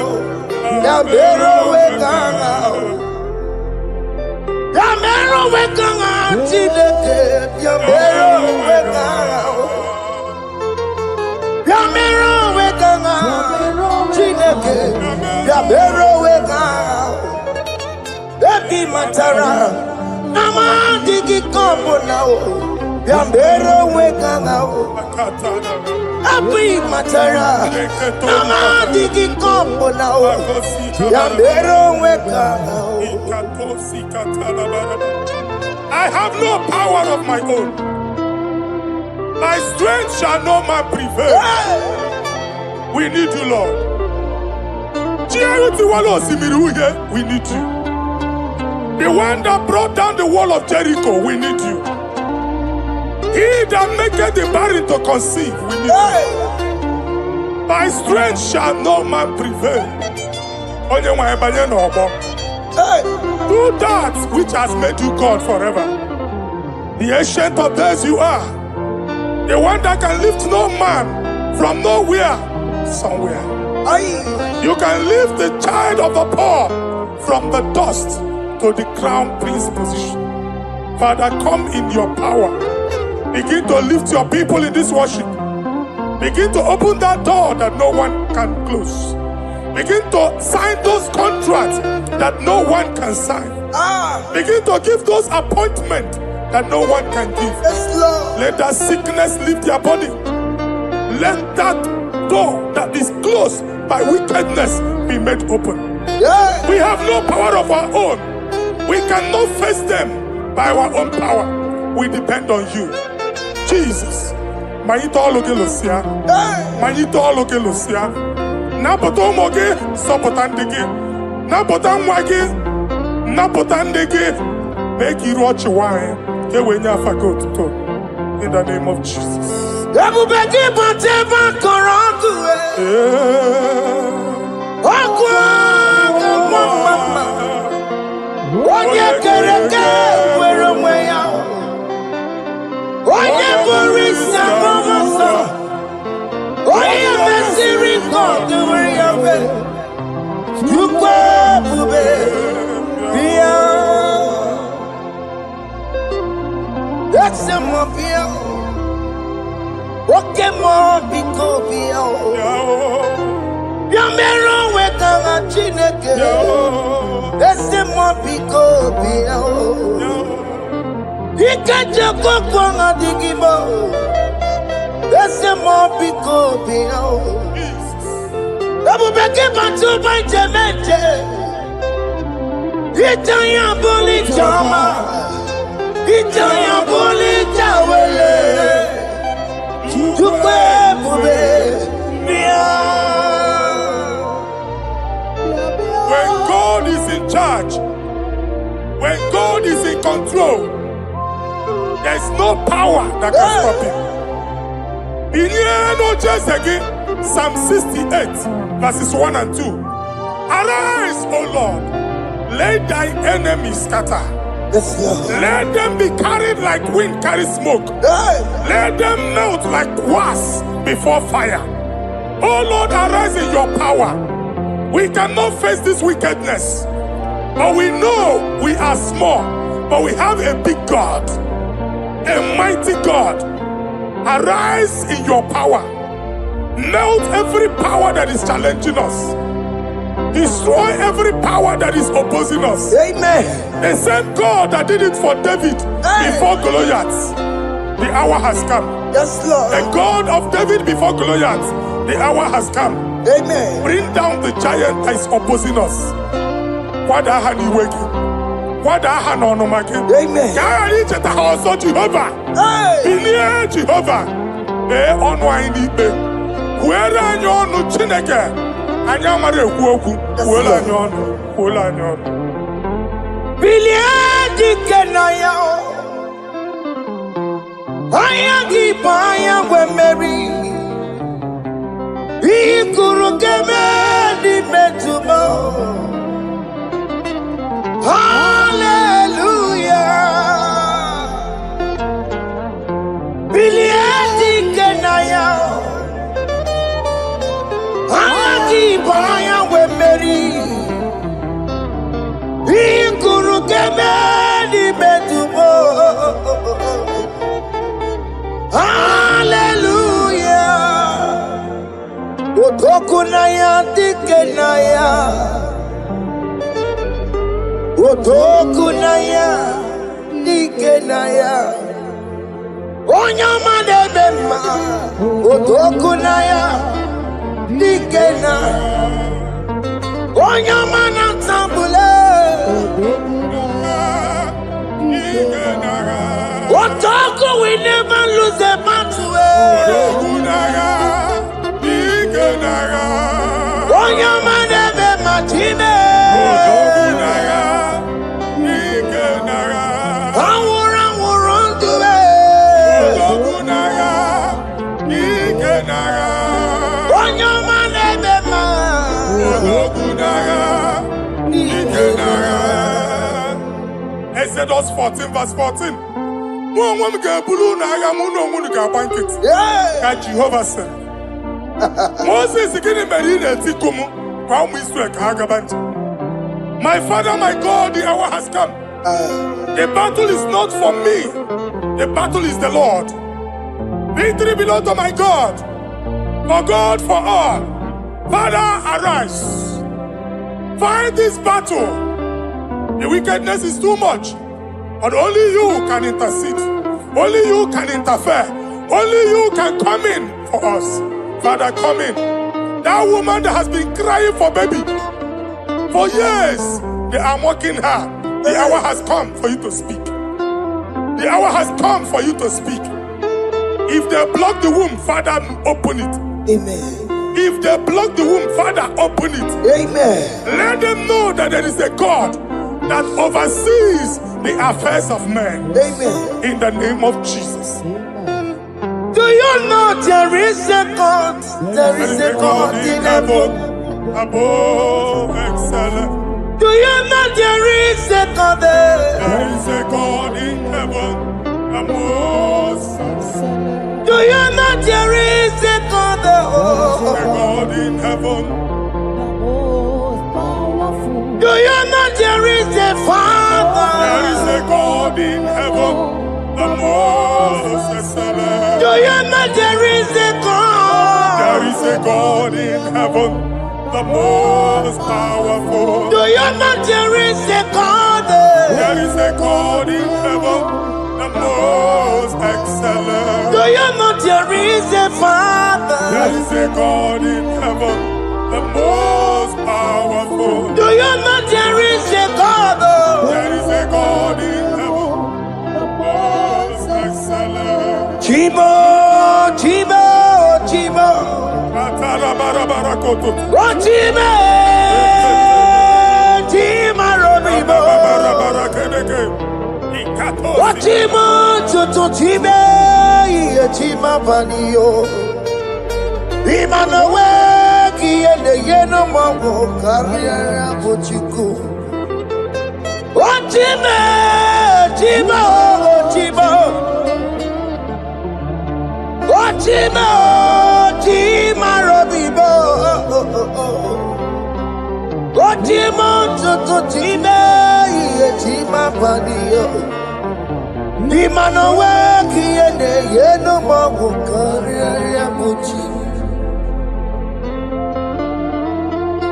Yamero wekaya Yamero wekanga Chineke Yamero wekanga Yamero wekanga Chineke Yamero wekanga Epi matara Nama digi kombo nao Yamero wekanga Epi matara Nama digi kombo nao Yamero wekanga I have no power of my own. My strength shall no man prevail. We need you, Lord. We need you. The one that brought down the wall of Jericho, we need you. He that maketh the barren to conceive, we need you. My strength shall no man prevail. Do that which has made you God forever. The ancient of days you are. The one that can lift no man from nowhere, somewhere. You can lift the child of the poor from the dust to the crown prince position. Father, come in your power. Begin to lift your people in this worship. Begin to open that door that no one can close. Begin to sign those contracts that no one can sign. Begin to give those appointments that no one can give. Let that sickness leave their body. Let that door that is closed by wickedness be made open. We have no power of our own. We cannot face them by our own power. We depend on you. Jesus. Manito Logelosia. Manito Logelosia. Napoto moge sopotandege. Napotan wage. Napotandege. Make you watch wine. In the name of Jesus. When God is in charge, when God is in control, there's no power that can stop him. Psalm 68, verses 1 and 2. Arise, O Lord, let thy enemies scatter. Let them be carried like wind carries smoke. Let them melt like wax before fire. Oh Lord, arise in your power. We cannot face this wickedness, but we know we are small, but we have a big God, a mighty God. Arise in your power. Melt every power that is challenging us. Destroy every power that is opposing us. Amen. The same God that did it for David before Goliath. The hour has come. Yes, Lord. The God of David before Goliath. The hour has come. Amen. Bring down the giant that is opposing us. What I had on my kid. Amen. Carry it to the house of Jehovah. Believe Jehovah. On wine eat me. Where are you on the Chineke? And you're my woku. Well, I'm on. Well, I'm on. Believe the Kenaya. I am the Paya when Mary. He could get me the Hallelujah. Biliati Kenaya. Hagi Baya we Mary. He guru Gemedi Betumo. Hallelujah. Otokunaya Dikenaya. Otokunaya, Nikenaya, Onyamade Bema, Otokunaya, Nikena, Onyamana Tambule, Otoku, we never lose a battle. Onyamade Bema, Time. Exodus 14 verse 14. Jehovah said, Moses my father, my God, the hour has come. The battle is not for me. The battle is the Lord. Victory belongs to my God. For God, for all. Father, arise. Fight this battle. The wickedness is too much. But only you can intercede. Only you can interfere. Only you can come in for us. Father, come in. That woman that has been crying for baby for years, they are mocking her. The hour has come for you to speak. The hour has come for you to speak. If they block the womb, Father, open it. Amen. If they block the womb, Father, open it. Amen. Let them know that there is a God that oversees the affairs of men. Amen. In the name of Jesus. Do you know there is a God? There is a God in heaven. Above excellent. Do you know there is a God there? There is a God in heaven. Above excellent. Do you know there is a God there? There is a God in heaven. Do you know there is a Father? There is a God in heaven. The most excellent. Do you know there is a God? There is a God in heaven, the most powerful. Do you know there is a God? There is a God in heaven, the most excellent. Do you know there is a Father? There is a God in heaven, the most powerful. Do you know there is a God? There is a God in heaven, the most excellent. Chimo, Chimo, Chimo. Oh, Chimo, Chimo, Robibo. Oh, Chimo, Chutu, Chime, Chima, Panio. Imanowe, Kiende, Yeno, Mongo, Carriera, Puchiku. Oh, Chimo, Chimo, Chimo. Chima, Chima, Robibo. Chima, Chima, Chima, Padio. Nima no weki ene yeno mawu karia buchi.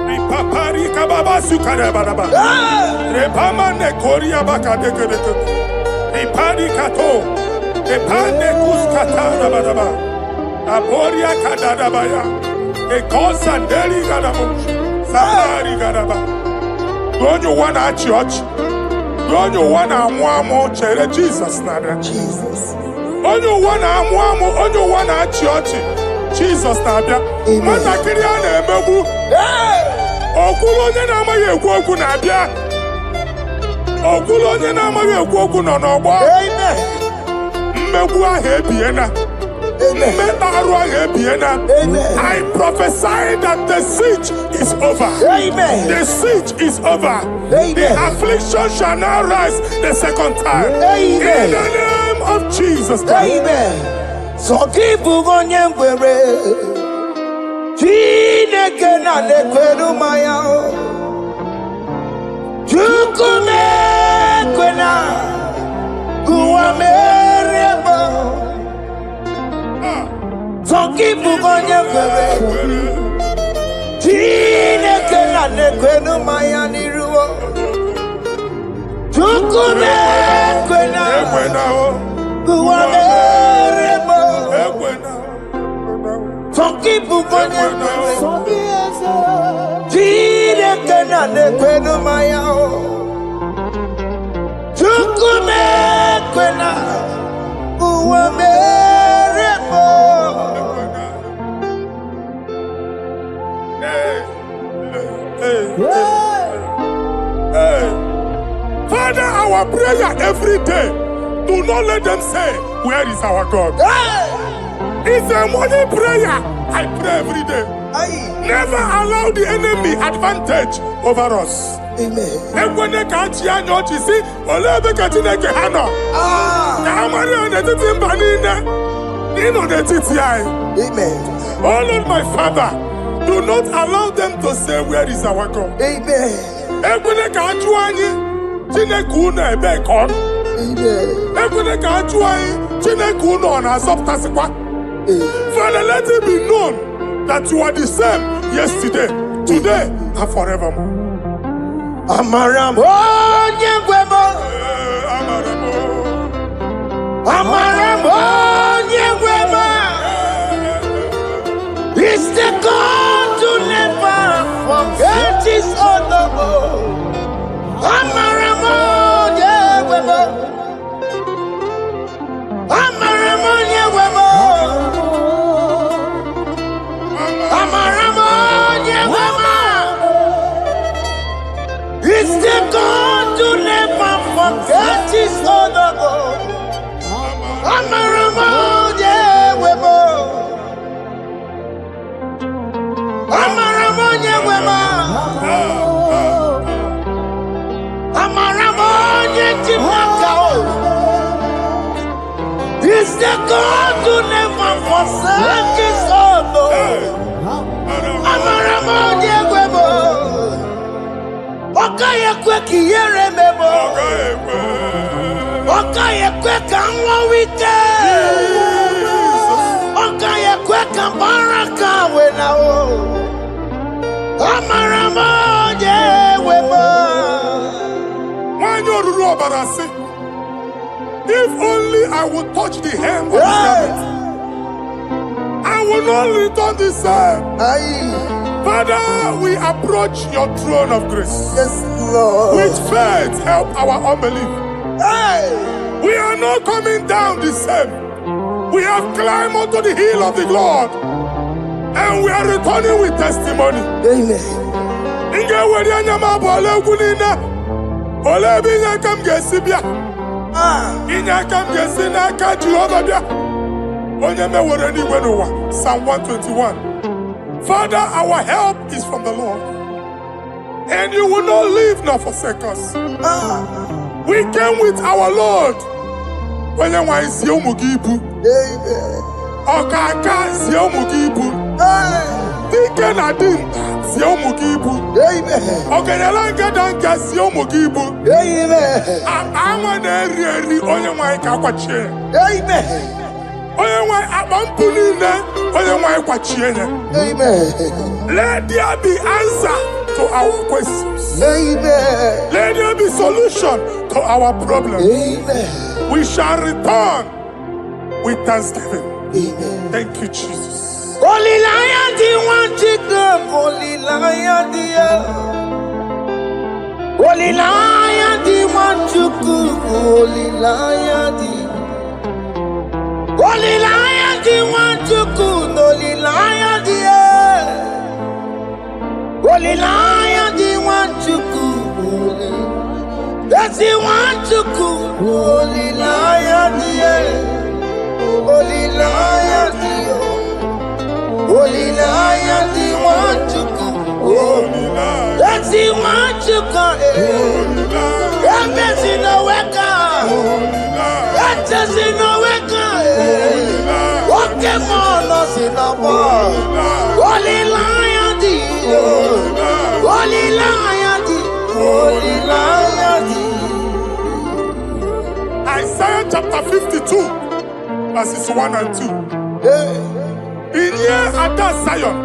Ripapari kababa sukare baraba. Repama ne koria baka deke deke. Ripari kato. Repane kuskata baraba. Aboria kadadabaya. Ekosa ndeli gadamu. Samari gadaba. Don't you want a church? mgbe onye ụwa na-amụ amụ chere Jizọs na-abịa. Jesus. Onye ụwa na-amụ amụ, onye ụwa na-achị ọchị, Jizọs na-abịa. Nwatakịrị a na-emegbu, okwulu onye na-amaghị ekwu okwu na-abịa. Okwulu onye na-amaghị ekwu okwu nọ n'ọgbọ. Mmegbu ahụ ebiena. Mmekpa arụ ahụ ebiena. I prophesy that the siege is over. The siege is over. The affliction shall now rise the second time. In the name of Jesus Christ. So keep on your way. Chineke na nekweru maya. Chukume kwena. Kuwa mereba. So keep on your way. Chineke na nekweru maya niruo. Chukume kwena. Kuwa mereba. Some people go to Chineke na nekwenu maya. Chukume kwena uwa merebo. Father, our prayer every day, do not let them say, where is our God? It's a morning prayer. I pray every day. Never allow the enemy advantage over us. Amen. When they catch you, you see, Olebe Katineke Hano. Amen. Oh Lord, my Father, do not allow them to say, where is our God? Amen. When they catch you, Tinekuna Ebekon. Amen. When they catch you, Tinekuna on Azoptasikwa. Father, let it be known that you are the same yesterday, today, and forevermore. Amaramo, Nyegwemo. Amaramo, Nyegwemo. It's the God to never forget his honor. Amaramo, Nyegwemo. Amaramo, Nyegwemo. It's the God to never forget his honor. Amaramo, Nyegwemo. Amaramo, Nyegwemo. Amaramo, Nyegwemo. It's the God to never forsake his honor. Amaramo, Nyegwemo. Okaye kwe kiyere memo. Okaye kwe kanwa wite. Okaye kwe kambaraka wenao. Amaramo Nyegwemo. Wanyoruru obarasi. If only I would touch the hem of his garment, I will not return the same. Father, we approach your throne of grace. Yes, Lord. With faith, help our unbelief. We are not coming down the same. We have climbed onto the hill of the Lord, and we are returning with testimony. Amen. Psalm 121. Father, our help is from the Lord, and you will not leave nor forsake us. We came with our Lord. When you want to see Mugibu, Okaka see Mugibu, Deacon Adin see Mugibu, Okanalanga Danka see Mugibu. I'm an area on your mic. Amen. Let there be answer to our questions. Amen. Let there be solution to our problems. Amen. We shall return with thanksgiving. Amen. Thank you, Jesus. Holy Lion, the one to come. Holy Lion, the one. Wanchuku Olilayadi Olilayadi Wanchuku Olilayadi Olilayadi Wanchuku That's the Wanchuku Olilayadi Olilayadi Olilayadi Wanchuku That's the Wanchuku That's in the weka. That's in the weka. What came on us in the war? Holy lion, holy lion, holy lion. Isaiah chapter 52, verses 1 and 2. In here at that Zion,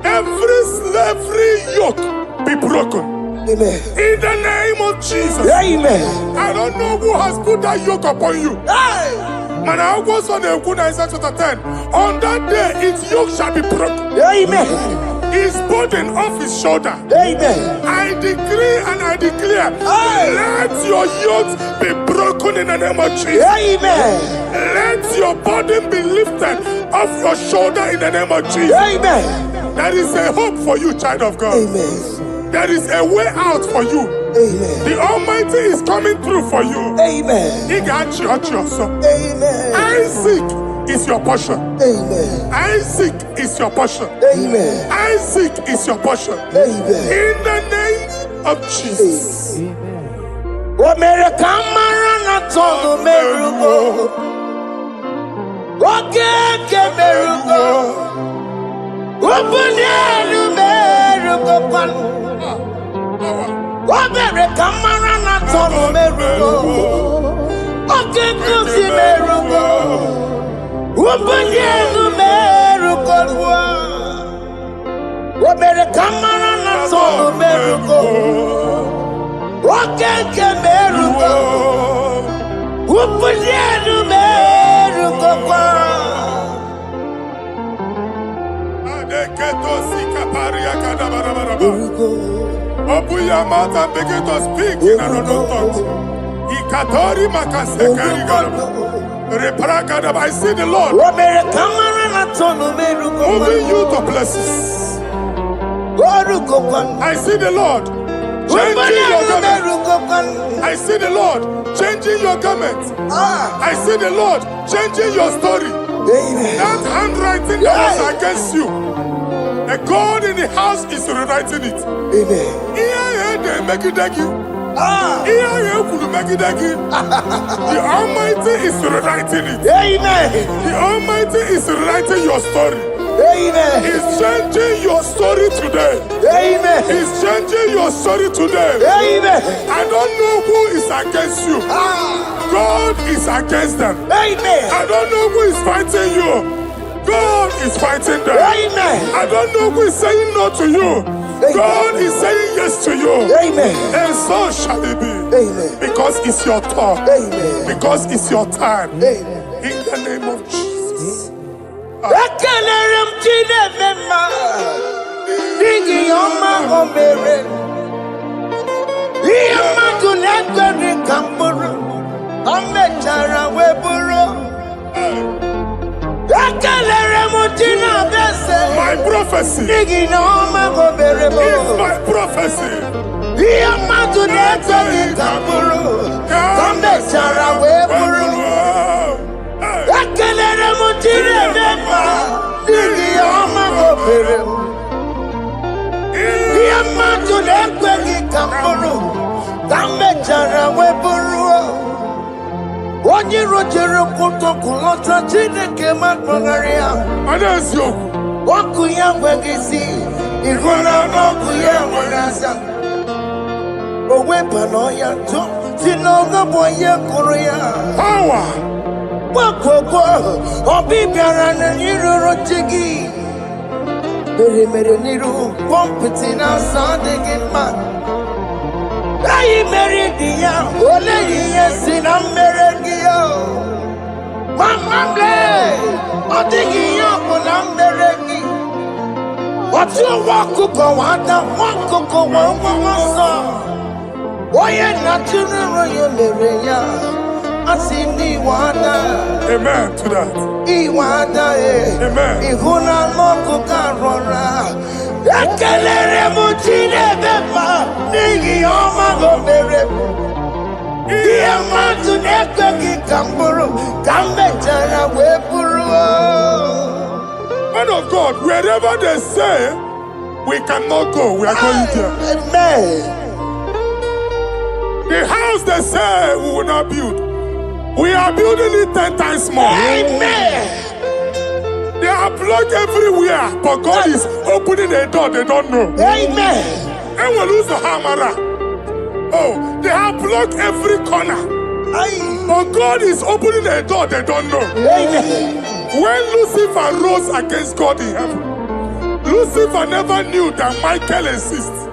every slavery yoke be broken. Amen. In the name of Jesus. Amen. I don't know who has put that yoke upon you. Man, I was on the Isaiah chapter 10. On that day, its yoke shall be broken. Amen. His burden off his shoulder. Amen. I decree and I declare, let your yokes be broken in the name of Jesus. Amen. Let your burden be lifted off your shoulder in the name of Jesus. Amen. There is a hope for you, child of God. Amen. There is a way out for you. Amen. The Almighty is coming through for you. Amen. He got you out your son. Amen. Isaac is your portion. Amen. Isaac is your portion. Amen. Isaac is your portion. Amen. In the name of Jesus. What made a camera told the miracle? What gave the miracle? Open the miracle. What made a camera told the miracle? What gave the miracle? Open the miracle. What made a camera told the miracle? What gave the miracle? Open the miracle. Open your mouth and begin to speak in another tongue. I see the Lord moving you to places. I see the Lord changing your garment. I see the Lord changing your garment. I see the Lord changing your story. That handwriting that was against you, the God in the house is rewriting it. The Almighty is rewriting it. The Almighty is rewriting your story. He's changing your story today. He's changing your story today. I don't know who is against you. God is against them. I don't know who is fighting you. God is fighting them. I don't know who is saying no to you. God is saying yes to you. And so shall it be. Because it's your turn. Because it's your time. In the name of Jesus. My prophecy is my prophecy. Onye rojere kutokulota Chineke makpagharịa. Ọkụ ya nweghị isi, ihu na ọkụ ya nwere asa. O weba n'ọya ntụ, si n'ọga bụ onye kụrụ ya. Gbakọkọ, obi bịara na n'iruru chi gị. Mere n'iru, pọmpụtị na-asa adịghị mma. Anyị mere di ya, ole ihe si na mmere gị ya. Mama mle, ọ dịghị ihe ọ bụ na mmere gị. But you walk to go on, walk to go on, why not to your Maria? I see Niwana. Amen to that. Iwana, Amen. Ihuna Moko Carora. Akelere Mutine Bema, Nigi Oma Gomere. Diamatu Nekaki Kamburu, Kambetana Weburu. Man of God, wherever they say we cannot go, we are going there. Amen. The house they say we will not build, we are building it 10 times more. Amen. They are blocked everywhere, but God is opening a door they don't know. Amen. And we lose the hammer. Oh, they have blocked every corner, but God is opening a door they don't know. Amen. When Lucifer rose against God in heaven, Lucifer never knew that Michael exists.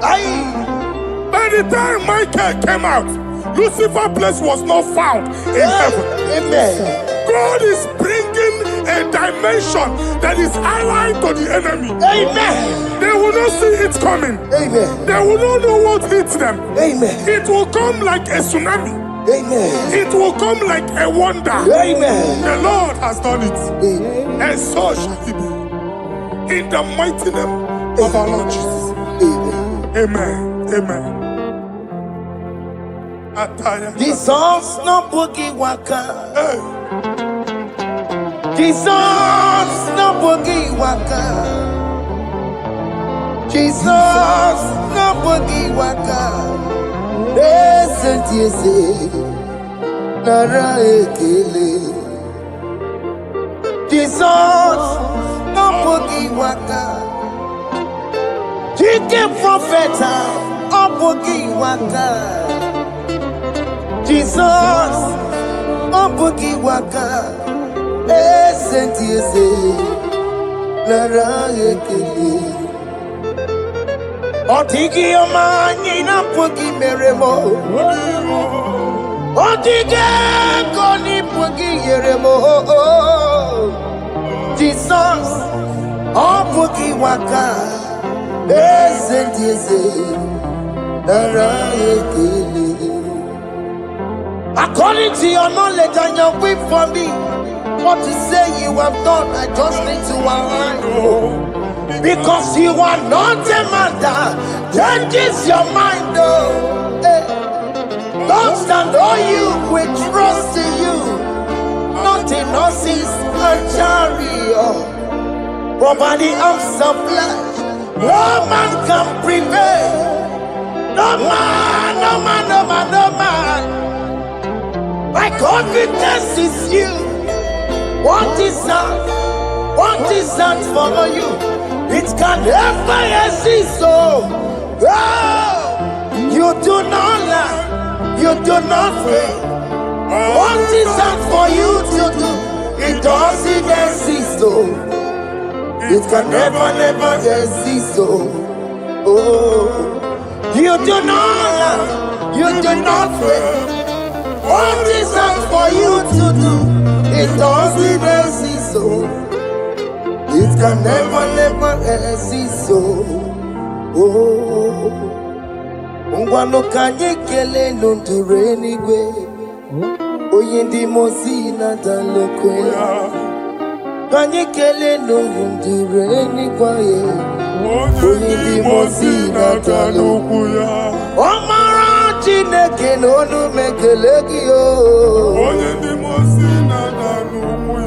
By the time Michael came out, Lucifer's place was not found in heaven. Amen. God is bringing a dimension that is allied to the enemy. Amen. They will not see it coming. Amen. They will not know what hits them. Amen. It will come like a tsunami. Amen. It will come like a wonder. Amen. The Lord has done it. Amen. And so shall it be. In the mighty name of our Lord Jesus. Amen. Amen. Amen. Jesus no boogie waka. Hey. Jesus no boogie waka. Jesus no boogie waka. Listen to you say, Nara ekele. Jesus no boogie waka. Chicken prophet no boogie waka. Jesus, oh boogie waka, sent you say, Lara ekele. Otigi omani na boogie meremo. Otige koni boogie yeremo. Jesus, oh boogie waka, sent you say, Lara ekele. According to your knowledge and your will for me, what you say you have done, I just need to align. Because you are not a man that changes your mind. Don't stand on you, we trust in you. Nothing else is a chariot. Providing arms of flesh, no man can prevail. No man, no man, no man, no man. My confidence is you. What is that? What is that for you? It can never exist. So, you do not lie. You do not fail. What is that for you to do? It doesn't exist. So, it can never, never exist. So, you do not lie. You do not fail. What is that for you to do? It doesn't exist, so it can never, never exist, so Ngwano kanye kele nundure anyway. Oyindi mozina dalokwe. Kanye kele nundure anyway. Oyindi mozina dalokwe. Omara Chineke n'onu mekelegi yo. Oyindi mozina dalokwe.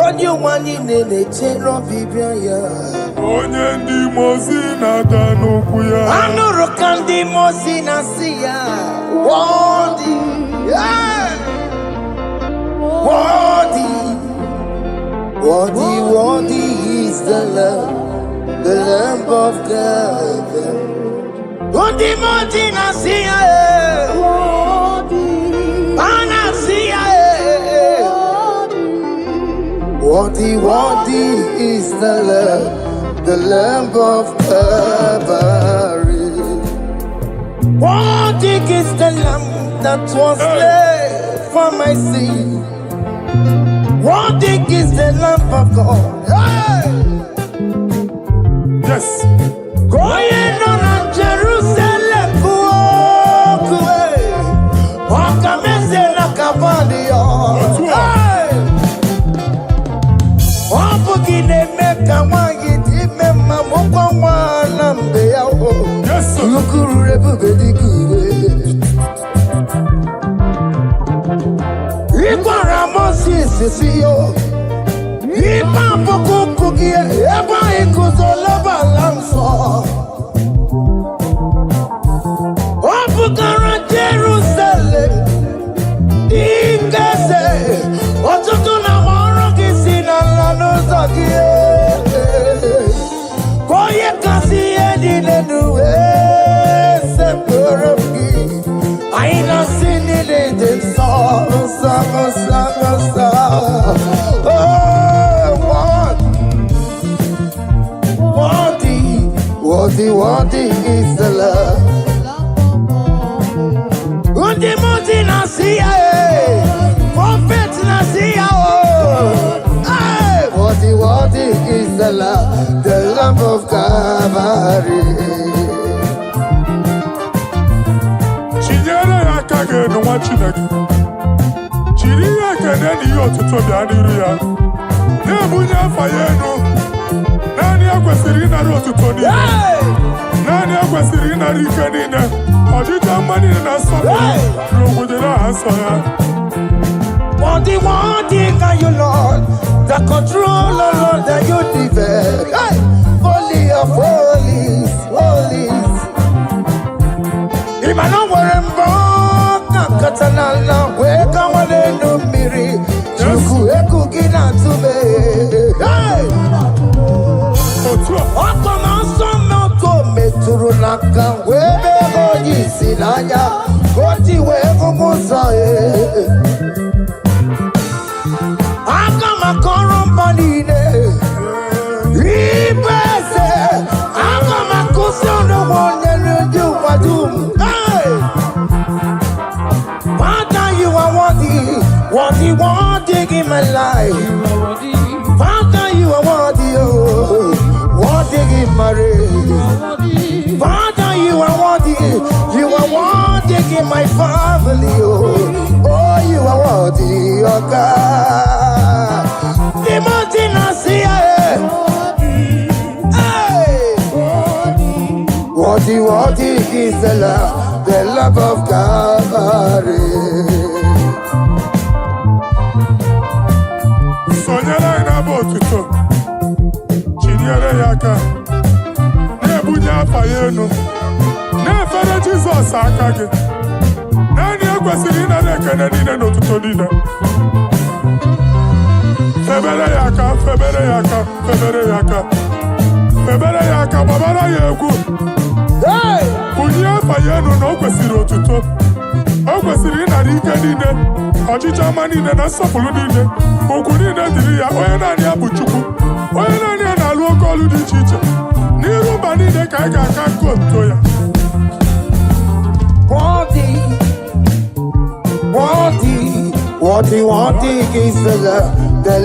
Onye nwanyị na-echere ọbịbịa ya. Onye ndị mozina dalokwe. Anụrụ ka ndị mozina si ya. Worthy, yeah. Worthy, worthy, worthy is the Lamb of God. Ndị mozina si ya. Ana si ya. Worthy, worthy is the Lamb of Calvary. Worthy is the Lamb that was slain for my sin. Worthy is the Lamb of God. Hey! Yes. Going on Jerusalem, walk a mess in a cabadio. Wapukine meka wangiti mema mokwa nambe yao. Yes, sir. Lukuru rebube dikuwe. Ikwa ramosi sisiyo. Ipa poku kukie eba ikuzoloba lamso. Wapukara Jerusalem. Ingese. Otutuna Koye kasi edine nuwe seporogi. Aina sinile de sa. Oh, what is the love? Undi muti nasiya, prophet nasiya. What is the love of Calvary? Chinyere akage no wachineke. Chiri akene ni otuto bia niru ya. Ne bunya fayenu. Nani akwesiri na otuto ni. Nani akwesiri na rike ni ne. Ojita mani na sofi. Rogudera asoya. What can you, Lord? The control, Lord, that you develop. Hey! Holy of holies, holies. Imano warembo, katanala, weka wanenu miri. Chuku eku gina tume. Hey! Otona sono to meturu naka, webe hoji sinanya, koti wevu musae. Akama korombanine, ibese. Akama kusono wonelu juwadum. Hey, Father, you are worthy in my life. Father, you are worthy in my race. Father, you are worthy in my family. Oh, you are worthy, oh God. The mountain I see, worthy is the love of Calvary. Sonyala ina botuto. Chinyere yaka. Ne bunya fayenu. Ne fere Jesus akage. Nani akwesiri na nekene nine n'otuto nine. Febere yaka, babara yegu. Hey! Bunya fayenu na okwesiri otuto. Okwesiri na rike nine. Ọchịcha ama nine na nsọpụrụ nine. Okwu nine dịrị ya, onye naanị ya bụ Chukwu. Onye naanị ya na-alụ oke ọlụ dị iche iche. N'iru mba nine ka anyị ga-aka nkoto ya. Worthy is the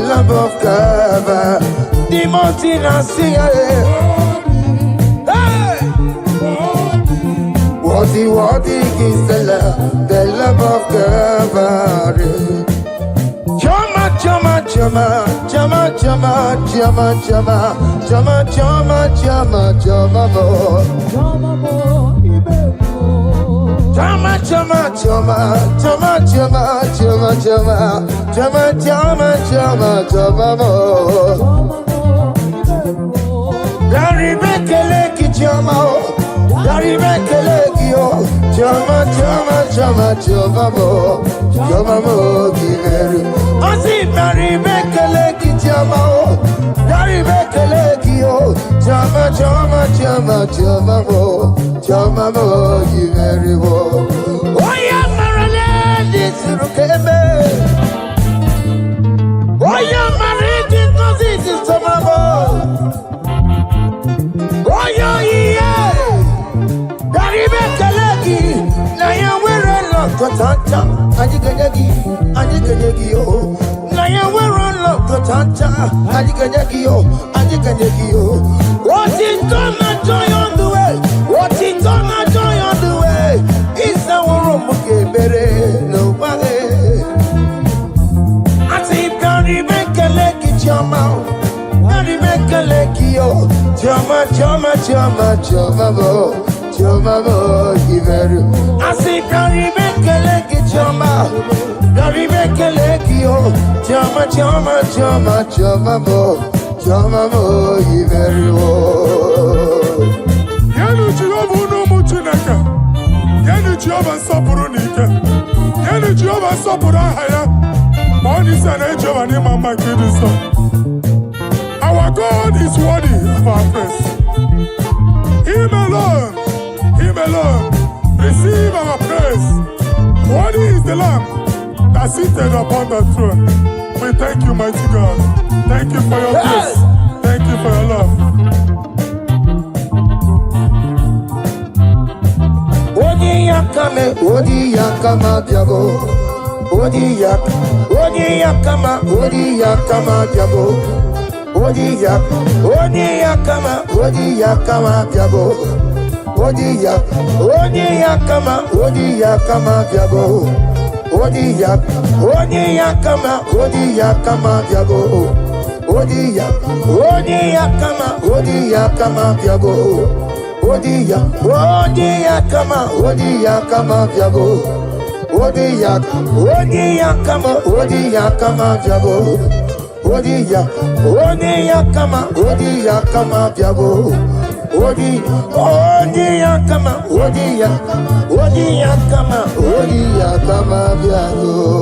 love of Calvary. The mountain I see, hey! Worthy is the love of Calvary. Chama, Kotanta, Adikanekio, Adikanekio. What is done, my joy on the way? What is done, my joy on the way? It's our room, okay, better, nobody. I say, Gary, make a leg in your mouth. Gary, make a leg, yo. Jama, Jama, Jama, Jama, Jama, Jama, I say, Gary, make a leg in your mouth. Gary, make a leg, yo. Jama, Jama, Jama, Jama, Jama, Yanu Jehovah no muchinaka. Yanu Jehovah sapurunika. Yanu Jehovah sapurahaya. Money san Jehovah ni mama kidiso. Our God is worthy of our praise. Him alone, receive our praise. Worthy is the Lamb that seated upon the throne. We thank you, mighty God. Thank you for your grace. Thank you for your love. Odi yakama biago. Odi yakama biago. Odi yakama biago. Odi yakama biago. Odi yakama biago. Odi yakama biago. Odi yakama biago. Odi yakama biago. Odi yakama biago. Odi yakama biago.